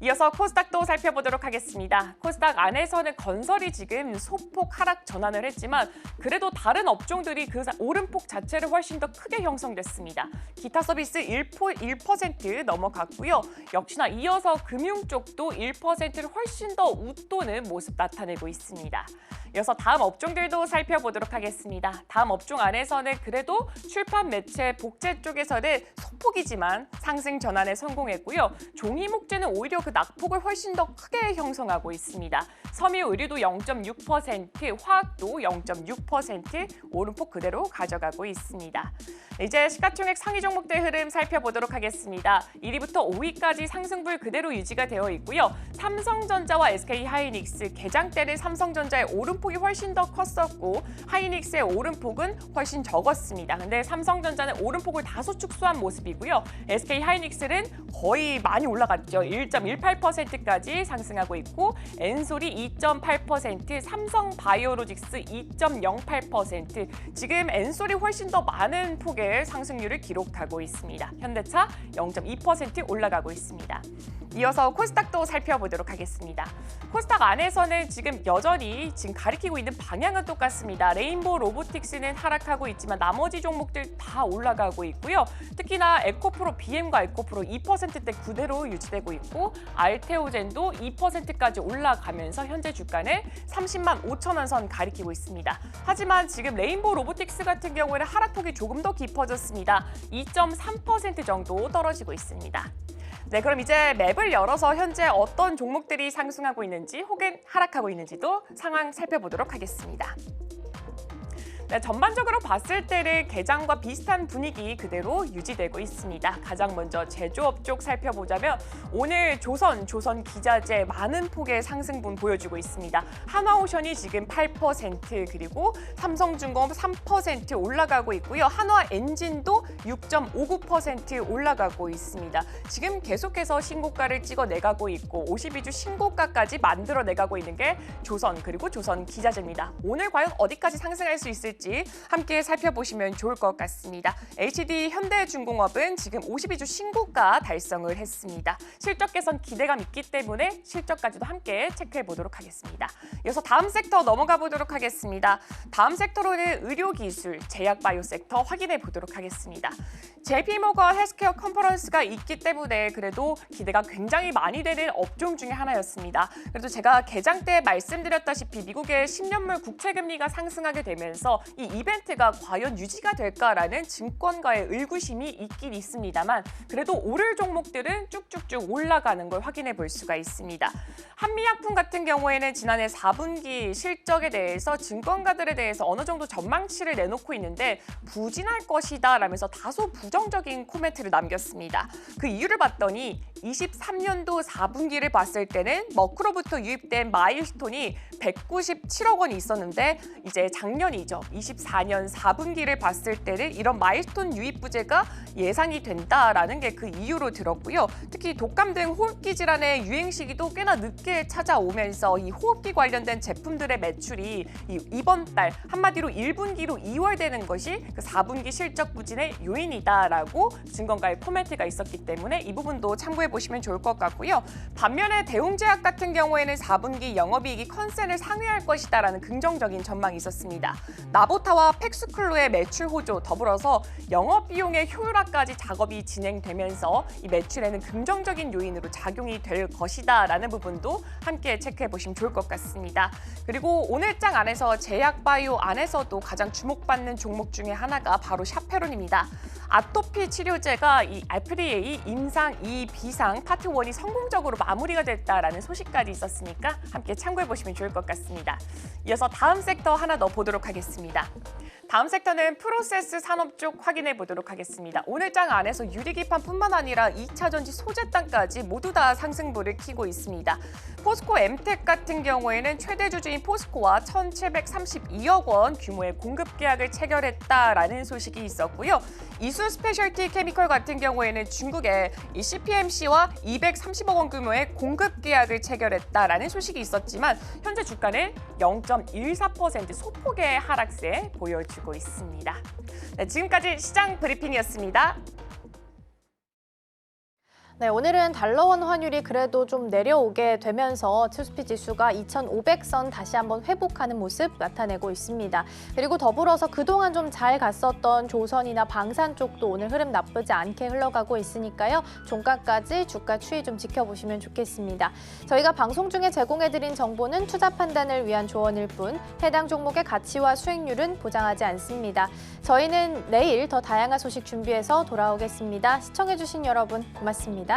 이어서 코스닥도 살펴보도록 하겠습니다. 코스닥 안에서는 건설이 지금 소폭 하락 전환을 했지만 그래도 다른 업종들이 그 오름폭 자체를 훨씬 더 크게 형성됐습니다. 기타 서비스 1% 넘어갔고요. 역시나 이어서 금융 쪽도 1%를 훨씬 더 웃도는 모습 나타내고 있습니다. 이어서 다음 업종들도 살펴보도록 하겠습니다. 다음 업종 안에서는 그래도 출판, 매체, 복제 쪽에서는 소폭이지만 상승 전환에 성공했고요. 종이 목재는 오히려 그 낙폭을 훨씬 더 크게 형성하고 있습니다. 섬유 의류도 0.6%, 화학도 0.6% 오름폭 그대로 가져가고 있습니다. 이제 시가총액 상위 종목들 흐름 살펴보도록 하겠습니다. 1위부터 5위까지 상승불 그대로 유지가 되어 있고요. 삼성전자와 SK하이닉스, 개장 때는 삼성전자의 오름폭이 훨씬 더 컸었고 하이닉스의 오름폭은 훨씬 적었습니다. 근데 삼성전자는 오름폭을 다소 축소한 모습이고요. SK하이닉스는 거의 많이 올라갔죠. 1.18%까지 상승하고 있고 엔솔이 2.8%, 삼성바이오로직스 2.08%, 지금 엔솔이 훨씬 더 많은 폭의 상승률을 기록하고 있습니다. 현대차 0.2% 올라가고 있습니다. 이어서 코스닥도 살펴보도록 하겠습니다. 코스닥 안에서는 지금 여전히 가리키고 있는 방향은 똑같습니다. 레인보우 로보틱스는 하락하고 있지만 나머지 종목들 다 올라가고 있고요. 특히나 에코프로, BM과 에코프로 2%대 그대로 유지되고 있고 알테오젠도 2%까지 올라가면서 현재 주가는 30만 5천 원 선 가리키고 있습니다. 하지만 지금 레인보우 로보틱스 같은 경우에는 하락폭이 조금 더 깊어졌습니다. 2.3% 정도 떨어지고 있습니다. 네, 그럼 이제 맵을 열어서 현재 어떤 종목들이 상승하고 있는지 혹은 하락하고 있는지도 상황 살펴보도록 하겠습니다. 네, 전반적으로 봤을 때는 개장과 비슷한 분위기 그대로 유지되고 있습니다. 가장 먼저 제조업 쪽 살펴보자면 오늘 조선기자재 많은 폭의 상승분 보여주고 있습니다. 한화오션이 지금 8% 그리고 삼성중공업 3% 올라가고 있고요. 한화엔진도 6.59% 올라가고 있습니다. 지금 계속해서 신고가를 찍어내가고 있고 52주 신고가까지 만들어내가고 있는 게 조선 그리고 조선기자재입니다. 오늘 과연 어디까지 상승할 수 있을지 함께 살펴보시면 좋을 것 같습니다. HD 현대중공업은 지금 52주 신고가 달성을 했습니다. 실적 개선 기대감 있기 때문에 실적까지도 함께 체크해 보도록 하겠습니다. 이어서 다음 섹터 넘어가 보도록 하겠습니다. 다음 섹터로는 의료기술, 제약바이오 섹터 확인해 보도록 하겠습니다. JP모건 헬스케어 컨퍼런스가 있기 때문에 그래도 기대가 굉장히 많이 되는 업종 중에 하나였습니다. 그래도 제가 개장 때 말씀드렸다시피 미국의 10년물 국채금리가 상승하게 되면서 이 이벤트가 과연 유지가 될까라는 증권가의 의구심이 있긴 있습니다만 그래도 오를 종목들은 쭉쭉쭉 올라가는 걸 확인해 볼 수가 있습니다. 한미약품 같은 경우에는 지난해 4분기 실적에 대해서 증권가들에 대해서 어느 정도 전망치를 내놓고 있는데 부진할 것이다 라면서 다소 부정적인 코멘트를 남겼습니다. 그 이유를 봤더니 23년도 4분기를 봤을 때는 머크로부터 유입된 마일스톤이 197억 원이 있었는데 이제 작년이죠. 2024년 4분기를 봤을 때는 이런 마일스톤 유입 부재가 예상이 된다라는 게 그 이유로 들었고요. 특히 독감 등 호흡기 질환의 유행 시기도 꽤나 늦게 찾아오면서 이 호흡기 관련된 제품들의 매출이 이번 달 한마디로 1분기로 2월 되는 것이 그 4분기 실적 부진의 요인이다라고 증권가의 코멘트가 있었기 때문에 이 부분도 참고해 보시면 좋을 것 같고요. 반면에 대웅제약 같은 경우에는 4분기 영업이익이 컨센을 상회할 것이다라는 긍정적인 전망이 있었습니다. 나보타와 팩스클로의 매출 호조 더불어서 영업비용의 효율화까지 작업이 진행되면서 이 매출에는 긍정적인 요인으로 작용이 될 것이다라는 부분도 함께 체크해 보시면 좋을 것 같습니다. 그리고 오늘 장 안에서 제약바이오 안에서도 가장 주목받는 종목 중에 하나가 바로 샤페론입니다. 아토피 치료제가 이 FDA 임상 2, 비상 파트 1이 성공적으로 마무리가 됐다라는 소식까지 있었으니까 함께 참고해 보시면 좋을 것 같습니다. 이어서 다음 섹터 하나 더 보도록 하겠습니다. 다음 섹터는 프로세스 산업 쪽 확인해 보도록 하겠습니다. 오늘 장 안에서 유리기판뿐만 아니라 2차 전지 소재단까지 모두 다 상승부를 켜고 있습니다. 포스코 엠텍 같은 경우에는 최대 주주인 포스코와 1,732억 원 규모의 공급 계약을 체결했다라는 소식이 있었고요. 이수 스페셜티 케미컬 같은 경우에는 중국의 이 CPMC와 230억 원 규모의 공급 계약을 체결했다라는 소식이 있었지만 현재 주가는 0.14% 소폭의 하락세 보여주고 있습니다. 네, 지금까지 시장 브리핑이었습니다. 네, 오늘은 달러원 환율이 그래도 좀 내려오게 되면서 코스피 지수가 2,500선 다시 한번 회복하는 모습 나타내고 있습니다. 그리고 더불어서 그동안 좀 잘 갔었던 조선이나 방산 쪽도 오늘 흐름 나쁘지 않게 흘러가고 있으니까요. 종가까지 주가 추이 좀 지켜보시면 좋겠습니다. 저희가 방송 중에 제공해드린 정보는 투자 판단을 위한 조언일 뿐 해당 종목의 가치와 수익률은 보장하지 않습니다. 저희는 내일 더 다양한 소식 준비해서 돌아오겠습니다. 시청해주신 여러분 고맙습니다.